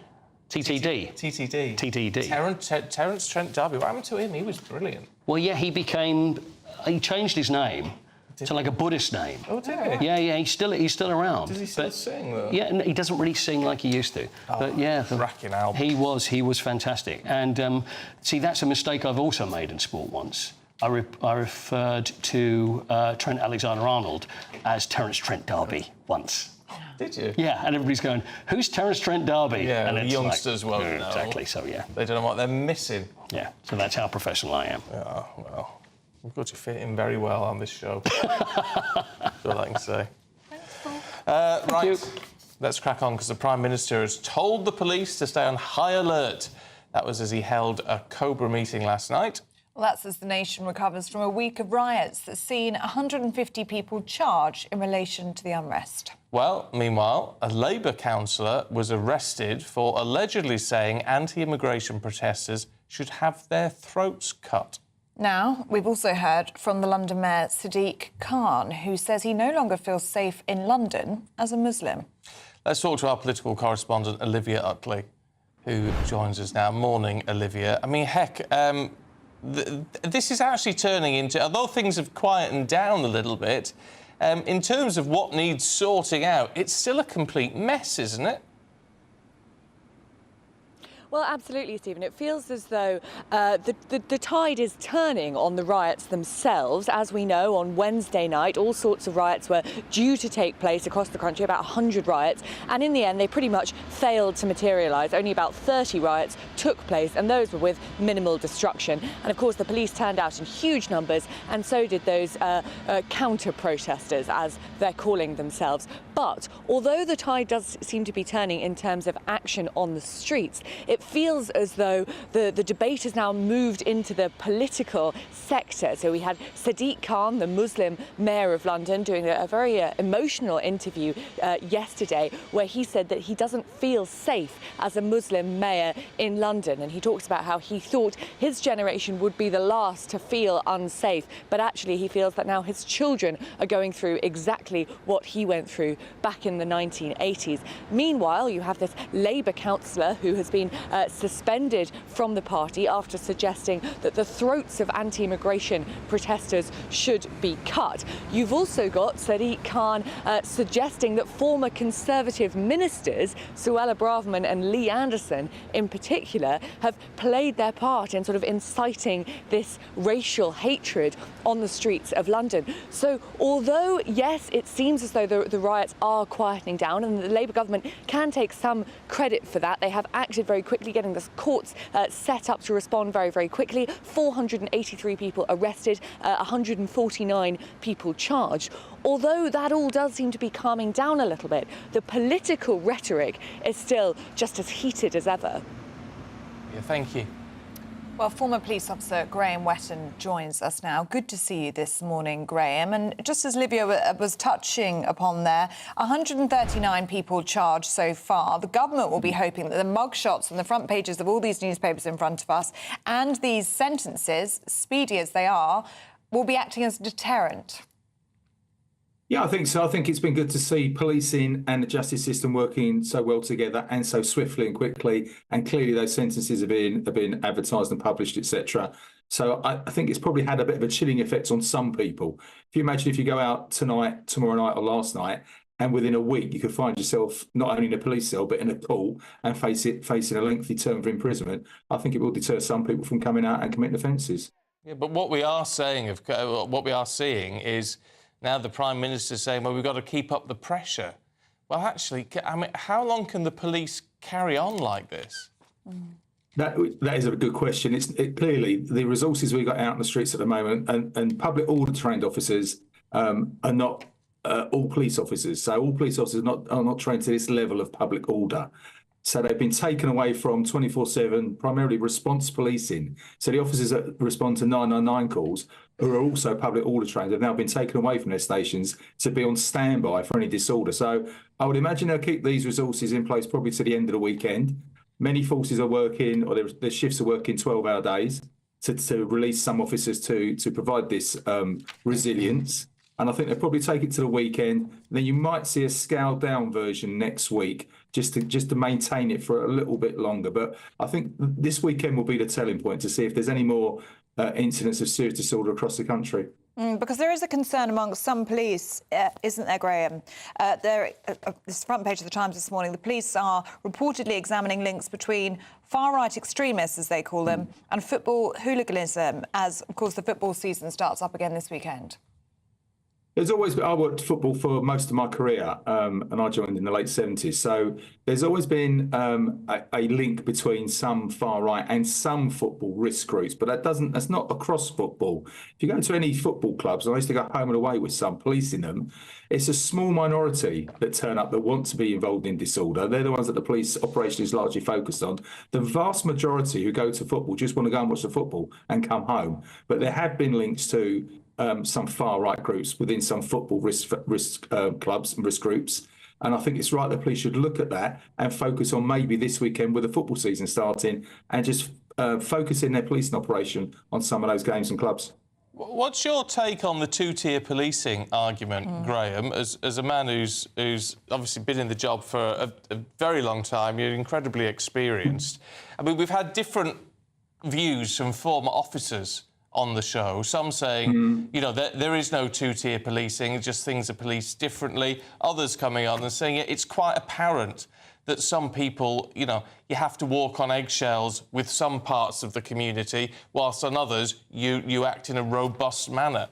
TTD. TTD. TTD. Terence Trent D'Arby. What happened to him? He was brilliant. Well, yeah, he changed his name to like a Buddhist name. Oh, did he? Yeah, he's still around. Does he still sing, though? Yeah, no, he doesn't really sing like he used to. But yeah, cracking album. He was fantastic. And see, that's a mistake I've also made in sport once. I referred to Trent Alexander-Arnold as Terence Trent D'Arby once. Did you? Yeah, and everybody's going, who's Terence Trent D'Arby? Yeah, and the it's youngsters won't know. Exactly, so yeah. They don't know what they're missing. Yeah, so that's how professional I am. Yeah, well, we've got to fit in very well on this show. That's all I can say. Right, let's crack on, because the Prime Minister has told the police to stay on high alert. That was as he held a Cobra meeting last night. Well, that's as the nation recovers from a week of riots that's seen 150 people charged in relation to the unrest. Well, meanwhile, a Labour councillor was arrested for allegedly saying anti-immigration protesters should have their throats cut. Now, we've also heard from the London Mayor Sadiq Khan, who says he no longer feels safe in London as a Muslim. Let's talk to our political correspondent, Olivia Utley, who joins us now. Morning, Olivia. I mean, heck, this is actually turning into, although things have quietened down a little bit, in terms of what needs sorting out, it's still a complete mess, isn't it? Well, absolutely, Stephen. It feels as though the tide is turning on the riots themselves. As we know, on Wednesday night, all sorts of riots were due to take place across the country, about 100 riots, and in the end, they pretty much failed to materialise. Only about 30 riots took place, and those were with minimal destruction. And of course, the police turned out in huge numbers, and so did those counter-protesters, as they're calling themselves. But although the tide does seem to be turning in terms of action on the streets, it feels as though the debate has now moved into the political sector. So we had Sadiq Khan, the Muslim mayor of London, doing a very emotional interview yesterday, where he said that he doesn't feel safe as a Muslim mayor in London. And he talks about how he thought his generation would be the last to feel unsafe, but actually he feels that now his children are going through exactly what he went through back in the 1980s. Meanwhile, you have this Labour councillor who has been suspended from the party after suggesting that the throats of anti-immigration protesters should be cut. You've also got Sadiq Khan suggesting that former Conservative ministers, Suella Braverman and Lee Anderson in particular, have played their part in sort of inciting this racial hatred on the streets of London. So although, yes, it seems as though the riots are quietening down, and the Labour government can take some credit for that, they have acted very quickly, getting the courts set up to respond very, very quickly. 483 people arrested, 149 people charged. Although that all does seem to be calming down a little bit, the political rhetoric is still just as heated as ever. Yeah, thank you. Well, former police officer Graham Wetton joins us now. Good to see you this morning, Graham. And just as Livia was touching upon there, 139 people charged so far. The government will be hoping that the mugshots on the front pages of all these newspapers in front of us and these sentences, speedy as they are, will be acting as a deterrent. Yeah, I think so. I think it's been good to see policing and the justice system working so well together and so swiftly and quickly. And clearly those sentences have been advertised and published, etc. So I think it's probably had a bit of a chilling effect on some people. If you imagine if you go out tonight, tomorrow night or last night, and within a week you could find yourself not only in a police cell but in a court and facing a lengthy term of imprisonment, I think it will deter some people from coming out and committing offences. Yeah, but what we are seeing is now the Prime Minister saying, well, we've got to keep up the pressure. Well, actually, I mean, how long can the police carry on like this? That is a good question. Clearly the resources we've got out in the streets at the moment, and public order trained officers are not all police officers. So all police officers are not trained to this level of public order. So they've been taken away from 24/7, primarily response policing. So the officers that respond to 999 calls, who are also public order trained, have now been taken away from their stations to be on standby for any disorder. So I would imagine they'll keep these resources in place probably to the end of the weekend. Many forces are working, or their shifts are working 12-hour days to release some officers to provide this resilience. And I think they'll probably take it to the weekend. Then you might see a scaled down version next week, just to maintain it for a little bit longer. But I think this weekend will be the telling point to see if there's any more incidents of serious disorder across the country. Because there is a concern amongst some police, isn't there, Graham? This front page of the Times this morning, the police are reportedly examining links between far-right extremists, as they call them, and football hooliganism, as, of course, the football season starts up again this weekend. There's always been, I worked football for most of my career, and I joined in the late 70s. So there's always been a link between some far right and some football risk groups, but that's not across football. If you go to any football clubs, and I used to go home and away with some policing them, it's a small minority that turn up that want to be involved in disorder. They're the ones that the police operation is largely focused on. The vast majority who go to football just want to go and watch the football and come home. But there have been links to some far-right groups within some football risk clubs and risk groups. And I think it's right that police should look at that and focus on maybe this weekend with the football season starting and just focus in their policing operation on some of those games and clubs. What's your take on the two-tier policing argument, Graham, as a man who's obviously been in the job for a very long time, you're incredibly experienced. I mean, we've had different views from former officers on the show, some saying, you know, there is no two-tier policing, just things are policed differently. Others coming on and saying it's quite apparent that some people, you know, you have to walk on eggshells with some parts of the community, whilst on others you act in a robust manner.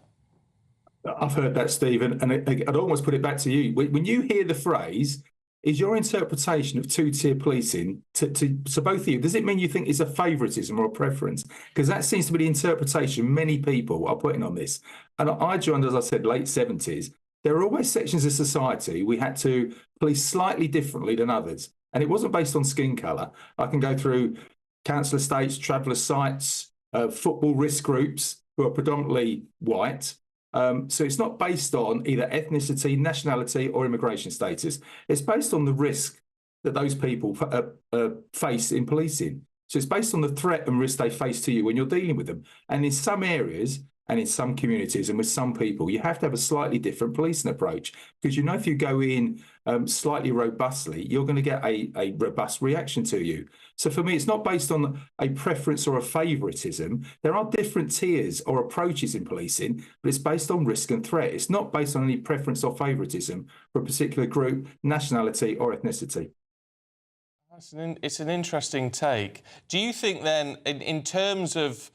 I've heard that, Stephen, and I'd almost put it back to you. When you hear the phrase, is your interpretation of two-tier policing, to both of you, does it mean you think it's a favouritism or a preference? Because that seems to be the interpretation many people are putting on this. And I joined, as I said, late 70s. There were always sections of society we had to police slightly differently than others. And it wasn't based on skin colour. I can go through council estates, traveller sites, football risk groups who are predominantly white. So it's not based on either ethnicity, nationality or immigration status. It's based on the risk that those people face in policing. So it's based on the threat and risk they face to you when you're dealing with them. And in some areas and in some communities and with some people, you have to have a slightly different policing approach. Because, you know, if you go in slightly robustly, you're going to get a robust reaction to you. So for me, it's not based on a preference or a favouritism. There are different tiers or approaches in policing, but it's based on risk and threat. It's not based on any preference or favouritism for a particular group, nationality or ethnicity. It's an interesting take. Do you think then, in terms of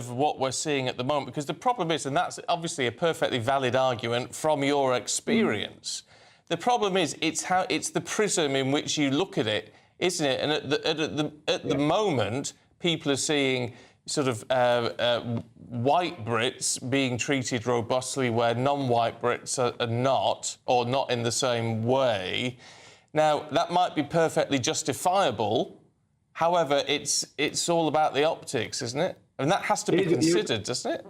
what we're seeing at the moment, because the problem is, and that's obviously a perfectly valid argument from your experience, the problem is it's the prism in which you look at it, isn't it? And at the moment, people are seeing sort of white Brits being treated robustly where non-white Brits are not, or not in the same way. Now, that might be perfectly justifiable. However, it's all about the optics, isn't it? And that has to be considered, doesn't it?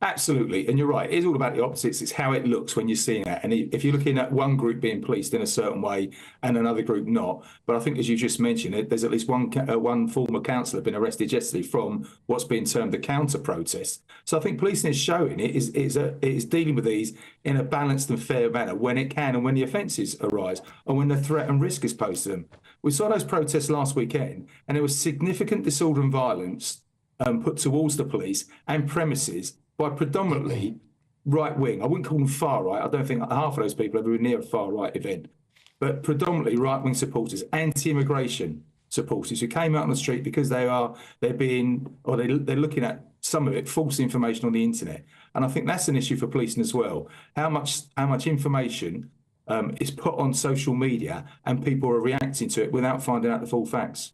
Absolutely, and you're right. It's all about the opposites. It's how it looks when you're seeing that. And if you're looking at one group being policed in a certain way and another group not, but I think, as you just mentioned, there's at least one former councillor been arrested yesterday from what's being termed the counter-protest. So I think policing is showing it is dealing with these in a balanced and fair manner when it can and when the offences arise and when the threat and risk is posed to them. We saw those protests last weekend, and there was significant disorder and violence put towards the police and premises by predominantly right wing. I wouldn't call them far right. I don't think half of those people are ever near a far right event, but predominantly right wing supporters, anti-immigration supporters who came out on the street because they're looking at some of it false information on the internet, and I think that's an issue for policing as well. How much information is put on social media and people are reacting to it without finding out the full facts.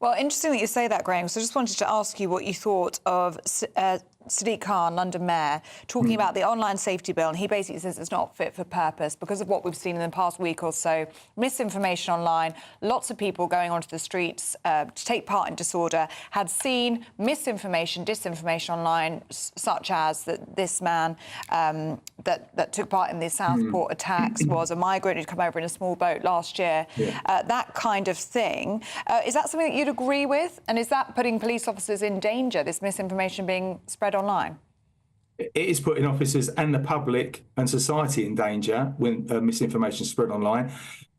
Well, interesting that you say that, Graham. So I just wanted to ask you what you thought of Sadiq Khan, London Mayor, talking about the online safety bill, and he basically says it's not fit for purpose because of what we've seen in the past week or so. Misinformation online, lots of people going onto the streets to take part in disorder, had seen misinformation, disinformation online, such as that this man that took part in the Southport attacks was a migrant who'd come over in a small boat last year. That kind of thing. Is that something that you'd agree with? And is that putting police officers in danger, this misinformation being spread online? It is putting officers and the public and society in danger when misinformation is spread online.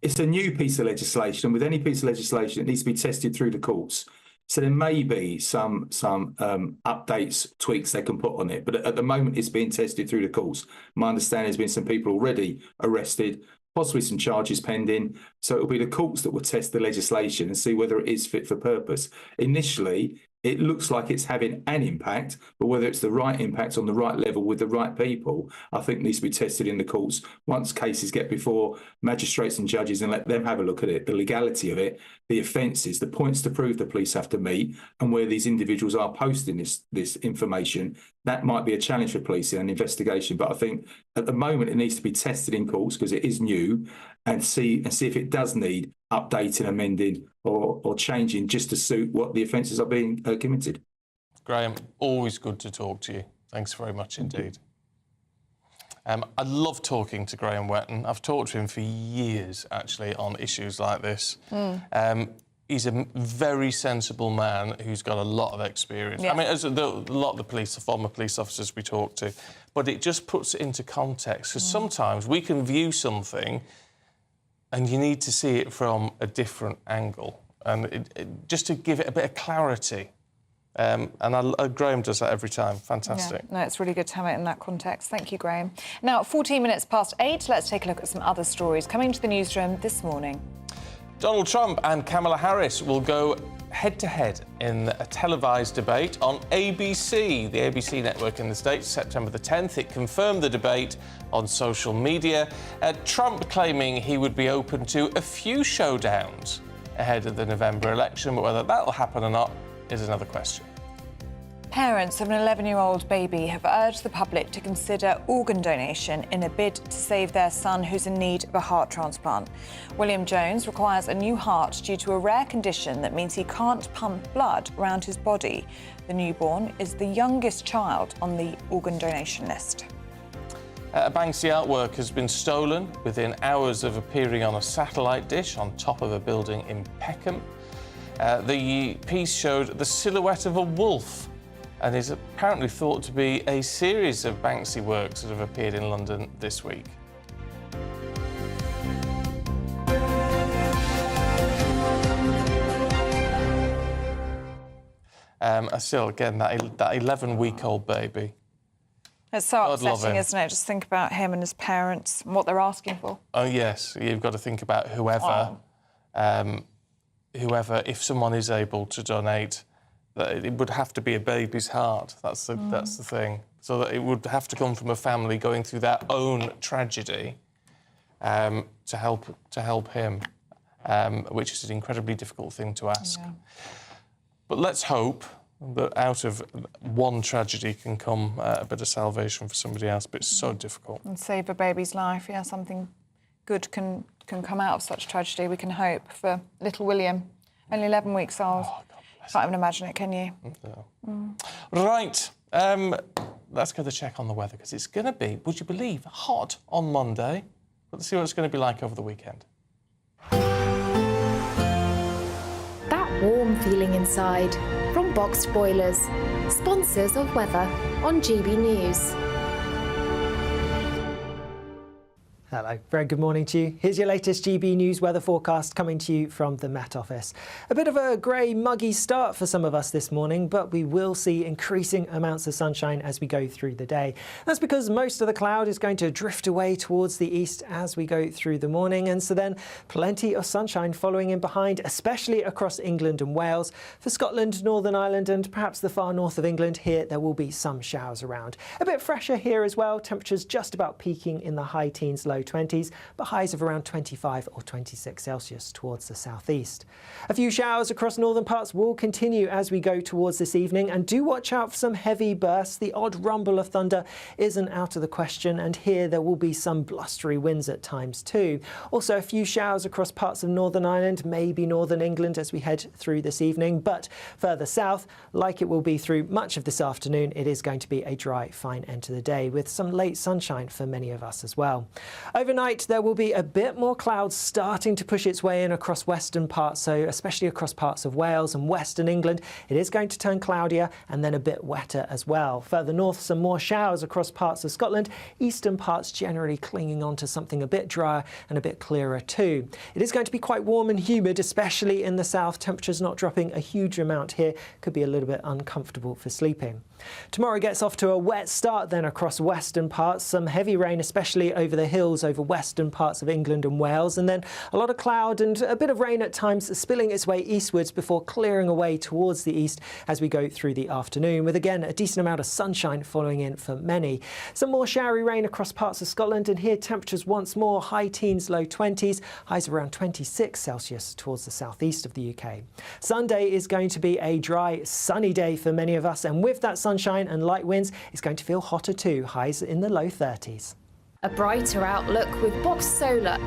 It's a new piece of legislation. With any piece of legislation, it needs to be tested through the courts. So there may be some updates, tweaks they can put on it. But at the moment, it's being tested through the courts. My understanding has been some people already arrested, possibly some charges pending. So it'll be the courts that will test the legislation and see whether it is fit for purpose. Initially, it looks like it's having an impact, but whether it's the right impact on the right level with the right people, I think needs to be tested in the courts once cases get before magistrates and judges and let them have a look at it, the legality of it, the offences, the points to prove the police have to meet, and where these individuals are posting this information. That might be a challenge for policing and investigation, but I think at the moment it needs to be tested in courts because it is new, and see if it does need updating, amending, or changing just to suit what the offences are being committed. Graham, always good to talk to you. Thanks very much indeed. I love talking to Graham Wetton. I've talked to him for years, actually, on issues like this. He's a very sensible man who's got a lot of experience. I mean, as a lot of the former police officers we talk to, but it just puts it into context, because sometimes we can view something and you need to see it from a different angle, and just to give it a bit of clarity. And Graham does that every time. Fantastic. Yeah. No, it's really good to have it in that context. Thank you, Graham. Now, 14 minutes past 8, let's take a look at some other stories coming to the newsroom this morning. Donald Trump and Kamala Harris will go head-to-head in a televised debate on ABC, the ABC network in the States, September the 10th. It confirmed the debate on social media. Trump claiming he would be open to a few showdowns ahead of the November election, but whether that will happen or not is another question. Parents of an 11-year-old baby have urged the public to consider organ donation in a bid to save their son who's in need of a heart transplant. William Jones requires a new heart due to a rare condition that means he can't pump blood around his body. The newborn is the youngest child on the organ donation list. A Banksy artwork has been stolen within hours of appearing on a satellite dish on top of a building in Peckham. The piece showed the silhouette of a wolf and is apparently thought to be a series of Banksy works that have appeared in London this week. Still, again, that 11-week-old baby. It's so upsetting, isn't it? Just think about him and his parents and what they're asking for. Oh, yes. You've got to think about whoever, if someone is able to donate, it would have to be a baby's heart. That's the thing. So that it would have to come from a family going through their own tragedy to help him, which is an incredibly difficult thing to ask. Yeah. But let's hope that out of one tragedy can come a bit of salvation for somebody else. But it's so difficult. And save a baby's life. Yeah, something good can come out of such tragedy. We can hope for little William, only 11 weeks old. Oh, can't even imagine it, can you? No. Right, let's go to check on the weather, because it's going to be, would you believe, hot on Monday. Let's see what it's going to be like over the weekend. That warm feeling inside from Boxed Boilers, sponsors of weather on GB News. Hello Hello, very good morning to you. Here's your latest GB News weather forecast coming to you from the Met Office. A bit of a grey, muggy start for some of us this morning, but we will see increasing amounts of sunshine as we go through the day. That's because most of the cloud is going to drift away towards the east as we go through the morning, and so then plenty of sunshine following in behind, especially across England and Wales. For Scotland, Northern Ireland and perhaps the far north of England, here there will be some showers around. A bit fresher here as well, temperatures just about peaking in the high teens, low 20s, but highs of around 25 or 26 Celsius towards the southeast. A few showers across northern parts will continue as we go towards this evening, and do watch out for some heavy bursts. The odd rumble of thunder isn't out of the question, and here there will be some blustery winds at times too. Also a few showers across parts of Northern Ireland, maybe northern England as we head through this evening, but further south, like it will be through much of this afternoon, it is going to be a dry, fine end to the day with some late sunshine for many of us as well. Overnight, there will be a bit more cloud starting to push its way in across western parts, so especially across parts of Wales and western England. It is going to turn cloudier and then a bit wetter as well. Further north, some more showers across parts of Scotland. Eastern parts generally clinging on to something a bit drier and a bit clearer too. It is going to be quite warm and humid, especially in the south. Temperatures not dropping a huge amount here. Could be a little bit uncomfortable for sleeping. Tomorrow gets off to a wet start then across western parts. Some heavy rain, especially over the hills over western parts of England and Wales, and then a lot of cloud and a bit of rain at times spilling its way eastwards before clearing away towards the east as we go through the afternoon, with again a decent amount of sunshine following in for many. Some more showery rain across parts of Scotland, and here temperatures once more high teens, low 20s, highs around 26 Celsius towards the southeast of the UK. Sunday is going to be a dry, sunny day for many of us, and with that sunshine and light winds, it's going to feel hotter too, highs in the low 30s. A brighter outlook with Box Solar,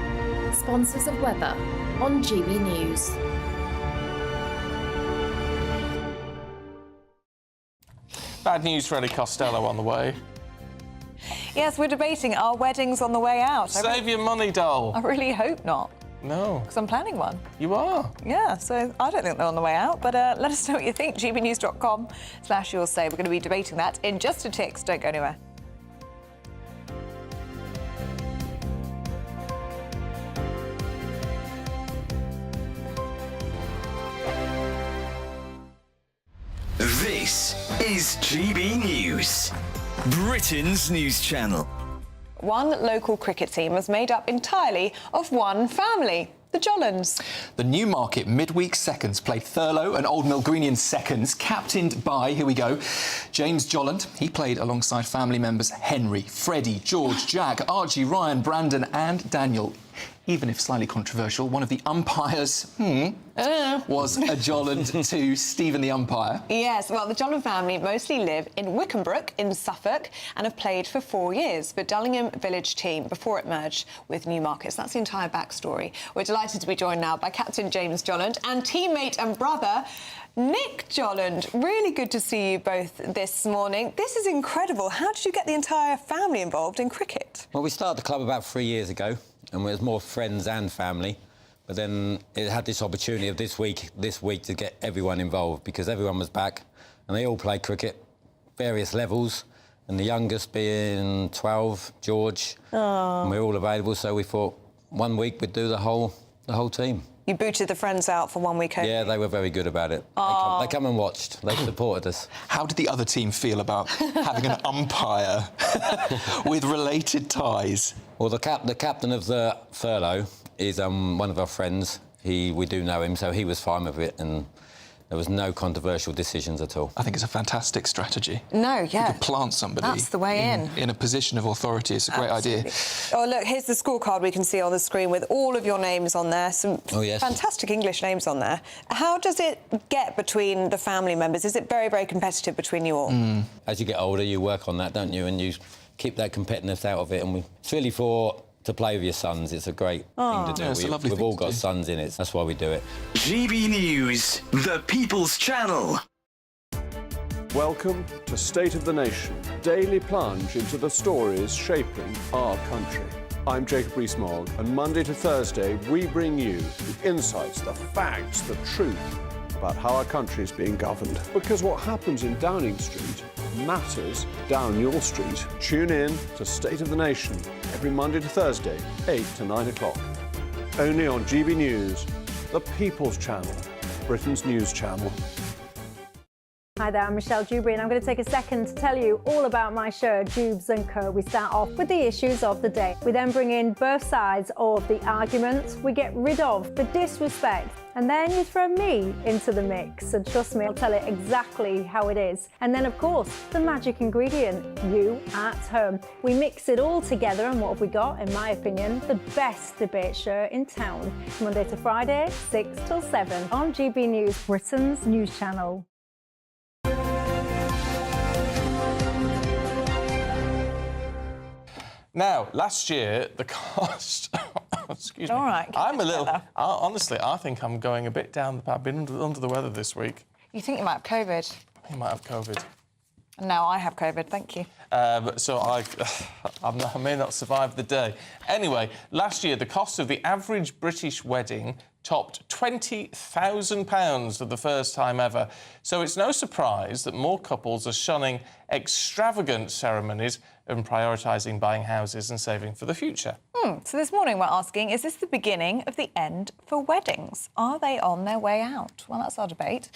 sponsors of weather on GB News. Bad news for Ellie Costello on the way. Yes, we're debating, are weddings on the way out? Save your money, doll. I really hope not. No. Because I'm planning one. You are? Yeah, so I don't think they're on the way out, but let us know what you think. gbnews.com/you'll say. We're going to be debating that in just a tick, so don't go anywhere. This is GB News, Britain's news channel. One local cricket team is made up entirely of one family, the Jollands. The Newmarket midweek seconds play Thurlow and Old Mill Greenian seconds, captained by, here we go, James Jolland. He played alongside family members Henry, Freddie, George, Jack, Archie, Ryan, Brandon and Daniel. Even if slightly controversial, one of the umpires was a Jolland to Stephen the umpire. Yes, well, the Jolland family mostly live in Wickenbrook in Suffolk and have played for 4 years for Dullingham Village team before it merged with Newmarket. So that's the entire backstory. We're delighted to be joined now by Captain James Jolland and teammate and brother Nick Jolland. Really good to see you both this morning. This is incredible. How did you get the entire family involved in cricket? Well, we started the club about 3 years ago, and it was more friends and family. But then it had this opportunity of this week to get everyone involved, because everyone was back and they all played cricket, various levels, and the youngest being 12, George. And we were all available, so we thought 1 week we'd do the whole team. You booted the friends out for 1 week only? Yeah, they were very good about it. They come and watched. They supported us. How did the other team feel about having an umpire with related ties? Well, the captain of the Thurlow is one of our friends. We do know him, so he was fine with it, and there was no controversial decisions at all. I think it's a fantastic strategy. No, yeah. You could plant somebody That's the way in a position of authority. It's a great idea. Oh, look, here's the scorecard we can see on the screen with all of your names on there. Some fantastic English names on there. How does it get between the family members? Is it very, very competitive between you all? As you get older, you work on that, don't you? And you keep that competitiveness out of it. And it's really to play with your sons. It's a great thing to do. Yeah, it's a lovely We've thing all to got do. sons in it. That's why we do it. GB News, the People's Channel. Welcome to State of the Nation, daily plunge into the stories shaping our country. I'm Jacob Rees-Mogg, and Monday to Thursday we bring you the insights, the facts, the truth about how our country is being governed. Because what happens in Downing Street matters down your street. Tune in to State of the Nation every Monday to Thursday, 8 to 9 o'clock. Only on GB News, the People's Channel, Britain's news channel. Hi there, I'm Michelle Dewberry, and I'm going to take a second to tell you all about my show, Jubes & Co. We start off with the issues of the day. We then bring in both sides of the argument. We get rid of the disrespect. And then you throw me into the mix. And trust me, I'll tell it exactly how it is. And then, of course, the magic ingredient, you at home. We mix it all together, and what have we got? In my opinion, the best debate show in town. Monday to Friday, 6 till 7 on GB News, Britain's news channel. Now, last year, the cost... Excuse me. All right. I'm a little... honestly, I think I'm going a bit down the path. I've been under the weather this week. You think you might have COVID? You might have COVID. And now I have COVID, thank you. So I may not survive the day. Anyway, last year, the cost of the average British wedding topped £20,000 for the first time ever. So it's no surprise that more couples are shunning extravagant ceremonies and prioritising buying houses and saving for the future. So this morning we're asking, is this the beginning of the end for weddings? Are they on their way out? Well, that's our debate.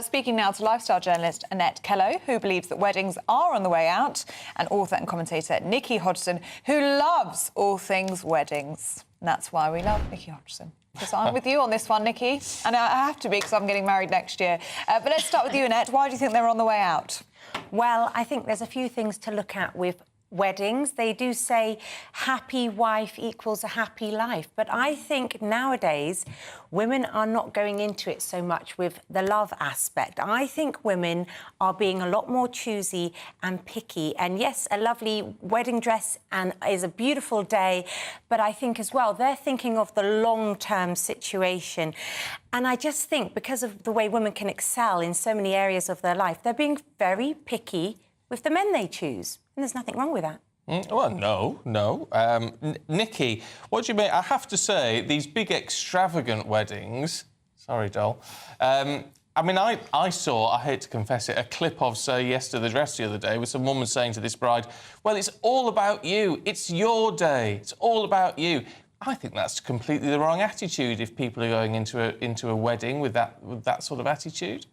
Speaking now to lifestyle journalist Annette Kello, who believes that weddings are on the way out, and author and commentator Nikki Hodgson, who loves all things weddings. And that's why we love Nikki Hodgson. So I'm with you on this one, Nikki. And I have to be, because I'm getting married next year. But let's start with you, Annette. Why do you think they're on the way out? Well, I think there's a few things to look at with weddings. They do say happy wife equals a happy life. But I think nowadays women are not going into it so much with the love aspect. I think women are being a lot more choosy and picky. And yes, a lovely wedding dress and is a beautiful day. But I think as well, they're thinking of the long-term situation. And I just think because of the way women can excel in so many areas of their life, they're being very picky with the men they choose. And there's nothing wrong with that. Well, no. Nikki, what do you mean? I have to say, these big extravagant weddings... Sorry, doll. I mean, I saw, I hate to confess it, a clip of Say Yes to the Dress the other day with some woman saying to this bride, well, it's all about you. It's your day. It's all about you. I think that's completely the wrong attitude if people are going into a wedding with that sort of attitude.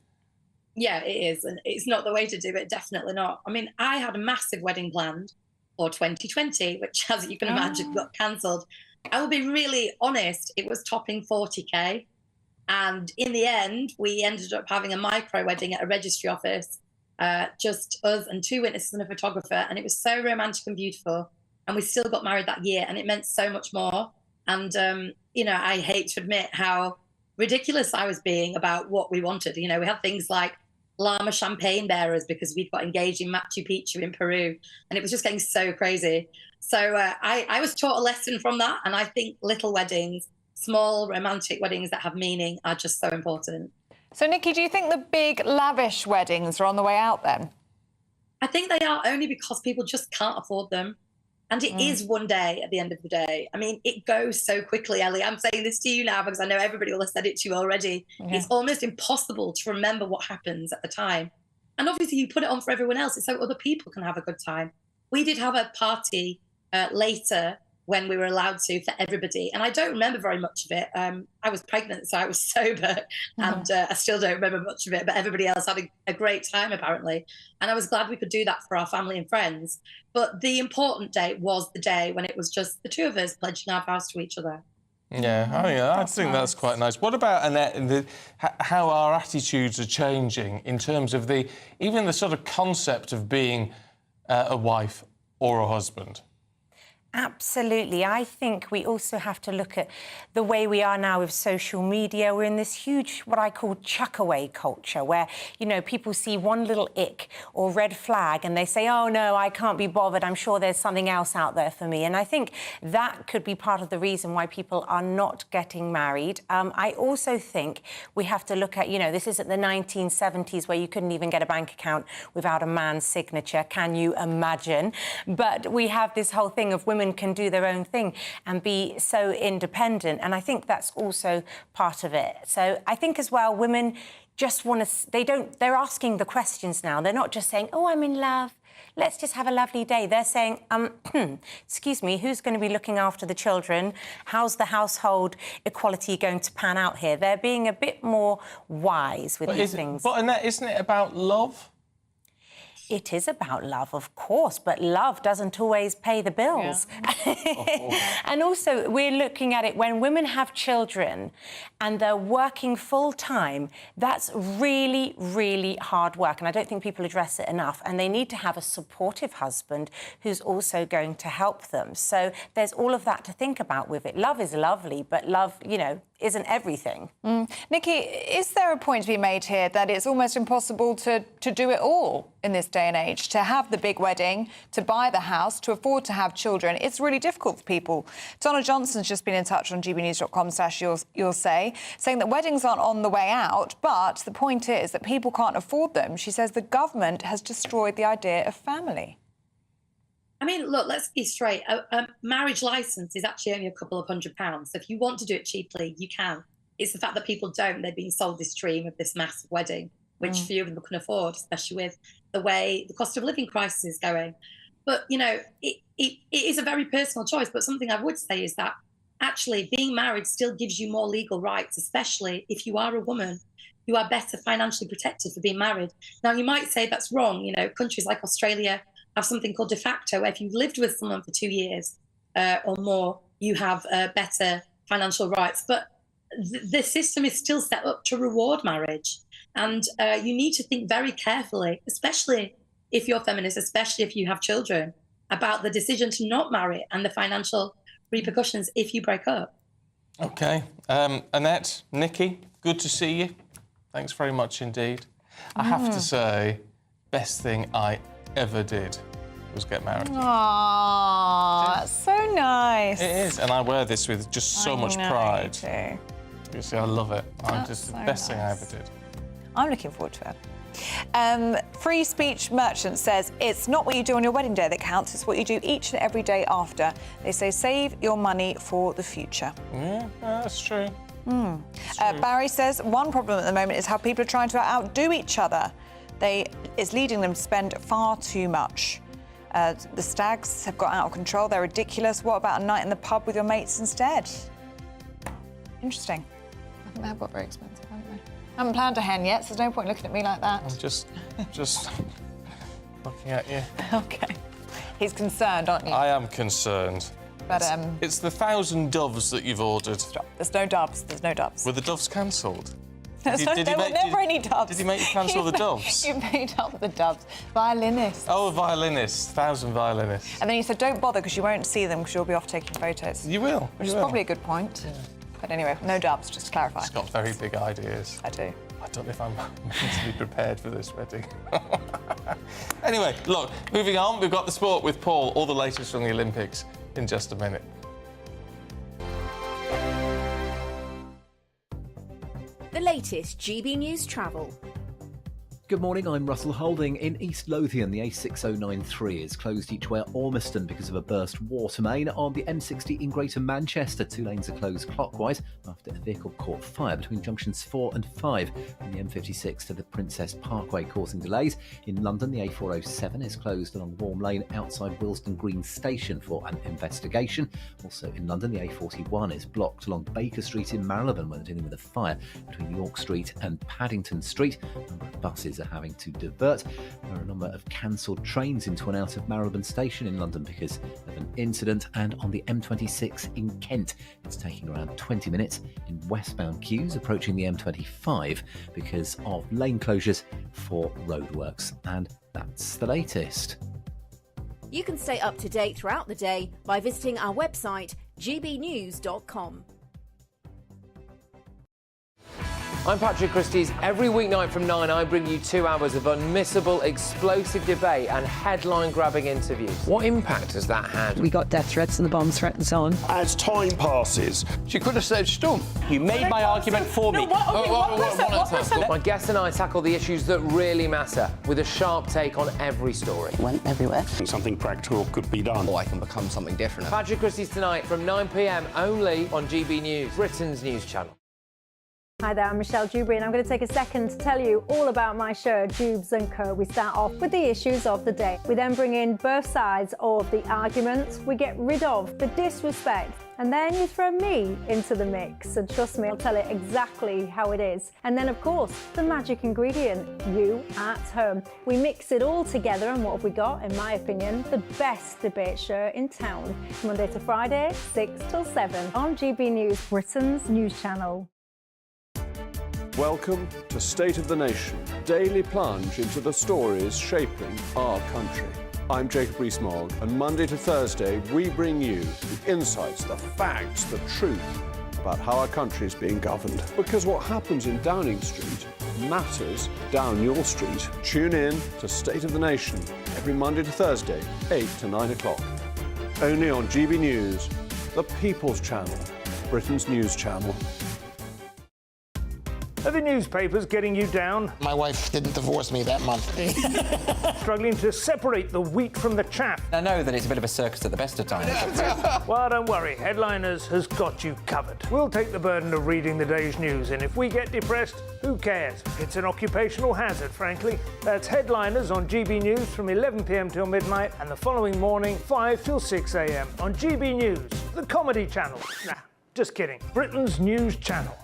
Yeah, it is. And it's not the way to do it, definitely not. I mean, I had a massive wedding planned for 2020, which, as you can imagine, got cancelled. I will be really honest, it was topping 40k. And in the end, we ended up having a micro wedding at a registry office, just us and 2 witnesses and a photographer. And it was so romantic and beautiful. And we still got married that year, and it meant so much more. And, you know, I hate to admit how ridiculous I was being about what we wanted. You know, we had things like llama champagne bearers because we'd got engaged in Machu Picchu in Peru, and it was just getting so crazy. So I was taught a lesson from that, and I think little weddings, small romantic weddings that have meaning are just so important. So, Nikki, do you think the big lavish weddings are on the way out then? I think they are, only because people just can't afford them. And it is one day at the end of the day. I mean, it goes so quickly, Ellie. I'm saying this to you now because I know everybody will have said it to you already. Yeah. It's almost impossible to remember what happens at the time. And obviously you put it on for everyone else. It's so other people can have a good time. We did have a party later when we were allowed to for everybody. And I don't remember very much of it. I was pregnant, so I was sober, and I still don't remember much of it, but everybody else had a great time, apparently. And I was glad we could do that for our family and friends. But the important day was the day when it was just the two of us pledging our vows to each other. Yeah, I think that's quite nice. What about, Annette, how our attitudes are changing in terms of even the sort of concept of being a wife or a husband? Absolutely. I think we also have to look at the way we are now with social media. We're in this huge, what I call chuck-away culture, where, you know, people see one little ick or red flag and they say, oh, no, I can't be bothered. I'm sure there's something else out there for me. And I think that could be part of the reason why people are not getting married. I also think we have to look at, you know, this isn't the 1970s where you couldn't even get a bank account without a man's signature. Can you imagine? But we have this whole thing of women women can do their own thing and be so independent. And I think that's also part of it. So I think as well, women just want to, they're asking the questions now. They're not just saying, oh, I'm in love, let's just have a lovely day. They're saying, excuse me, who's going to be looking after the children? How's the household equality going to pan out here? They're being a bit more wise with these things. But Annette, isn't it about love? It is about love, of course, but love doesn't always pay the bills. Yeah. And also, we're looking at it when women have children and they're working full-time, that's really, really hard work. And I don't think people address it enough. And they need to have a supportive husband who's also going to help them. So there's all of that to think about with it. Love is lovely, but love, you know, isn't everything. Nikki, is there a point to be made here that it's almost impossible to do it all in this day and age? To have the big wedding, to buy the house, to afford to have children. It's really difficult for people. Donna Johnson's just been in touch on gbnews.com/you'll say, saying that weddings aren't on the way out, but the point is that people can't afford them. She says the government has destroyed the idea of family. I mean, look, let's be straight. A marriage licence is actually only a couple of £100. So if you want to do it cheaply, you can. It's the fact that people don't. They're being sold this dream of this massive wedding, which few of them can afford, especially with the way the cost of living crisis is going. But, you know, it is a very personal choice. But something I would say is that actually being married still gives you more legal rights, especially if you are a woman. You are better financially protected for being married. Now, you might say that's wrong. You know, countries like Australia have something called de facto, where if you've lived with someone for 2 years or more, you have better financial rights. But the system is still set up to reward marriage. And you need to think very carefully, especially if you're feminist, especially if you have children, about the decision to not marry and the financial repercussions if you break up. OK. Annette, Nikki, good to see you. Thanks very much indeed. I have to say, best thing I ever did was get married. Aww, that's so nice. It is, and I wear this with just so much pride. Me too. You see, I love it. That's Just the so best thing I nice. ever did. I'm looking forward to it. Free Speech Merchant says, it's not what you do on your wedding day that counts, it's what you do each and every day after. They say save your money for the future. Yeah, that's true. Barry says, one problem at the moment is how people are trying to outdo each other. It's leading them to spend far too much. The stags have got out of control. They're ridiculous. What about a night in the pub with your mates instead? Interesting. I think they have got very expensive, haven't they? I haven't planned a hen yet, so there's no point looking at me like that. I'm just looking at you. OK. He's concerned, aren't you? I am concerned. But It's the 1,000 doves that you've ordered. Stop. There's no doves. There's no doves. Were the doves cancelled? There were never any doves. Did he make you cancel the doves? You made up the doves. Violinists. Oh, violinists. 1,000 violinists. And then you said, don't bother, because you won't see them, because you'll be off taking photos. You will. Which is probably a good point. Yeah. But anyway, no doves, just to clarify. He's got very big ideas. I do. I don't know if I'm mentally prepared for this wedding. Anyway, look, moving on, we've got the sport with Paul. All the latest from the Olympics in just a minute. The latest GB News travel. Good morning, I'm Russell Holding. In East Lothian, the A6093 is closed each way at Ormiston because of a burst water main. On the M60 in Greater Manchester, 2 lanes are closed clockwise after a vehicle caught fire between junctions 4 and 5 from the M56 to the Princess Parkway, causing delays. In London, the A407 is closed along Warm Lane outside Willesden Green Station for an investigation. Also in London, the A41 is blocked along Baker Street in Marylebone when they're dealing with a fire between York Street and Paddington Street. A number of buses are having to divert. There are a number of cancelled trains into and out of Marylebone Station in London because of an incident, and on the M26 in Kent it's taking around 20 minutes in westbound queues approaching the M25 because of lane closures for roadworks. And that's the latest. You can stay up to date throughout the day by visiting our website gbnews.com. I'm Patrick Christie's. Every weeknight from 9, I bring you 2 hours of unmissable, explosive debate and headline-grabbing interviews. What impact has that had? We got death threats and the bomb threat and so on. As time passes, She could have said Storm. You made my argument for me. My guest and I tackle the issues that really matter with a sharp take on every story. Went everywhere. something practical could be done. Or I can become something different. Patrick Christie's tonight from 9 p.m. only on GB News, Britain's news channel. Hi there, I'm Michelle Dewberry and I'm going to take a second to tell you all about my show, Jubes & Co. We start off with the issues of the day. We then bring in both sides of the argument. We get rid of the disrespect. And then you throw me into the mix. And trust me, I'll tell it exactly how it is. And then, of course, the magic ingredient, you at home. We mix it all together and what have we got, in my opinion, the best debate show in town. Monday to Friday, 6 till 7 on GB News, Britain's news channel. Welcome to State of the Nation, daily plunge into the stories shaping our country. I'm Jacob Rees-Mogg, and Monday to Thursday we bring you the insights, the facts, the truth about how our country is being governed. Because what happens in Downing Street matters down your street. Tune in to State of the Nation every Monday to Thursday, 8 to 9 o'clock. Only on GB News, the People's Channel, Britain's news channel. Are the newspapers getting you down? My wife didn't divorce me that month. Struggling to separate the wheat from the chaff? I know that it's a bit of a circus at the best of times. Well, don't worry. Headliners has got you covered. We'll take the burden of reading the day's news, and if we get depressed, who cares? It's an occupational hazard, frankly. That's Headliners on GB News from 11 p.m. till midnight, and the following morning, 5 till 6 a.m. on GB News, the comedy channel. Nah, just kidding. Britain's news channel.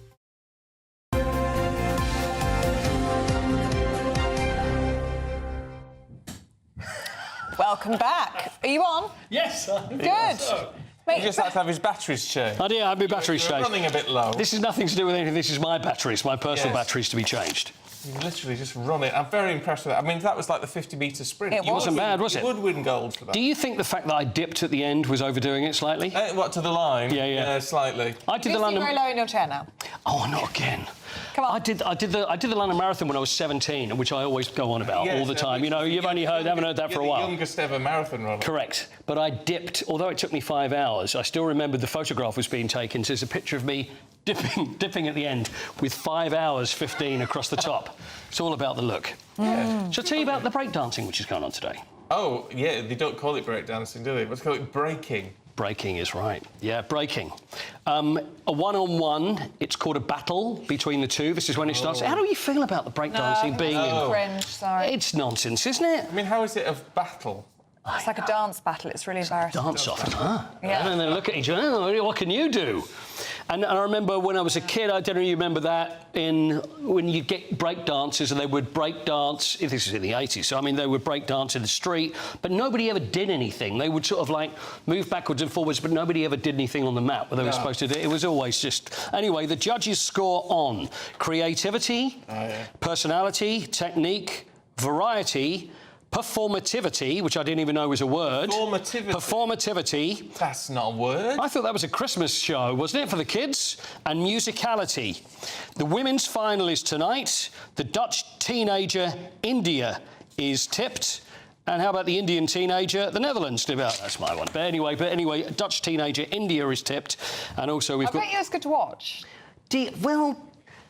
Welcome back. Are you on? Yes. Good. He just like to have his batteries changed. I do have my batteries You're changed. running a bit low. This is nothing to do with anything. This is my batteries, my personal batteries to be changed. You literally just run it. I'm very impressed with that. I mean, that was like the 50-metre sprint. It wasn't bad, was it? You would win gold for that. Do you think the fact that I dipped at the end was overdoing it slightly? What, to the line? Yeah, slightly. I did the You're London. very low in your chair now. Oh, not again. Come on. I did the London Marathon when I was 17, which I always go on about all the time. You know, you've only haven't heard that for a while. You're the youngest ever marathon runner. Correct. But I dipped, although it took me 5 hours, I still remembered the photograph was being taken. So there's a picture of me dipping at the end with 5 hours 15 across the top. It's all about the look. Yeah. Shall I tell you about the breakdancing which is going on today? Oh, yeah, they don't call it breakdancing, do they? Let's call it breaking. Breaking is right. Yeah, breaking. A one-on-one, it's called a battle between the two. This is when it starts. How do you feel about the breakdancing being in... Cringe, sorry. It's nonsense, isn't it? I mean, how is it a battle? It's like a dance battle. It's really embarrassing. Dance off, huh? Yeah. And then they look at each other, oh, what can you do? And I remember when I was a kid, I don't know if you remember that, when you get break dancers and they would break dance, this is in the 80s, so I mean they would break dance in the street, but nobody ever did anything. They would sort of like move backwards and forwards, but nobody ever did anything on the mat where they were supposed to do it. It was always just... Anyway, the judges score on creativity, personality, technique, variety, performativity, which I didn't even know was a word. Performativity. That's not a word. I thought that was a Christmas show, wasn't it, for the kids? And musicality. The women's final is tonight. The Dutch teenager, India, is tipped. And how about the Indian teenager, the Netherlands? That's my one. But anyway, Dutch teenager, India, is tipped. And also we've got... I bet you it's good to watch. Well,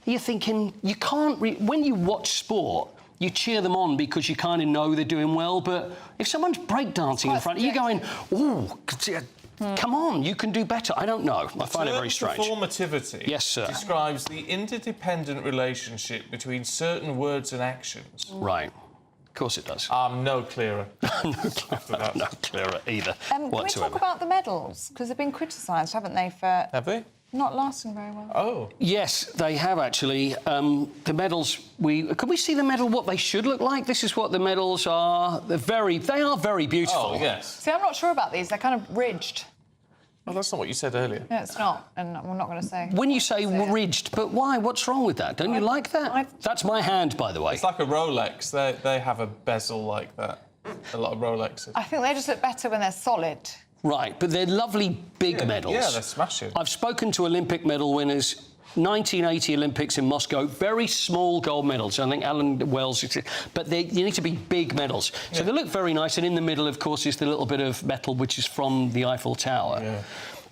you're thinking, you can't... When you watch sport... You cheer them on because you kind of know they're doing well, but if someone's breakdancing in front of you, going, ooh, come on, you can do better. I don't know. I find it very strange. Performativity describes the interdependent relationship between certain words and actions. Right. Of course it does. I'm no clearer. No clearer either. Can we talk about the medals? Because they've been criticised, haven't they, for... Have they? Not lasting very well. Oh. Yes, they have actually. The medals, can we see the medal, what they should look like? This is what the medals are. They are very beautiful. Oh, yes. See, I'm not sure about these. They're kind of ridged. Well, that's not what you said earlier. No, it's not, and I'm not going to say... When you say ridged, but why? What's wrong with that? Don't you like that? That's my hand, by the way. It's like a Rolex. They have a bezel like that. A lot of Rolexes. I think they just look better when they're solid. Right, but they're lovely big medals. Yeah, they're smashing. I've spoken to Olympic medal winners 1980 Olympics in Moscow, very small gold medals. I think Alan Wells, but you need to be big medals. So they look very nice, and in the middle, of course, is the little bit of metal which is from the Eiffel Tower. Yeah.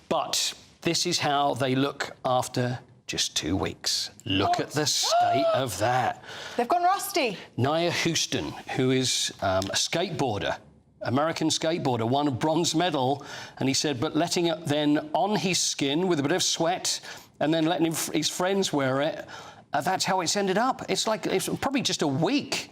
But this is how they look after just 2 weeks. Look at the state of that. They've gone rusty. Nia Houston, who is a skateboarder, American skateboarder, won a bronze medal, and he said, but letting it then on his skin with a bit of sweat and then letting his friends wear it, that's how it's ended up. It's probably just a week.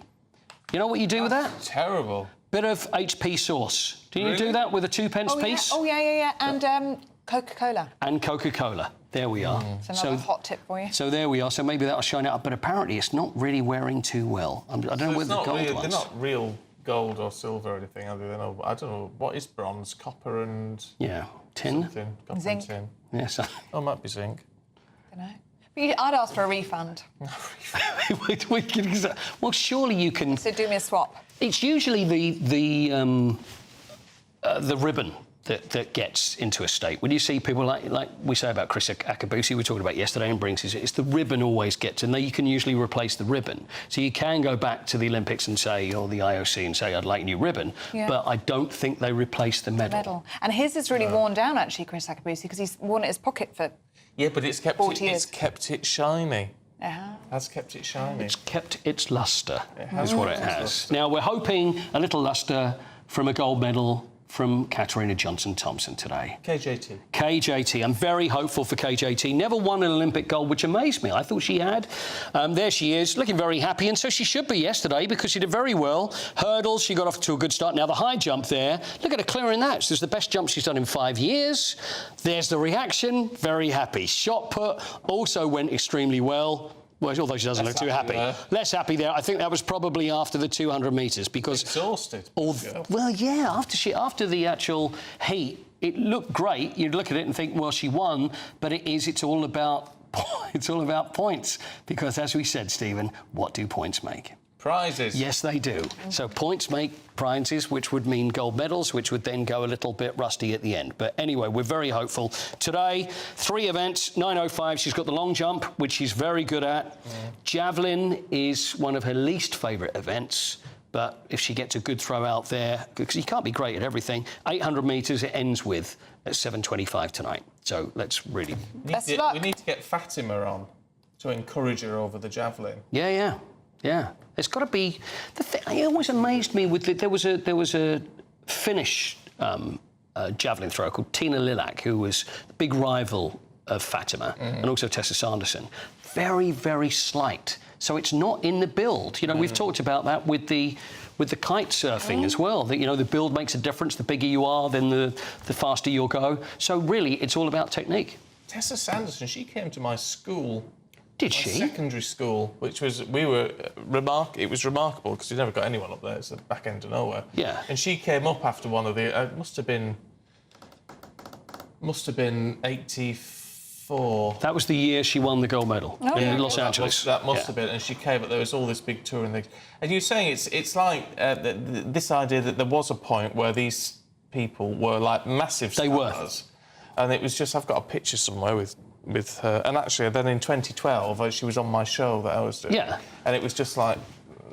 You know what you do with that? Terrible. Bit of HP sauce. Do you do that with a 2-pence piece? Oh, yeah. And Coca-Cola. And Coca-Cola. There we are. It's another hot tip for you. So there we are. So maybe that'll shine out. But apparently it's not really wearing too well. I don't know where the gold ones. They're not real gold or silver or anything, are they? I don't know. What is bronze? Copper and... Yeah. Tin? Something. Copper Zinc. and tin. Yes. Oh, it might be zinc. I don't know. But I'd ask for a refund. Well, surely you can... So do me a swap. It's usually the ribbon that gets into a state. When you see people like we say about Chris Akabusi, we were talking about yesterday in Brinks, it's the ribbon always gets, and you can usually replace the ribbon. So you can go back to the Olympics and say, or the IOC and say, I'd like a new ribbon, but I don't think they replace the medal. And his is really worn down, actually, Chris Akabusi, because he's worn it in his pocket for 40 but it's kept it shiny. Has kept it shiny. It's kept its lustre, is what it has. Now, we're hoping a little lustre from a gold medal from Katarina Johnson-Thompson today. KJT. I'm very hopeful for KJT. Never won an Olympic gold, which amazed me. I thought she had. There she is, looking very happy, and so she should be yesterday because she did very well. Hurdles, she got off to a good start. Now, the high jump there, look at her clearing that. This is the best jump she's done in 5 years. There's the reaction, very happy. Shot put also went extremely well. Well, although she doesn't look too happy. Less happy there. I think that was probably after the 200 metres because... Exhausted. Well, yeah, after the actual heat, it looked great. You'd look at it and think, well, she won, but it's all about points because, as we said, Stephen, what do points make? Prizes. Yes, they do. So points make prizes, which would mean gold medals, which would then go a little bit rusty at the end. But anyway, we're very hopeful. Today, 3 events, 9:05. She's got the long jump, which she's very good at. Javelin is one of her least favourite events. But if she gets a good throw out there, because you can't be great at everything, 800 metres it ends with at 7:25 tonight. So let's really... We need to get Fatima on to encourage her over the javelin. Yeah. It's got to be. It always amazed me with there was a Finnish javelin thrower called Tina Lilac, who was the big rival of Fatima, and also Tessa Sanderson. Very, very slight. So it's not in the build. You know, we've talked about that with the kite surfing as well. That the build makes a difference. The bigger you are, then the faster you'll go. So really, it's all about technique. Tessa Sanderson, she came to my school. Did she? Secondary school, which was it was remarkable because we never got anyone up there. It's the back end of nowhere. Yeah. And she came up after one of the. It must have been 84. That was the year she won the gold medal in Los Angeles. That must have been. And she came up. There was all this big touring thing. And you're saying it's like this idea that there was a point where these people were like massive stars. They were. And it was just I've got a picture somewhere with her, and actually then in 2012 she was on my show that I was doing. Yeah. And it was just like...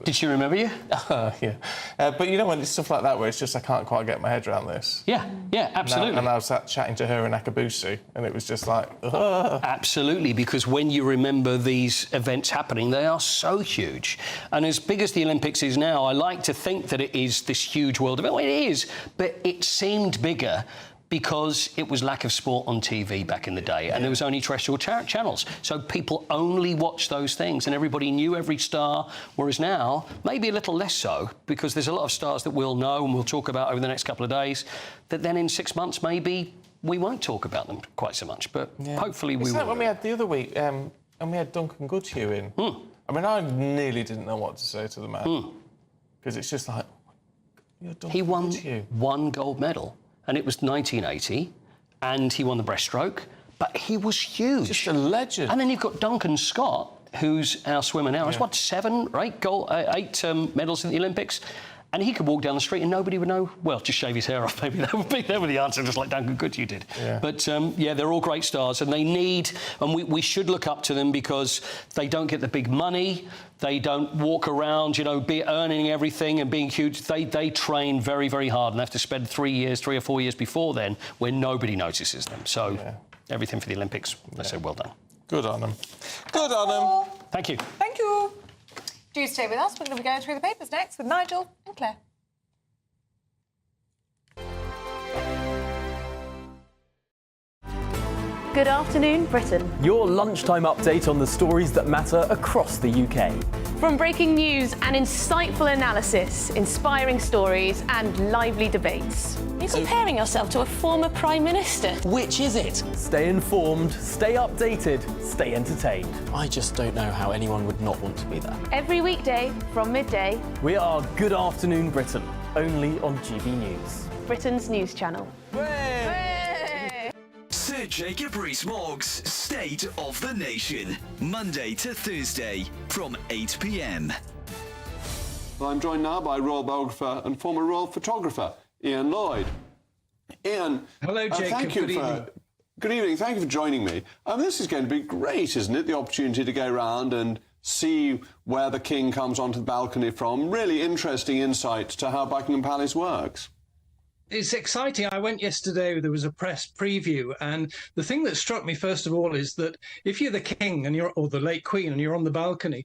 Did she remember you? Yeah. But you know when it's stuff like that where it's just I can't quite get my head around this. Yeah, absolutely. And I was chatting to her in Akabusi, and it was just like... Ugh. Absolutely, because when you remember these events happening, they are so huge. And as big as the Olympics is now, I like to think that it is this huge world event. Well, it is, but it seemed bigger because it was lack of sport on TV back in the day, and there was only terrestrial channels. So people only watched those things, and everybody knew every star, whereas now, maybe a little less so, because there's a lot of stars that we'll know and we'll talk about over the next couple of days, that then in 6 months, maybe we won't talk about them quite so much, but hopefully we will. It's like when we had the other week, and we had Duncan Goodhue in. I mean, I nearly didn't know what to say to the man, because it's just like, you're Duncan He won Goodhue. 1 gold medal. And it was 1980, and he won the breaststroke, but he was huge. Just a legend. And then you've got Duncan Scott, who's our swimmer now. He's won 7 or 8 medals in the Olympics, and he could walk down the street and nobody would know. Well, just shave his hair off, maybe that would be the answer, just like Duncan Goodhue did. Yeah. But yeah, they're all great stars, and they need, and we should look up to them because they don't get the big money. They don't walk around, you know, earning everything and being huge. They train very, very hard and have to spend 3 or 4 years before then where nobody notices them. So everything for the Olympics, I say well done. Good on them. Good on them. Thank you. Thank you. Do stay with us. We're going to be going through the papers next with Nigel and Claire. Good afternoon, Britain. Your lunchtime update on the stories that matter across the UK. From breaking news and insightful analysis, inspiring stories and lively debates. Are you comparing yourself to a former Prime Minister? Which is it? Stay informed, stay updated, stay entertained. I just don't know how anyone would not want to be there. Every weekday from midday. We are Good Afternoon Britain, only on GB News. Britain's news channel. Sir Jacob Rees-Mogg's State of the Nation, Monday to Thursday from 8 p.m. Well, I'm joined now by royal biographer and former royal photographer, Ian Lloyd. Ian, hello, Jacob. Thank you good evening. Thank you for joining me. This is going to be great, isn't it? The opportunity to go around and see where the King comes onto the balcony from. Really interesting insight to how Buckingham Palace works. It's exciting. I went yesterday, there was a press preview, and the thing that struck me first of all is that if you're the King and or the late Queen and you're on the balcony,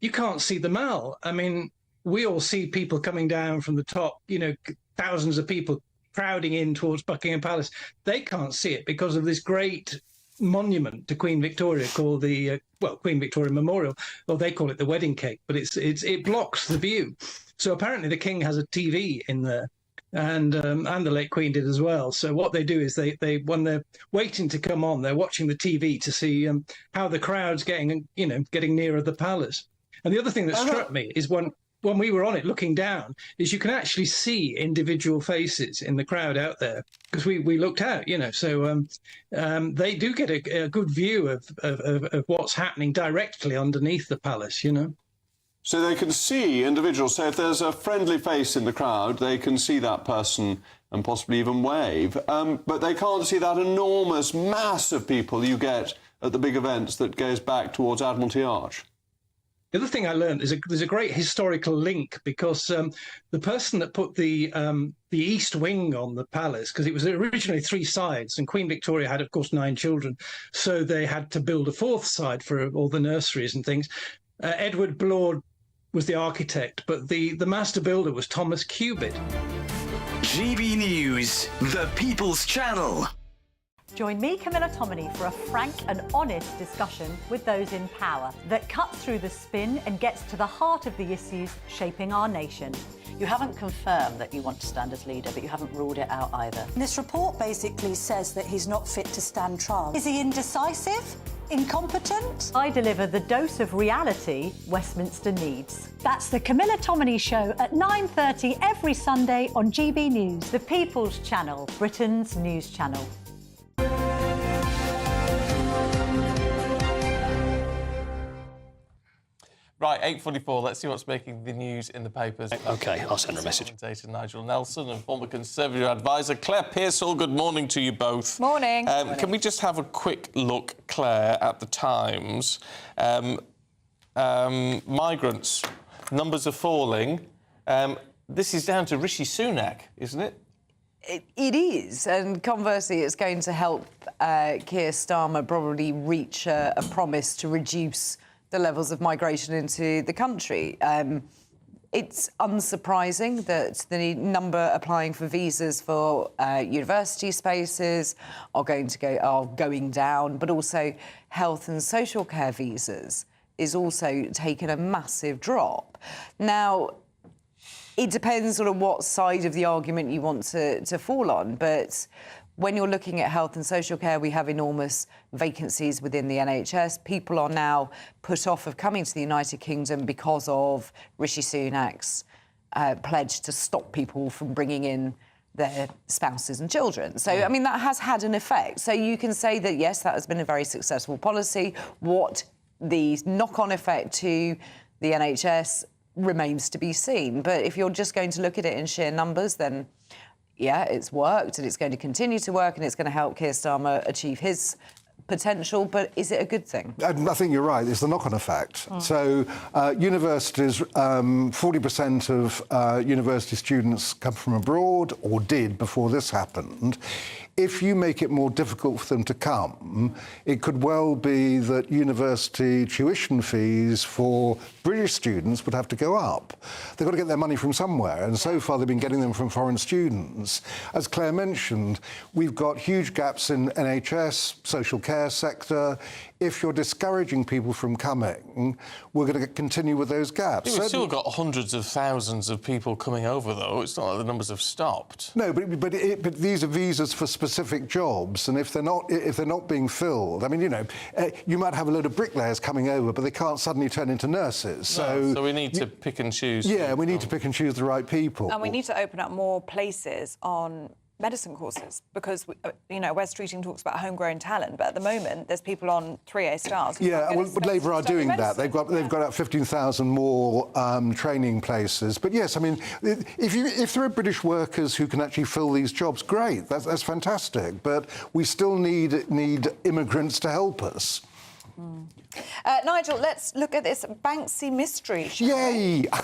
you can't see the Mall. I mean, we all see people coming down from the top, you know, thousands of people crowding in towards Buckingham Palace. They can't see it because of this great monument to Queen Victoria called the Queen Victoria Memorial. Well, they call it the wedding cake, but it blocks the view. So apparently the King has a TV in there. And the late Queen did as well. So what they do is they when they're waiting to come on, they're watching the TV to see how the crowd's getting nearer the palace. And the other thing that struck me is when we were on it looking down, is you can actually see individual faces in the crowd out there because we looked out, you know. So they do get a good view of what's happening directly underneath the palace, you know. So they can see individuals. So if there's a friendly face in the crowd, they can see that person and possibly even wave. But they can't see that enormous mass of people you get at the big events that goes back towards Admiralty Arch. The other thing I learned is there's a great historical link because the person that put the east wing on the palace, because it was originally 3 sides, and Queen Victoria had, of course, 9 children, so they had to build a 4th side for all the nurseries and things. Edward Blord was the architect, but the master builder was Thomas Cubitt. GB News, the People's Channel. Join me, Camilla Tominey, for a frank and honest discussion with those in power that cuts through the spin and gets to the heart of the issues shaping our nation. You haven't confirmed that you want to stand as leader, but you haven't ruled it out either. This report basically says that he's not fit to stand trial. Is he indecisive? Incompetent? I deliver the dose of reality Westminster needs. That's the Camilla Tominey Show at 9:30 every Sunday on GB News, the People's Channel, Britain's news channel. Right, 8:44. Let's see what's making the news in the papers. OK, I'll send her a message. Commentator Nigel Nelson and former Conservative advisor Claire Pearsall. Good morning to you both. Morning. Can we just have a quick look, Claire, at the Times? Migrants, numbers are falling. This is down to Rishi Sunak, isn't it? It is, and conversely, it's going to help Keir Starmer probably reach a promise to reduce the levels of migration into the country. It's unsurprising that the number applying for visas for university spaces are going down, but also health and social care visas is also taking a massive drop. Now, it depends on what side of the argument you want to fall on, but when you're looking at health and social care, we have enormous vacancies within the NHS. People are now put off of coming to the United Kingdom because of Rishi Sunak's pledge to stop people from bringing in their spouses and children. So, I mean, that has had an effect. So you can say that, yes, that has been a very successful policy. What the knock-on effect to the NHS remains to be seen. But if you're just going to look at it in sheer numbers, then yeah, it's worked and it's going to continue to work and it's going to help Keir Starmer achieve his potential, but is it a good thing? I think you're right. It's the knock-on effect. So universities, 40% of university students come from abroad, or did before this happened. If you make it more difficult for them to come, it could well be that university tuition fees for British students would have to go up. They've got to get their money from somewhere, and so far they've been getting them from foreign students. As Claire mentioned, we've got huge gaps in NHS, social care sector. If you're discouraging people from coming, we're going to continue with those gaps. We've still got hundreds of thousands of people coming over, though. It's not like the numbers have stopped. No, but these are visas for specific jobs, and if they're not being filled, I mean, you know, you might have a load of bricklayers coming over, but they can't suddenly turn into nurses. So we need to pick and choose. Yeah, we need to pick and choose the right people. And we need to open up more places on medicine courses, because you know, Wes Streeting talks about homegrown talent, but at the moment there's people on 3A stars. Yeah, well, but Labour are doing that. They've got out 15,000 more training places. But yes, I mean, if there are British workers who can actually fill these jobs, great. That's fantastic. But we still need immigrants to help us. Nigel, let's look at this Banksy mystery. Yay! You're a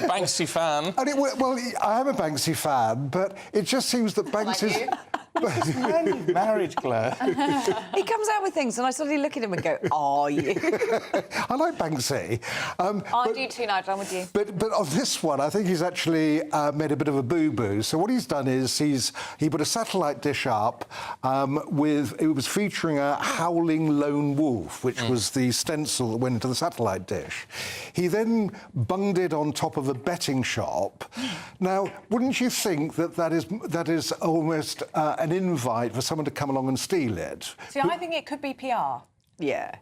Banksy fan. Well, I am a Banksy fan, but it just seems that Banksy's... Marriage, Claire. He comes out with things and I suddenly look at him and go, are you? I like Banksy. I do too, Nigel, I'm with you. But on this one, I think he's actually made a bit of a boo-boo. So what he's done is he put a satellite dish up it was featuring a howling lone wolf, which was the stencil that went into the satellite dish. He then bunged it on top of a betting shop. Now, wouldn't you think that is almost an invite for someone to come along and steal it? See, I think it could be PR. Yeah.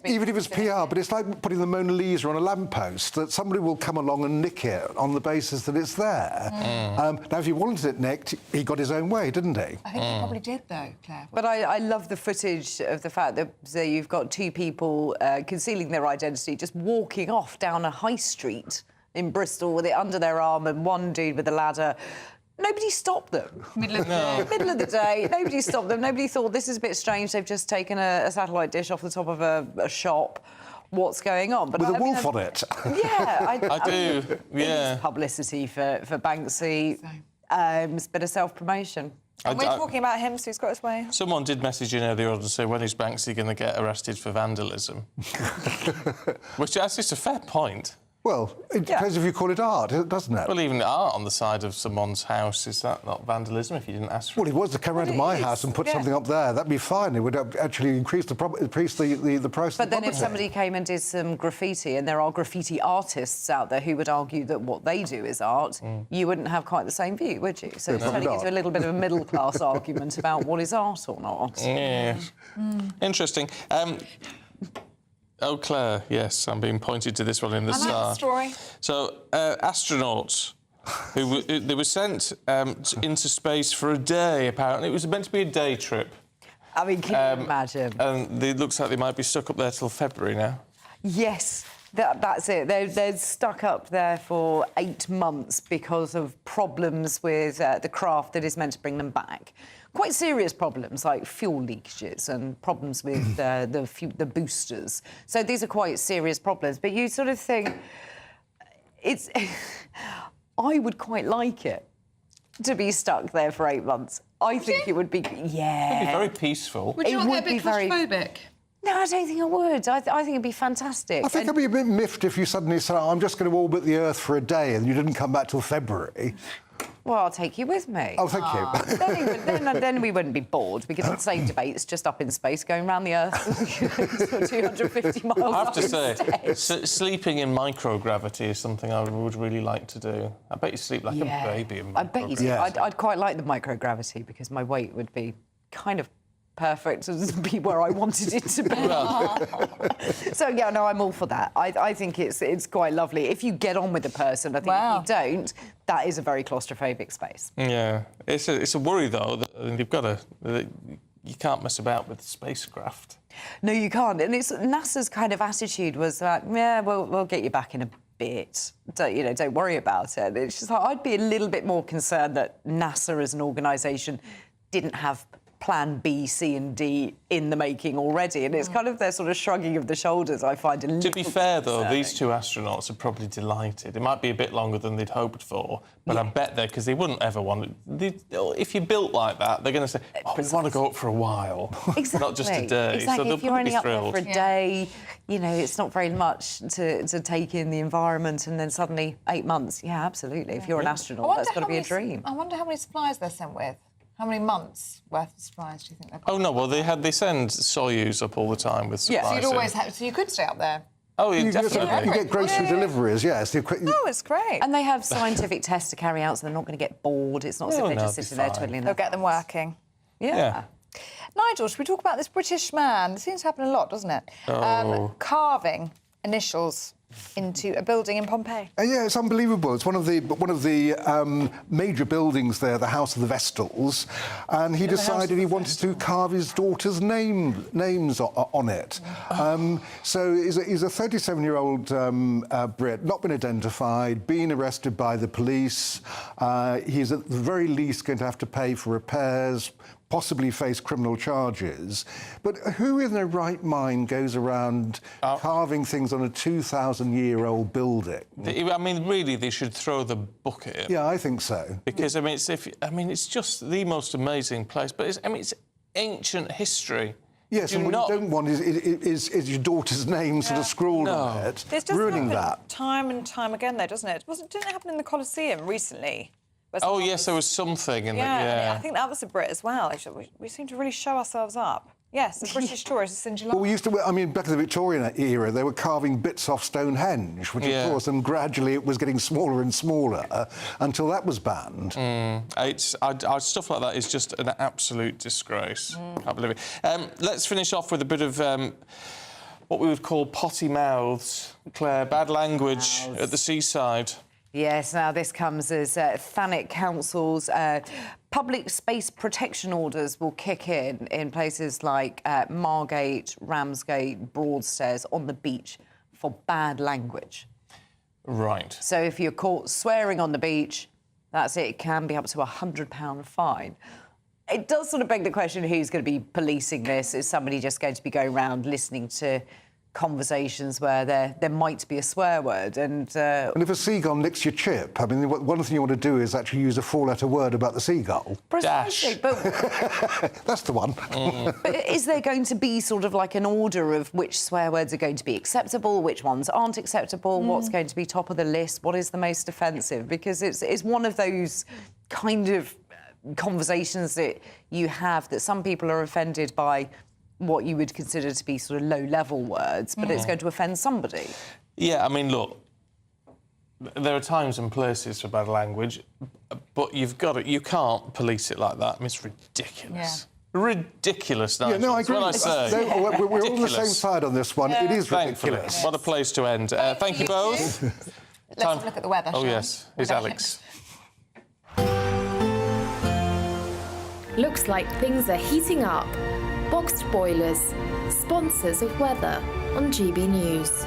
Even if it's PR, but it's like putting the Mona Lisa on a lamppost, that somebody will come along and nick it on the basis that it's there. Now, if he wanted it nicked, he got his own way, didn't he? I think he probably did, though, Claire. But I love the footage of the fact that you've got two people concealing their identity, just walking off down a high street in Bristol with it under their arm, and one dude with a ladder. Nobody stopped them. Middle of the day, nobody stopped them. Nobody thought, this is a bit strange, they've just taken a satellite dish off the top of a shop. What's going on? But with a wolf on it. Yeah, I do. Yeah. It's publicity for Banksy. It's a bit of self-promotion. And we're talking about him, so he's got his way. Someone did message in earlier on to say, when is Banksy going to get arrested for vandalism? Which is just a fair point. Well, it depends if you call it art, doesn't it? Well, even art on the side of someone's house, is that not vandalism if you didn't ask for it? Well, he was to come round to my house and put something up there. That'd be fine. It would actually increase the price of the property. But then if somebody came and did some graffiti, and there are graffiti artists out there who would argue that what they do is art, you wouldn't have quite the same view, would you? So it's turning into a little bit of a middle-class argument about what is art or not. Yes. Interesting. Oh, Claire, yes, I'm being pointed to this one in the Star. I like the story. So, astronauts they were sent into space for a day, apparently. It was meant to be a day trip. I mean, can you imagine? And it looks like they might be stuck up there till February now. Yes, that's it. They're stuck up there for 8 months because of problems with the craft that is meant to bring them back. Quite serious problems, like fuel leakages and problems with the boosters. So these are quite serious problems. But you sort of think, I would quite like it to be stuck there for 8 months. I think it would be, It'd be very peaceful. Would you not get a bit claustrophobic? No, I don't think I would. I think it'd be fantastic. I think I'd be a bit miffed if you suddenly said, I'm just going to orbit the Earth for a day, and you didn't come back till February. Well, I'll take you with me. Oh, thank you. Then we wouldn't be bored. We could have the same debates just up in space, going around the Earth 250 miles. I have to say, sleeping in microgravity is something I would really like to do. I bet you sleep like a baby in microgravity. I bet you do. I'd quite like the microgravity because my weight would be kind of perfect to be where I wanted it to be. So, yeah, no, I'm all for that. I think it's quite lovely. If you get on with the person, I think if you don't, that is a very claustrophobic space. Yeah. It's a worry, though, that you've got to... you can't mess about with spacecraft. No, you can't. And it's NASA's kind of attitude was like, yeah, we'll get you back in a bit. Don't worry about it. It's just like, I'd be a little bit more concerned that NASA as an organisation didn't have plan B, C and D in the making already. And it's kind of their sort of shrugging of the shoulders, I find a little. To be fair, though, these two astronauts are probably delighted. It might be a bit longer than they'd hoped for, but I bet because they wouldn't ever want it. If you're built like that, they're going to say, we want to go up for a while, not just a day. Exactly. So they'll if you're probably only be up thrilled. there for a day, it's not very much to take in the environment, and then suddenly 8 months. Yeah, absolutely. If you're an astronaut, that's got to be a dream. I wonder how many supplies they're sent with. How many months worth of supplies do you think they've got? Oh, no, well, they send Soyuz up all the time with supplies. Yeah, so you'd always have... So you could stay up there. Oh, yeah, definitely. You get grocery deliveries, yes. Oh, it's great. And they have scientific tests to carry out, so they're not going to get bored. It's not as if they're just sitting there twiddling their They'll get them working. Yeah. Nigel, should we talk about this British man? It seems to happen a lot, doesn't it? Carving initials into a building in Pompeii. Yeah, it's unbelievable. It's one of the major buildings there, the House of the Vestals, and he decided he wanted to carve his daughter's names on it. So he's a 37-year-old Brit, not been identified, been arrested by the police. He's at the very least going to have to pay for repairs, possibly face criminal charges. But who in their right mind goes around carving things on a 2,000-year-old building? I mean, really, they should throw the book at him. Yeah, I think so. Because, it's just the most amazing place. But, it's ancient history. Yes, and what you don't want is your daughter's name sort of scrawled on it, ruining that. Time and time again, though, doesn't it? Didn't it happen in the Colosseum recently? Oh, yes, there was something in I think that was a Brit as well. We seem to really show ourselves up. Yes, the British tourists in July. Well, we used to, back in the Victorian era, they were carving bits off Stonehenge, which, of course, and gradually it was getting smaller and smaller until that was banned. Stuff like that is just an absolute disgrace. Can't believe it. Let's finish off with a bit of what we would call potty mouths. Claire, bad language at the seaside. Yes, now this comes as Thanet Council's public space protection orders will kick in places like Margate, Ramsgate, Broadstairs on the beach for bad language. Right. So if you're caught swearing on the beach, that's it. It can be up to £100 fine. It does sort of beg the question, who's going to be policing this? Is somebody just going to be going around listening to conversations where there might be a swear word? And if a seagull nicks your chip, one thing you want to do is actually use a four-letter word about the seagull. Precisely, but that's the one. But is there going to be sort of like an order of which swear words are going to be acceptable, which ones aren't acceptable, what's going to be top of the list, what is the most offensive? Because it's one of those kind of conversations that you have that some people are offended by what you would consider to be sort of low-level words, but it's going to offend somebody. Yeah, look, there are times and places for bad language, but you can't police it like that. It's ridiculous. Yeah. Ridiculous, Nigel. Yeah, no, I agree. That's what I say. We're all on the same side on this one. It is ridiculous. Yes. What a place to end. Thank you both. Let's have a look at the weather. Oh, yes. Here's Alex. Looks like things are heating up. Boxed boilers, sponsors of weather on GB News.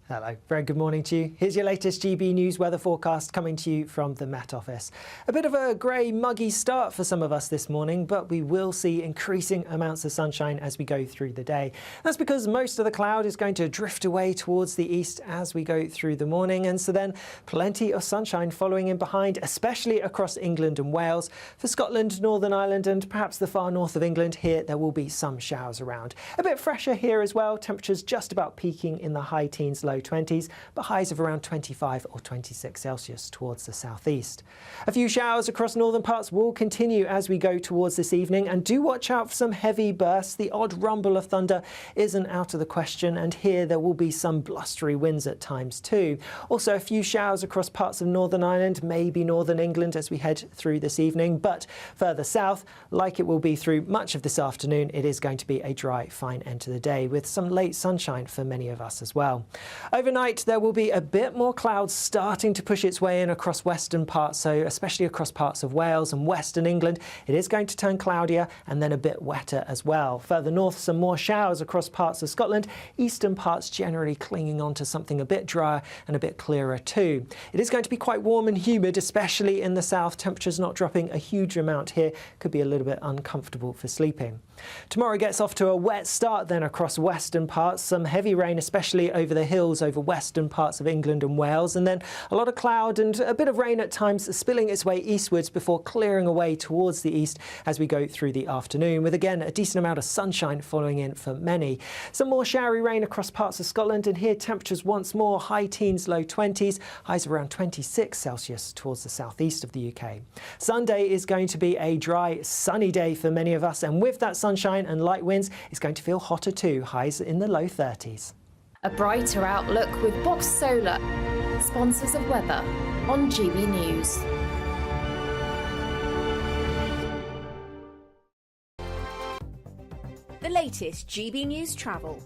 Hello, very good morning to you. Here's your latest GB News weather forecast coming to you from the Met Office. A bit of a grey, muggy start for some of us this morning, but we will see increasing amounts of sunshine as we go through the day. That's because most of the cloud is going to drift away towards the east as we go through the morning, and so then plenty of sunshine following in behind, especially across England and Wales. For Scotland, Northern Ireland and perhaps the far north of England, here there will be some showers around. A bit fresher here as well, temperatures just about peaking in the high teens, low 20s, but highs of around 25 or 26 Celsius towards the southeast. A few showers across northern parts will continue as we go towards this evening, and do watch out for some heavy bursts. The odd rumble of thunder isn't out of the question, and here there will be some blustery winds at times too. Also a few showers across parts of Northern Ireland, maybe northern England as we head through this evening, but further south, like it will be through much of this afternoon, it is going to be a dry, fine end to the day with some late sunshine for many of us as well. Overnight, there will be a bit more cloud starting to push its way in across western parts, so especially across parts of Wales and western England. It is going to turn cloudier and then a bit wetter as well. Further north, some more showers across parts of Scotland. Eastern parts generally clinging on to something a bit drier and a bit clearer too. It is going to be quite warm and humid, especially in the south. Temperatures not dropping a huge amount here. Could be a little bit uncomfortable for sleeping. Tomorrow gets off to a wet start then across western parts. Some heavy rain, especially over the hills over western parts of England and Wales, and then a lot of cloud and a bit of rain at times spilling its way eastwards before clearing away towards the east as we go through the afternoon, with again a decent amount of sunshine following in for many. Some more showery rain across parts of Scotland, and here temperatures once more high teens, low 20s, highs around 26 Celsius towards the southeast of the UK. Sunday is going to be a dry, sunny day for many of us, and with that sunshine and light winds, it's going to feel hotter too, highs in the low 30s. A brighter outlook with Box Solar, sponsors of weather on GB News. The latest GB News travel.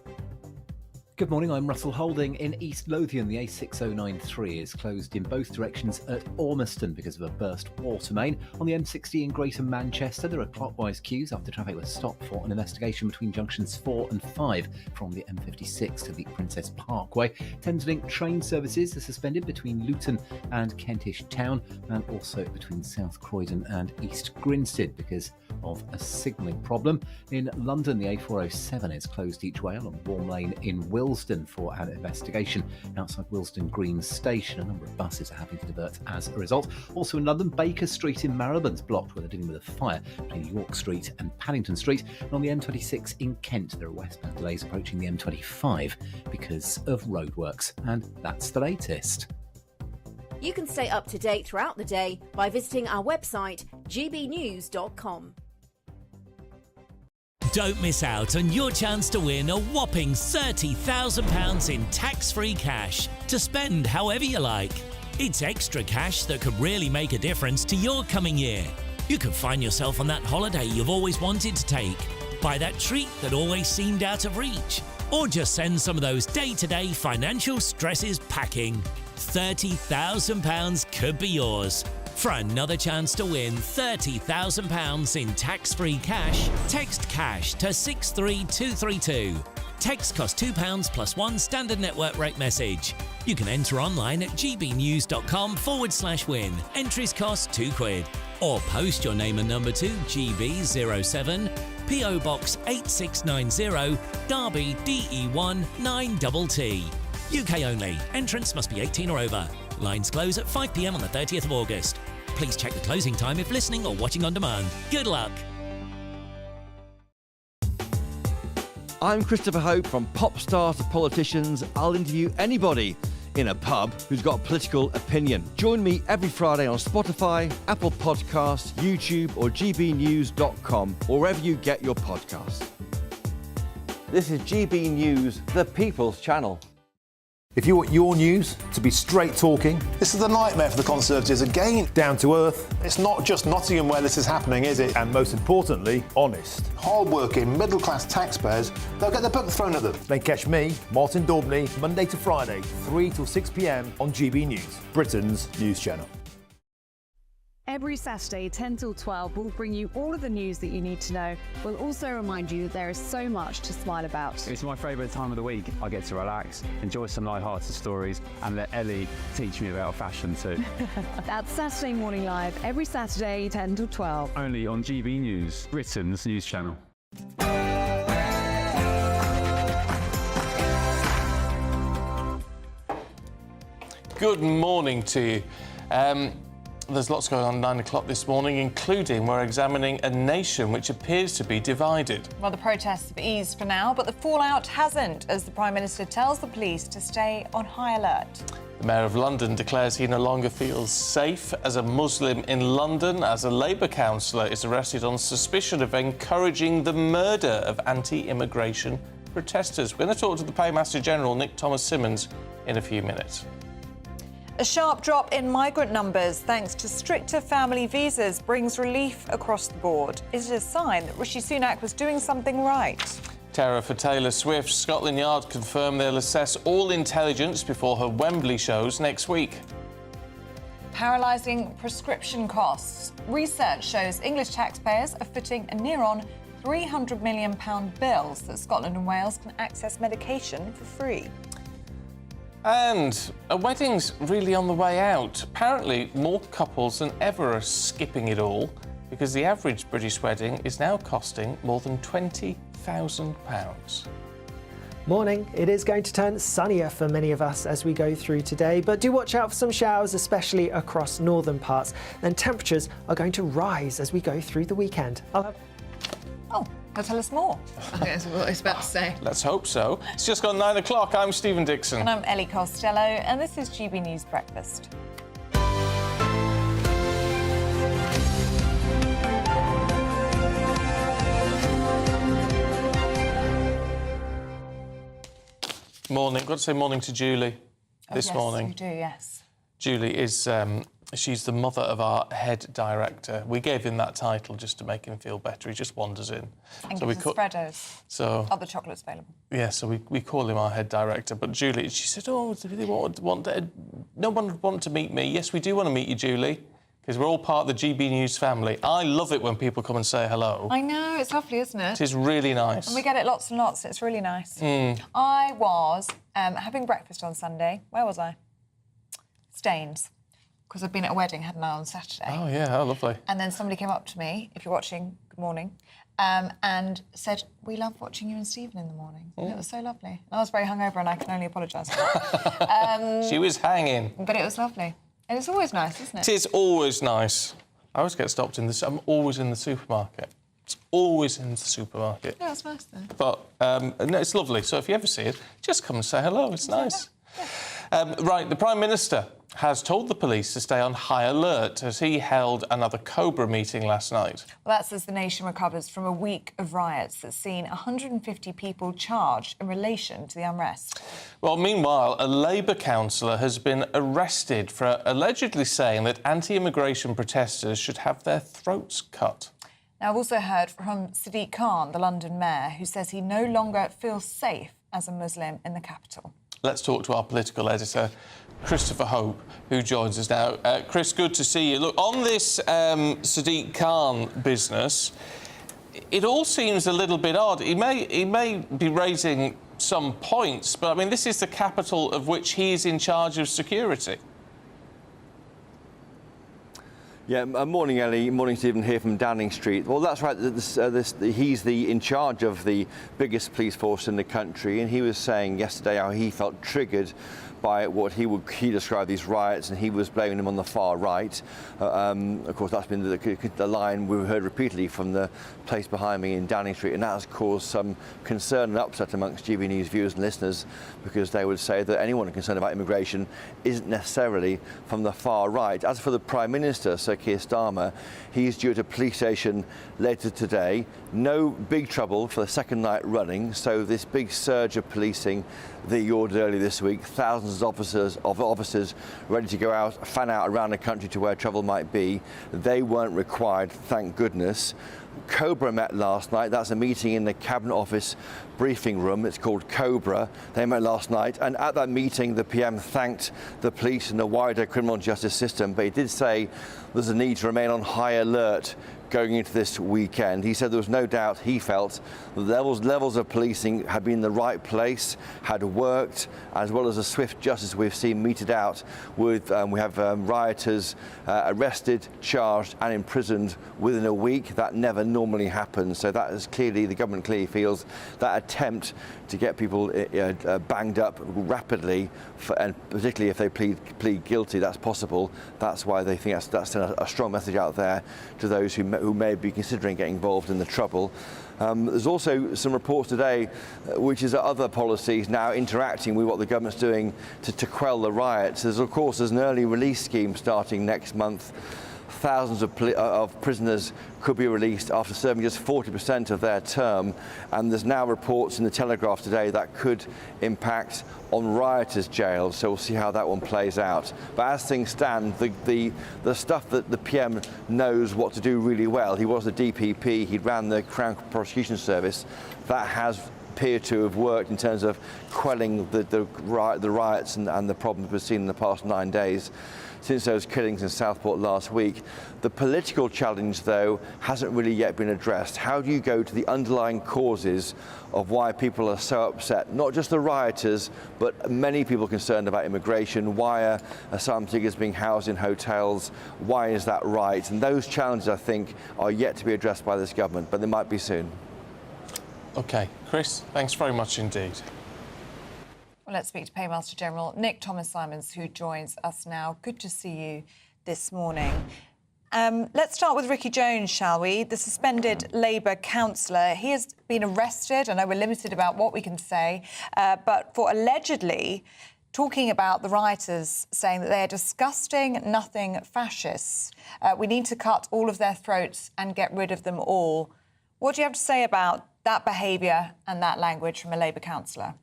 Good morning, I'm Russell Holding. In East Lothian, the A6093 is closed in both directions at Ormiston because of a burst water main. On the M60 in Greater Manchester, there are clockwise queues after traffic was stopped for an investigation between junctions 4 and 5 from the M56 to the Princess Parkway. Thameslink train services are suspended between Luton and Kentish Town, and also between South Croydon and East Grinstead because of a signalling problem. In London, the A407 is closed each way along Warm Lane in Willesden for an investigation. Outside Willesden Green Station, a number of buses are having to divert as a result. Also in London, Baker Street in Marylebone's blocked where they're dealing with a fire between York Street and Paddington Street. And on the M26 in Kent, there are westbound delays approaching the M25 because of roadworks. And that's the latest. You can stay up to date throughout the day by visiting our website, gbnews.com. Don't miss out on your chance to win a whopping £30,000 in tax-free cash to spend however you like. It's extra cash that could really make a difference to your coming year. You could find yourself on that holiday you've always wanted to take, buy that treat that always seemed out of reach, or just send some of those day-to-day financial stresses packing. £30,000 could be yours. For another chance to win £30,000 in tax-free cash, text CASH to 63232. Text costs £2 plus one standard network rate message. You can enter online at gbnews.com/win. Entries cost £2. Or post your name and number to GB07, PO Box 8690, Derby DE1 9TT. UK only. Entrance must be 18 or over. Lines close at 5 p.m. on the 30th of August. Please check the closing time if listening or watching on demand. Good luck. I'm Christopher Hope. From pop stars to politicians, I'll interview anybody in a pub who's got a political opinion. Join me every Friday on Spotify, Apple Podcasts, YouTube or gbnews.com, or wherever you get your podcasts. This is GB News, the People's Channel. If you want your news to be straight talking, this is a nightmare for the Conservatives again. Down to earth. It's not just Nottingham where this is happening, is it? And most importantly, honest. Hard-working, middle-class taxpayers, they'll get their book thrown at them. Then catch me, Martin Daubney, Monday to Friday, 3 till 6 p.m. on GB News, Britain's news channel. Every Saturday, 10 till 12, we'll bring you all of the news that you need to know. We'll also remind you that there is so much to smile about. It's my favourite time of the week. I get to relax, enjoy some light-hearted stories, and let Ellie teach me about fashion too. That's Saturday Morning Live, every Saturday, 10 till 12. Only on GB News, Britain's news channel. Good morning to you. There's lots going on at 9 o'clock this morning, including we're examining a nation which appears to be divided. Well, the protests have eased for now, but the fallout hasn't, as the Prime Minister tells the police to stay on high alert. The Mayor of London declares he no longer feels safe as a Muslim in London, as a Labour councillor is arrested on suspicion of encouraging the murder of anti-immigration protesters. We're going to talk to the Paymaster General, Nick Thomas-Simmons, in a few minutes. A sharp drop in migrant numbers thanks to stricter family visas brings relief across the board. Is it a sign that Rishi Sunak was doing something right? Terror for Taylor Swift. Scotland Yard confirmed they'll assess all intelligence before her Wembley shows next week. Paralysing prescription costs. Research shows English taxpayers are footing a near-on £300 million bill so that Scotland and Wales can access medication for free. And a wedding's really on the way out. Apparently, more couples than ever are skipping it all because the average British wedding is now costing more than £20,000. Morning. It is going to turn sunnier for many of us as we go through today, but do watch out for some showers, especially across northern parts. And temperatures are going to rise as we go through the weekend. They'll tell us more. That's what I was about to say. Let's hope so. It's just gone 9 o'clock. I'm Stephen Dixon. And I'm Ellie Costello, and this is GB News Breakfast. Morning. Got to say morning to Julie this morning. Yes, you do, yes. Julie is, she's the mother of our head director. We gave him that title just to make him feel better. He just wanders in. And so gives us spreados. So other chocolates available. Yeah, so we call him our head director. But Julie, she said, no one would want to meet me. Yes, we do want to meet you, Julie, because we're all part of the GB News family. I love it when people come and say hello. I know, it's lovely, isn't it? It is really nice. And we get it lots and lots. It's really nice. I was having breakfast on Sunday. Where was I? Staines. Because I'd been at a wedding, hadn't I, on Saturday. Oh, yeah, how lovely. And then somebody came up to me, if you're watching, good morning, and said, we love watching you and Stephen in the morning. And it was so lovely. And I was very hungover and I can only apologise for that. She was hanging. But it was lovely. And it's always nice, isn't it? It is always nice. I always get stopped in I'm always in the supermarket. It's always in the supermarket. Yeah, it's nice, though. But, no, it's lovely. So if you ever see it, just come and say hello. It's nice. Right, the Prime Minister has told the police to stay on high alert as he held another Cobra meeting last night. Well, that's as the nation recovers from a week of riots that's seen 150 people charged in relation to the unrest. Well, meanwhile, a Labour councillor has been arrested for allegedly saying that anti-immigration protesters should have their throats cut. Now, I've also heard from Sadiq Khan, the London mayor, who says he no longer feels safe as a Muslim in the capital. Let's talk to our political editor, Christopher Hope, who joins us now. Chris, good to see you. Look, on this Sadiq Khan business, it all seems a little bit odd. He may be raising some points, but, I mean, this is the capital of which he is in charge of security. Yeah, morning, Ellie. Morning, Stephen, here from Downing Street. Well, that's right. He's in charge of the biggest police force in the country, and he was saying yesterday how he felt triggered by what he described these riots, and he was blaming them on the far right. Of course, that's been the line we've heard repeatedly from the place behind me in Downing Street, and that has caused some concern and upset amongst GB News viewers and listeners, because they would say that anyone concerned about immigration isn't necessarily from the far right. As for the Prime Minister, Sir Keir Starmer, he's due at a police station later today. No big trouble for the second night running, so this big surge of policing that you ordered earlier this week, thousands of officers ready to go out, fan out around the country to where trouble might be, they weren't required, thank goodness. Cobra met last night. That's a meeting in the Cabinet Office briefing room. It's called Cobra. They met last night, and at that meeting the PM thanked the police and the wider criminal justice system, but he did say there's a need to remain on high alert going into this weekend. He said there was no doubt he felt the levels of policing had been in the right place, had worked, as well as the swift justice we've seen meted out with, we have rioters arrested, charged and imprisoned within a week. That never normally happens. So that is clearly, the government clearly feels that attempt to get people banged up rapidly, and particularly if they plead guilty, that's possible. That's why they think that's a strong message out there to those who may be considering getting involved in the trouble. There's also some reports today, which is other policies now interacting with what the government's doing to quell the riots. There's an early release scheme starting next month. Thousands of prisoners could be released after serving just 40% of their term, and there's now reports in the Telegraph today that could impact on rioters' jails, so we'll see how that one plays out. But as things stand, the stuff that the PM knows what to do really well, he was the DPP, he ran the Crown Prosecution Service, that has appear to have worked in terms of quelling the riots and the problems we've seen in the past 9 days since those killings in Southport last week. The political challenge, though, hasn't really yet been addressed. How do you go to the underlying causes of why people are so upset? Not just the rioters, but many people concerned about immigration. Why are asylum seekers being housed in hotels? Why is that right? And those challenges, I think, are yet to be addressed by this government, but they might be soon. OK, Chris, thanks very much indeed. Well, let's speak to Paymaster General Nick Thomas-Simons, who joins us now. Good to see you this morning. Let's start with Ricky Jones, shall we? The suspended Labour councillor. He has been arrested. I know we're limited about what we can say, but for allegedly talking about the rioters, saying that they are disgusting, nothing fascists. We need to cut all of their throats and get rid of them all. What do you have to say about that behaviour and that language from a Labour councillor?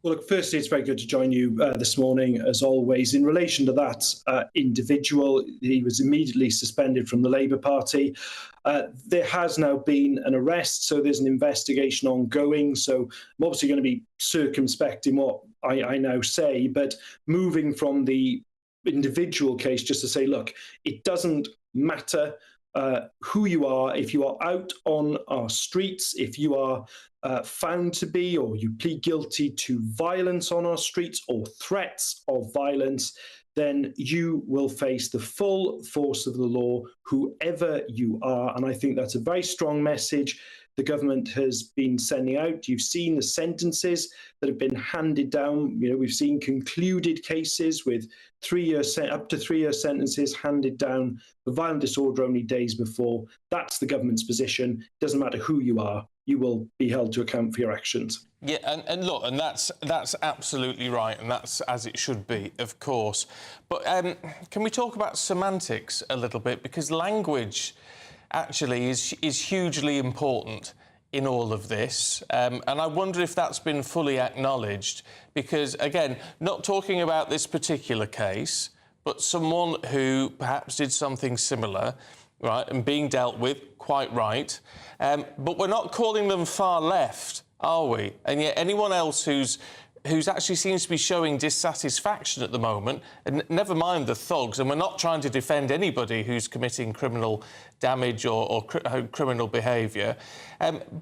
Well, look, firstly, it's very good to join you this morning, as always. In relation to that individual, he was immediately suspended from the Labour Party. There has now been an arrest, so there's an investigation ongoing. So I'm obviously going to be circumspect in what I now say, but moving from the individual case, just to say, look, it doesn't matter who you are. If you are out on our streets, if you are found to be, or you plead guilty to violence on our streets or threats of violence, then you will face the full force of the law, whoever you are. And I think that's a very strong message the government has been sending out. You've seen the sentences that have been handed down. You know, we've seen concluded cases with up to 3 year sentences handed down for violent disorder only days before. That's the government's position. It doesn't matter who you are. You will be held to account for your actions. Yeah, and look, and that's absolutely right, and that's as it should be, of course. But can we talk about semantics a little bit? Because language actually is hugely important in all of this. And I wonder if that's been fully acknowledged. Because, again, not talking about this particular case, but someone who perhaps did something similar, right, and being dealt with, quite right. But we're not calling them far left, are we? And yet anyone else who's actually seems to be showing dissatisfaction at the moment, and never mind the thugs, and we're not trying to defend anybody who's committing criminal damage or criminal behaviour,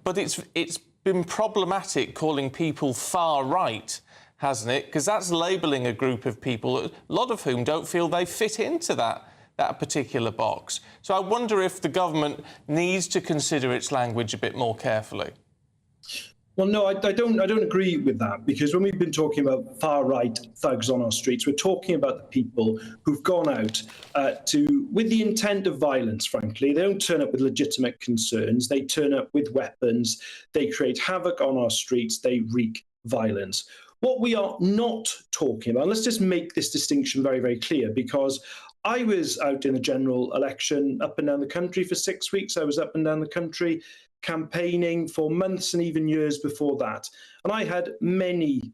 but it's been problematic calling people far right, hasn't it? Because that's labelling a group of people, a lot of whom don't feel they fit into that particular box. So I wonder if the government needs to consider its language a bit more carefully. Well, no, I don't agree with that, because when we've been talking about far-right thugs on our streets, we're talking about the people who've gone out with the intent of violence, frankly. They don't turn up with legitimate concerns. They turn up with weapons. They create havoc on our streets. They wreak violence. What we are not talking about, and let's just make this distinction very, very clear, because I was out in the general election up and down the country for 6 weeks. I was up and down the country campaigning for months and even years before that. And I had many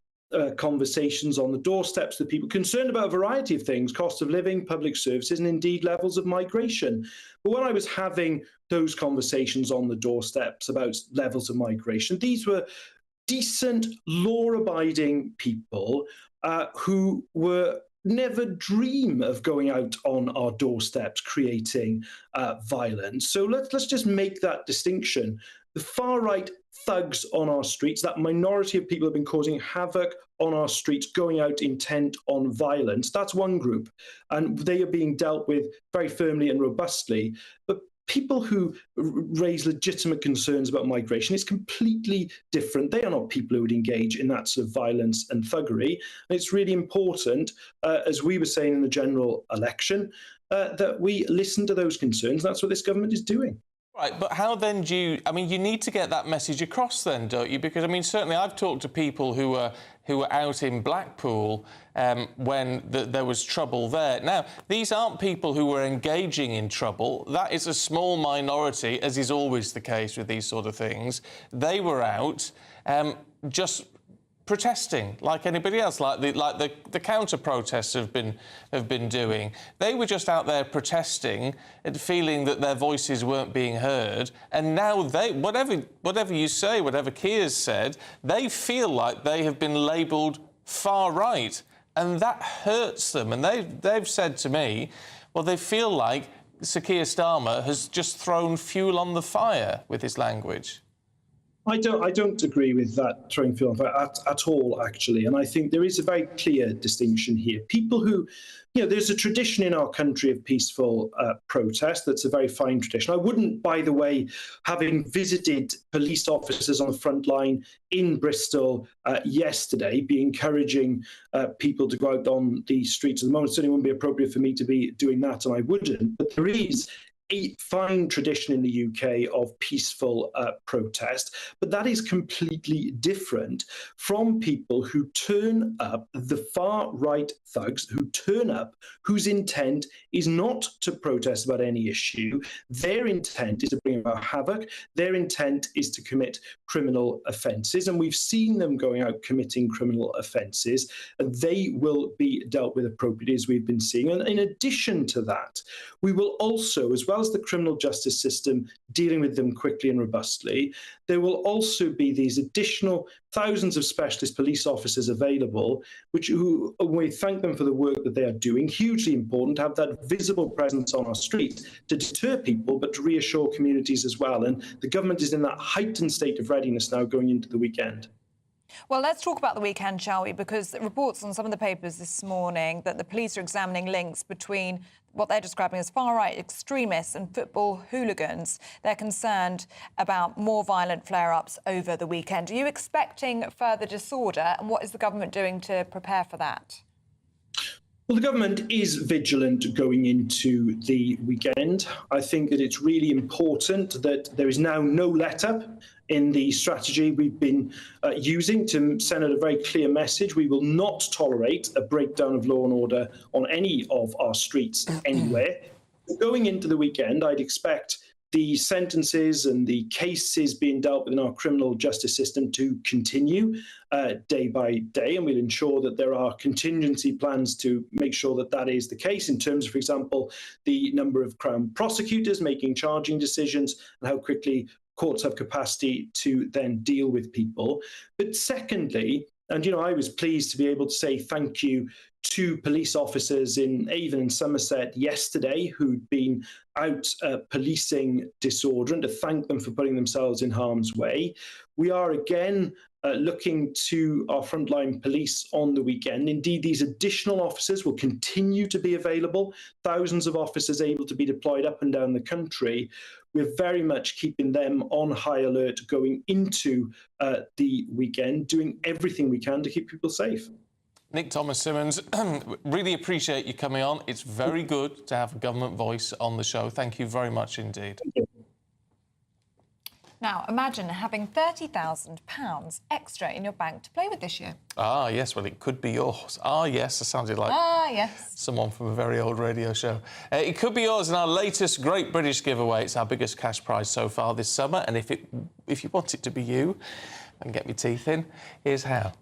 conversations on the doorsteps with people concerned about a variety of things, cost of living, public services, and indeed levels of migration. But when I was having those conversations on the doorsteps about levels of migration, these were decent, law-abiding people who were never dream of going out on our doorsteps creating violence. So let's just make that distinction. The far-right thugs on our streets, that minority of people have been causing havoc on our streets, going out intent on violence, that's one group. And they are being dealt with very firmly and robustly. But people who raise legitimate concerns about migration is completely different. They are not people who would engage in that sort of violence and thuggery. And it's really important, as we were saying in the general election, that we listen to those concerns. That's what this government is doing. Right, but how then do you... I mean, you need to get that message across then, don't you? Because, I mean, certainly I've talked to people who were out in Blackpool when there was trouble there. Now, these aren't people who were engaging in trouble. That is a small minority, as is always the case with these sort of things. They were out just protesting like anybody else, like the counter protests have been doing. They were just out there protesting and feeling that their voices weren't being heard, and now whatever you say, whatever Keir's said, they feel like they have been labelled far right, and that hurts them. And they've said to me, well, they feel like Sir Keir Starmer has just thrown fuel on the fire with his language. I don't agree with that throwing fuel on fire at all, actually. And I think there is a very clear distinction here. People who, there's a tradition in our country of peaceful protest. That's a very fine tradition. I wouldn't, by the way, having visited police officers on the front line in Bristol yesterday, be encouraging people to go out on the streets at the moment. It certainly wouldn't be appropriate for me to be doing that, and I wouldn't. But there is a fine tradition in the UK of peaceful protest, but that is completely different from people who turn up, the far-right thugs who turn up, whose intent is not to protest about any issue. Their intent is to bring about havoc. Their intent is to commit criminal offences, and we've seen them going out committing criminal offences, and they will be dealt with appropriately, as we've been seeing. And in addition to that, we will also, as well as the criminal justice system dealing with them quickly and robustly, there will also be these additional thousands of specialist police officers available, who we thank them for the work that they are doing. Hugely important to have that visible presence on our streets to deter people, but to reassure communities as well. And the government is in that heightened state of readiness now going into the weekend. Well, let's talk about the weekend, shall we? Because reports on some of the papers this morning that the police are examining links between what they're describing as far-right extremists and football hooligans. They're concerned about more violent flare-ups over the weekend. Are you expecting further disorder, and what is the government doing to prepare for that? Well, the government is vigilant going into the weekend. I think that it's really important that there is now no let-up in the strategy we've been using to send out a very clear message. We will not tolerate a breakdown of law and order on any of our streets anywhere. Going into the weekend, I'd expect the sentences and the cases being dealt with in our criminal justice system to continue day by day, and we'll ensure that there are contingency plans to make sure that that is the case in terms of, for example, the number of Crown prosecutors making charging decisions and how quickly courts have capacity to then deal with people. But secondly, and I was pleased to be able to say thank you to police officers in Avon and Somerset yesterday who'd been out policing disorder, and to thank them for putting themselves in harm's way. We are again looking to our frontline police on the weekend. Indeed, these additional officers will continue to be available, thousands of officers able to be deployed up and down the country. We're very much keeping them on high alert going into the weekend, doing everything we can to keep people safe. Nick Thomas-Symonds, really appreciate you coming on. It's very good to have a government voice on the show. Thank you very much indeed. Now, imagine having £30,000 extra in your bank to play with this year. Ah, yes, well, it could be yours. Ah, yes, it sounded like yes. Someone from a very old radio show. It could be yours in our latest Great British giveaway. It's our biggest cash prize so far this summer, and if you want it to be you, and get my teeth in, here's how.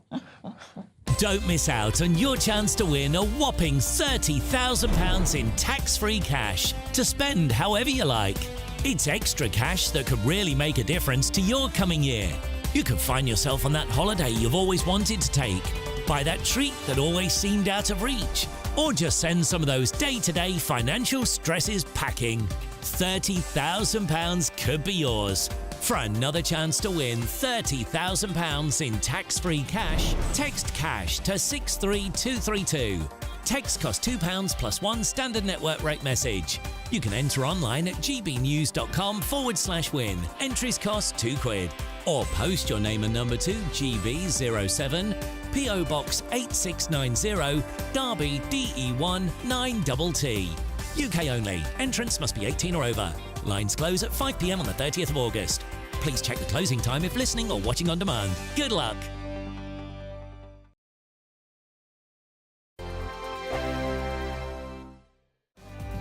Don't miss out on your chance to win a whopping £30,000 in tax-free cash to spend however you like. It's extra cash that could really make a difference to your coming year. You could find yourself on that holiday you've always wanted to take, buy that treat that always seemed out of reach, or just send some of those day-to-day financial stresses packing. £30,000 could be yours. For another chance to win £30,000 in tax-free cash, text CASH to 63232. Text costs £2 plus one standard network rate message. You can enter online at gbnews.com/win. Entries cost £2. Or post your name and number to GB07, PO Box 8690, Derby DE1 9TT. UK only. Entrance must be 18 or over. Lines close at 5 p.m. on the 30th of August. Please check the closing time if listening or watching on demand. Good luck.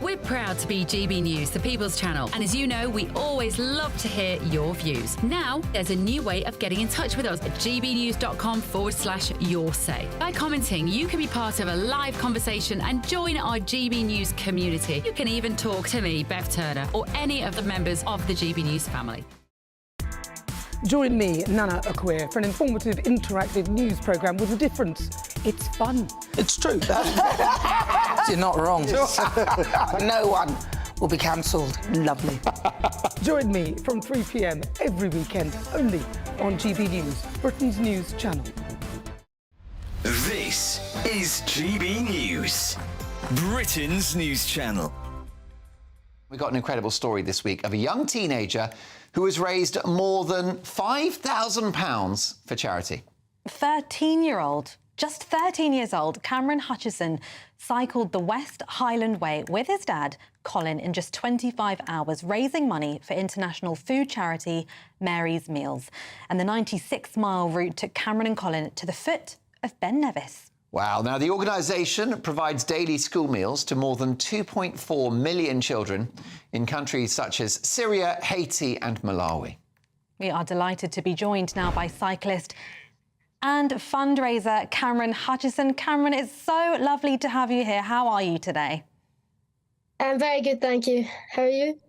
We're proud to be GB News, the People's Channel. And as you know, we always love to hear your views. Now, there's a new way of getting in touch with us at gbnews.com/your say. By commenting, you can be part of a live conversation and join our GB News community. You can even talk to me, Bev Turner, or any of the members of the GB News family. Join me, Nana Akwe, for an informative, interactive news programme with a difference. It's fun. It's true. You're not wrong. No one will be cancelled. Lovely. Join me from 3 p.m. every weekend, only on GB News, Britain's news channel. This is GB News, Britain's news channel. We got an incredible story this week of a young teenager who has raised more than £5,000 for charity. 13-year-old, just 13 years old, Cameron Hutchison cycled the West Highland Way with his dad, Colin, in just 25 hours, raising money for international food charity Mary's Meals. And the 96-mile route took Cameron and Colin to the foot of Ben Nevis. Wow. Now, the organisation provides daily school meals to more than 2.4 million children in countries such as Syria, Haiti and Malawi. We are delighted to be joined now by cyclist and fundraiser Cameron Hutchison. Cameron, it's so lovely to have you here. How are you today? I'm very good, thank you. How are you?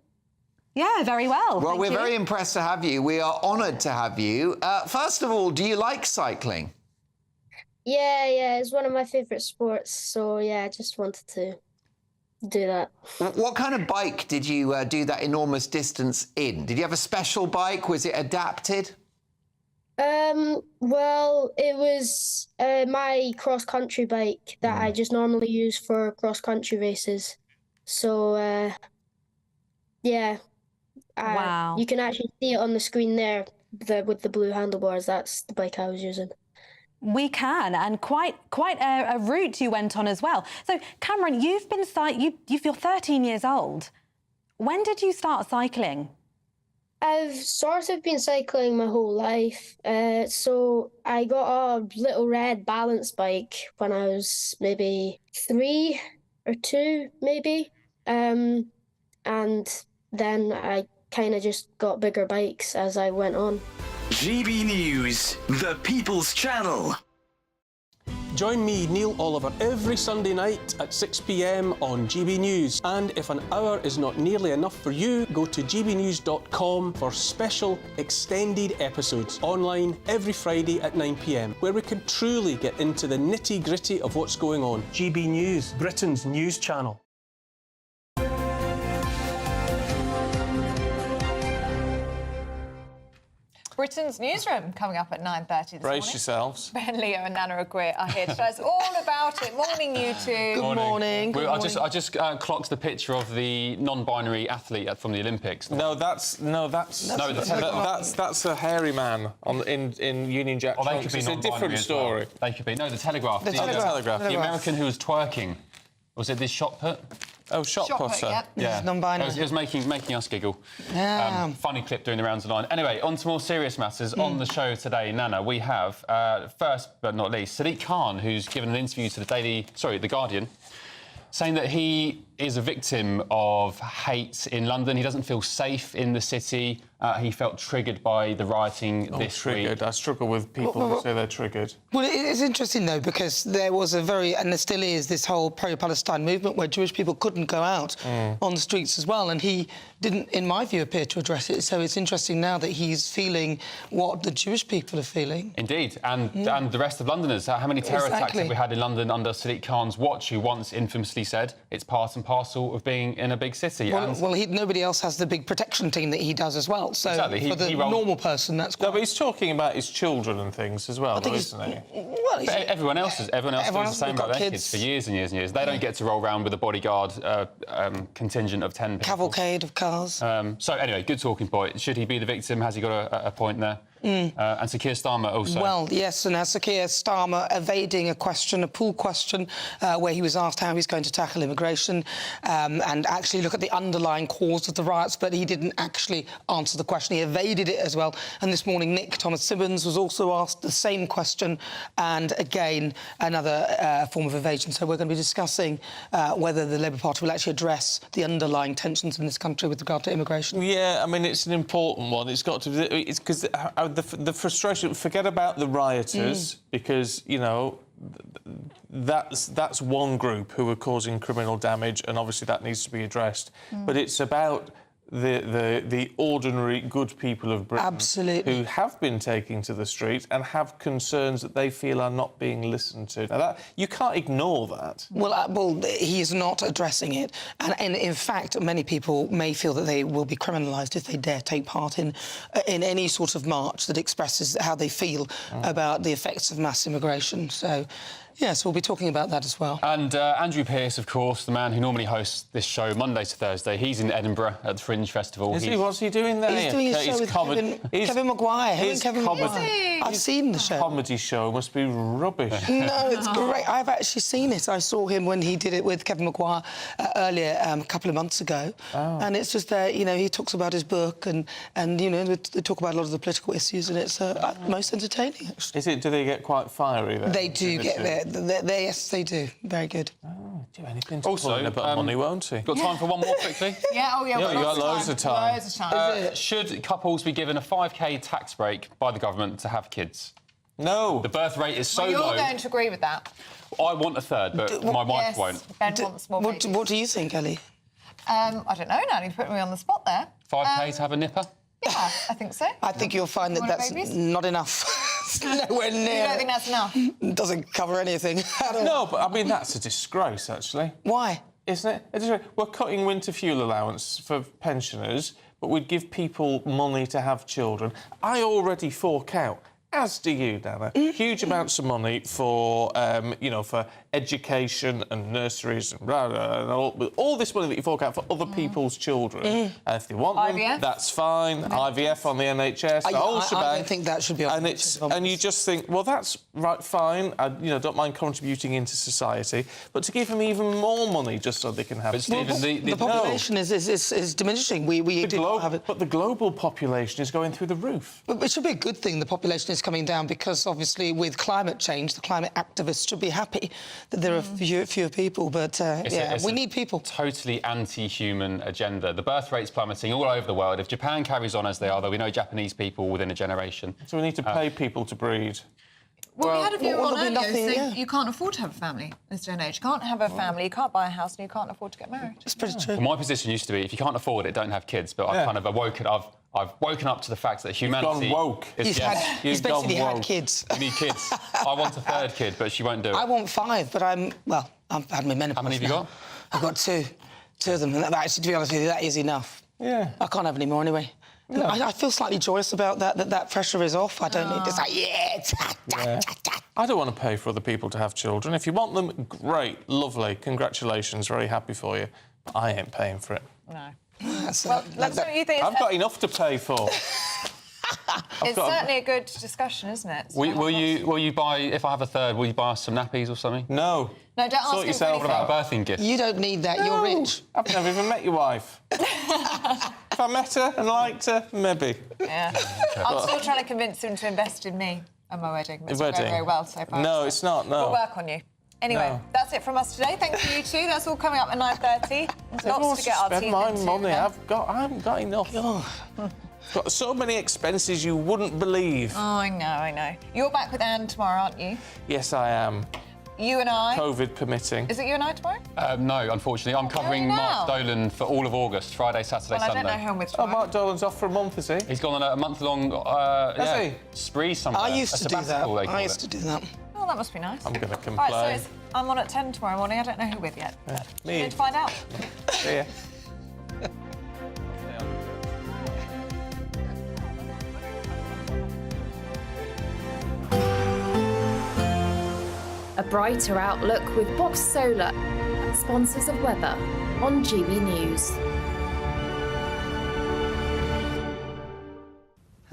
Yeah, very well. Well, we're very impressed to have you. We are honoured to have you. First of all, do you like cycling? Yeah, it's one of my favourite sports, so yeah, I just wanted to do that. What kind of bike did you do that enormous distance in? Did you have a special bike? Was it adapted? Well, it was my cross-country bike that I just normally use for cross-country races. So, yeah. Wow. You can actually see it on the screen there with the blue handlebars. That's the bike I was using. We can, and quite a route you went on as well. So, Cameron, you're 13 years old. When did you start cycling? I've sort of been cycling my whole life. So I got a little red balance bike when I was maybe 3 or 2, maybe. And then I kind of just got bigger bikes as I went on. GB News, the People's Channel. Join me, Neil Oliver, every Sunday night at 6 p.m. on GB News. And if an hour is not nearly enough for you, go to gbnews.com for special extended episodes online every Friday at 9 p.m, where we can truly get into the nitty-gritty of what's going on. GB News, Britain's news channel. Britain's newsroom coming up at 9:30 this morning. Brace yourselves. Ben, Leo and Nana Akwe are here to tell us all about it. Morning, you two. Good morning. I just clocked the picture of the non-binary athlete from the Olympics. That's a hairy man in Union Jack. Oh, they could be it's a different story. Well. They could be. No, the Telegraph. The Telegraph. The American who was twerking. Was it this shot put? Oh, shot putter. Yep. Yeah. Non-binary. It was making us giggle. Yeah. Funny clip doing the rounds online. Anyway, on to more serious matters. On the show today, Nana, we have, first but not least, Sadiq Khan, who's given an interview to The Guardian, saying that he is a victim of hate in London. He doesn't feel safe in the city. He felt triggered by the rioting this week. I struggle with people who say they're triggered. Well, it's interesting, though, because there was and there still is, this whole pro-Palestine movement where Jewish people couldn't go out on the streets as well, and he didn't, in my view, appear to address it. So it's interesting now that he's feeling what the Jewish people are feeling. Indeed, and the rest of Londoners. How many terror attacks have we had in London under Sadiq Khan's watch, who once infamously said it's part and parcel of being in a big city? Nobody else has the big protection team that he does as well. So exactly. for the normal person, that's quite... No, but he's talking about his children and things as well, isn't he? Well, everyone else does the same about their kids for years and years and years. They don't get to roll around with a bodyguard contingent of 10 people. Cavalcade of cars. So, anyway, good talking point. Should he be the victim? Has he got a point there? And Sir Keir Starmer also. Well, yes, and Sir Keir Starmer evading a pool question, where he was asked how he's going to tackle immigration and actually look at the underlying cause of the riots, but he didn't actually answer the question. He evaded it as well. And this morning, Nick Thomas-Symonds was also asked the same question, and again, another form of evasion. So we're going to be discussing whether the Labour Party will actually address the underlying tensions in this country with regard to immigration. Yeah, I mean, it's an important one. It's got to... It's because the frustration... Forget about the rioters, because, you know, that's one group who are causing criminal damage, and obviously that needs to be addressed. But it's about the ordinary good people of Britain who have been taking to the street and have concerns that they feel are not being listened to. Now, you can't ignore that. Well, he is not addressing it. And in fact, many people may feel that they will be criminalised if they dare take part in any sort of march that expresses how they feel about the effects of mass immigration. So... yes, we'll be talking about that as well. And Andrew Pearce, of course, the man who normally hosts this show Monday to Thursday, he's in Edinburgh at the Fringe Festival. Is he? What's he doing there? He's doing his show with Kevin Maguire. I've seen the show. Comedy show must be rubbish. No, it's great. I've actually seen it. I saw him when he did it with Kevin Maguire earlier, a couple of months ago. And it's just there, you know, he talks about his book and you know, they talk about a lot of the political issues, and it's most entertaining, actually. Is it? Do they get quite fiery there? They do get there. Yes, they do. Very good. Do anything to pull in a bit of money, won't he? Got time for one more quickly? Yeah, you got loads of time. Loads of time. Should couples be given a 5k tax break by the government to have kids? No. The birth rate is so Well, you're low. going to agree with that. I want a third, but my wife won't. Ben wants more babies. What do you think, Ellie? I don't know, now you put me on the spot there. 5k to have a nipper? Yeah, I think so. I think you'll find that that's not enough. It's nowhere near. You don't think that's enough? It doesn't cover anything at all. No, but I mean, that's a disgrace, actually. Why? Isn't it? We're cutting winter fuel allowance for pensioners, but we'd give people money to have children. I already fork out, as do you, Nana, huge amounts of money for, you know, for education and nurseries and all this money that you fork out for other people's children. And if they want them, that's fine. IVF on the NHS, the whole shebang. I don't think that should be on and you just think, well, that's right, fine. I, you know, don't mind contributing into society, but to give them even more money just so they can have. But Stephen, the population is diminishing. But the global population is going through the roof. But it should be a good thing. The population is coming down because, obviously, with climate change, the climate activists should be happy that there are fewer people. But we need people. Totally anti-human agenda. The birth rate's plummeting all over the world. If Japan carries on as they are, though, we know Japanese people within a generation. So we need to pay people to breed. Well, we had a view on earlier saying you can't afford to have a family in this day and age. You can't have a family, you can't buy a house, and you can't afford to get married. It's pretty true. Well, my position used to be, if you can't afford it, don't have kids. But I've kind of I've woken up to the fact that humanity... You've gone woke. He's basically had kids. You need kids. I want a third kid, but she won't do it. I want 5, but I've had my menopause. How many have you got? I've got 2. 2 of them. And actually, to be honest with you, that is enough. Yeah. I can't have any more anyway. No. I feel slightly joyous about that pressure is off. I don't need to say, I don't want to pay for other people to have children. If you want them, great, lovely, congratulations, very happy for you. But I ain't paying for it. No. Let's know what you think. I've got enough to pay for. It's certainly a good discussion, isn't it? Will you buy, if I have a third, will you buy us some nappies or something? No. No, don't ask him for anything. What about a birthing gift? You don't need that, you're rich. I've never even met your wife. If I met her and liked her, maybe. Yeah. I'm still trying to convince him to invest in me and my wedding. It's going very well so far. No, it's not, no. We'll work on you. Anyway, that's it from us today. Thank you, you two. That's all coming up at 9:30. Lots to get our teeth into. My money. I haven't got enough. Got so many expenses you wouldn't believe. Oh, I know. You're back with Anne tomorrow, aren't you? Yes, I am. You and I? COVID permitting. Is it you and I tomorrow? No, unfortunately. I'm covering Mark Dolan for all of August, Friday, Saturday, Sunday. I don't know who I'm with tomorrow. Oh, Mark Dolan's off for a month, is he? He's gone on a month-long spree somewhere. I used to do that. I used to do that. Oh, that must be nice. I'm going to complain. Right, so I'm on at 10 tomorrow morning. I don't know who with yet. Me. You need to find out. See ya. A brighter outlook with Box Solar, sponsors of weather on GB News.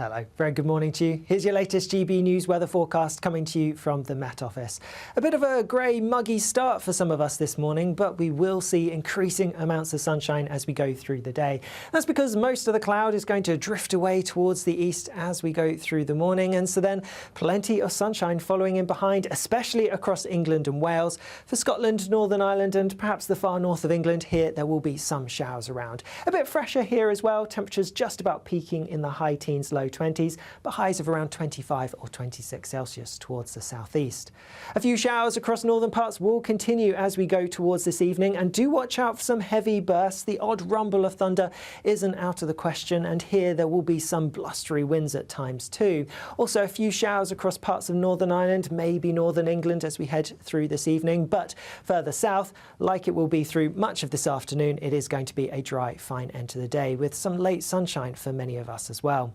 Hello, very good morning to you. Here's your latest GB News weather forecast coming to you from the Met Office. A bit of a grey, muggy start for some of us this morning, but we will see increasing amounts of sunshine as we go through the day. That's because most of the cloud is going to drift away towards the east as we go through the morning, and so then plenty of sunshine following in behind, especially across England and Wales. For Scotland, Northern Ireland and perhaps the far north of England, here there will be some showers around. A bit fresher here as well, temperatures just about peaking in the high teens, low 20s, but highs of around 25 or 26 Celsius towards the southeast. A few showers across northern parts will continue as we go towards this evening, and do watch out for some heavy bursts. The odd rumble of thunder isn't out of the question, and here there will be some blustery winds at times too. Also a few showers across parts of Northern Ireland, maybe northern England as we head through this evening, but further south, like it will be through much of this afternoon, it is going to be a dry, fine end to the day with some late sunshine for many of us as well.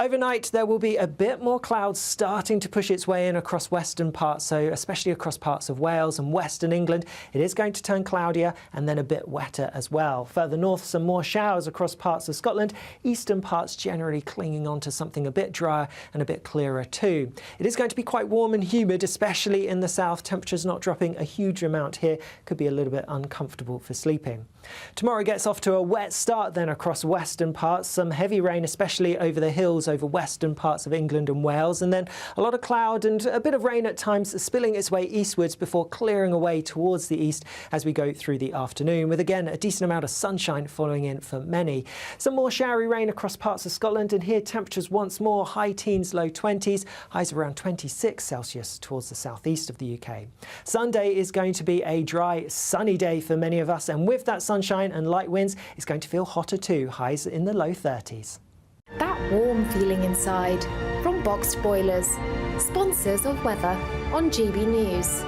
Overnight, there will be a bit more cloud starting to push its way in across western parts, so especially across parts of Wales and western England. It is going to turn cloudier and then a bit wetter as well. Further north, some more showers across parts of Scotland. Eastern parts generally clinging on to something a bit drier and a bit clearer too. It is going to be quite warm and humid, especially in the south. Temperatures not dropping a huge amount here. Could be a little bit uncomfortable for sleeping. Tomorrow gets off to a wet start then across western parts. Some heavy rain, especially over the hills over western parts of England and Wales, and then a lot of cloud and a bit of rain at times spilling its way eastwards before clearing away towards the east as we go through the afternoon, with again a decent amount of sunshine following in for many. Some more showery rain across parts of Scotland, and here temperatures once more high teens, low 20s, highs around 26 Celsius towards the southeast of the UK. Sunday is going to be a dry, sunny day for many of us, and with that sunshine and light winds, it's going to feel hotter too, highs in the low 30s. That warm feeling inside from Boxed Boilers, sponsors of weather on GB News.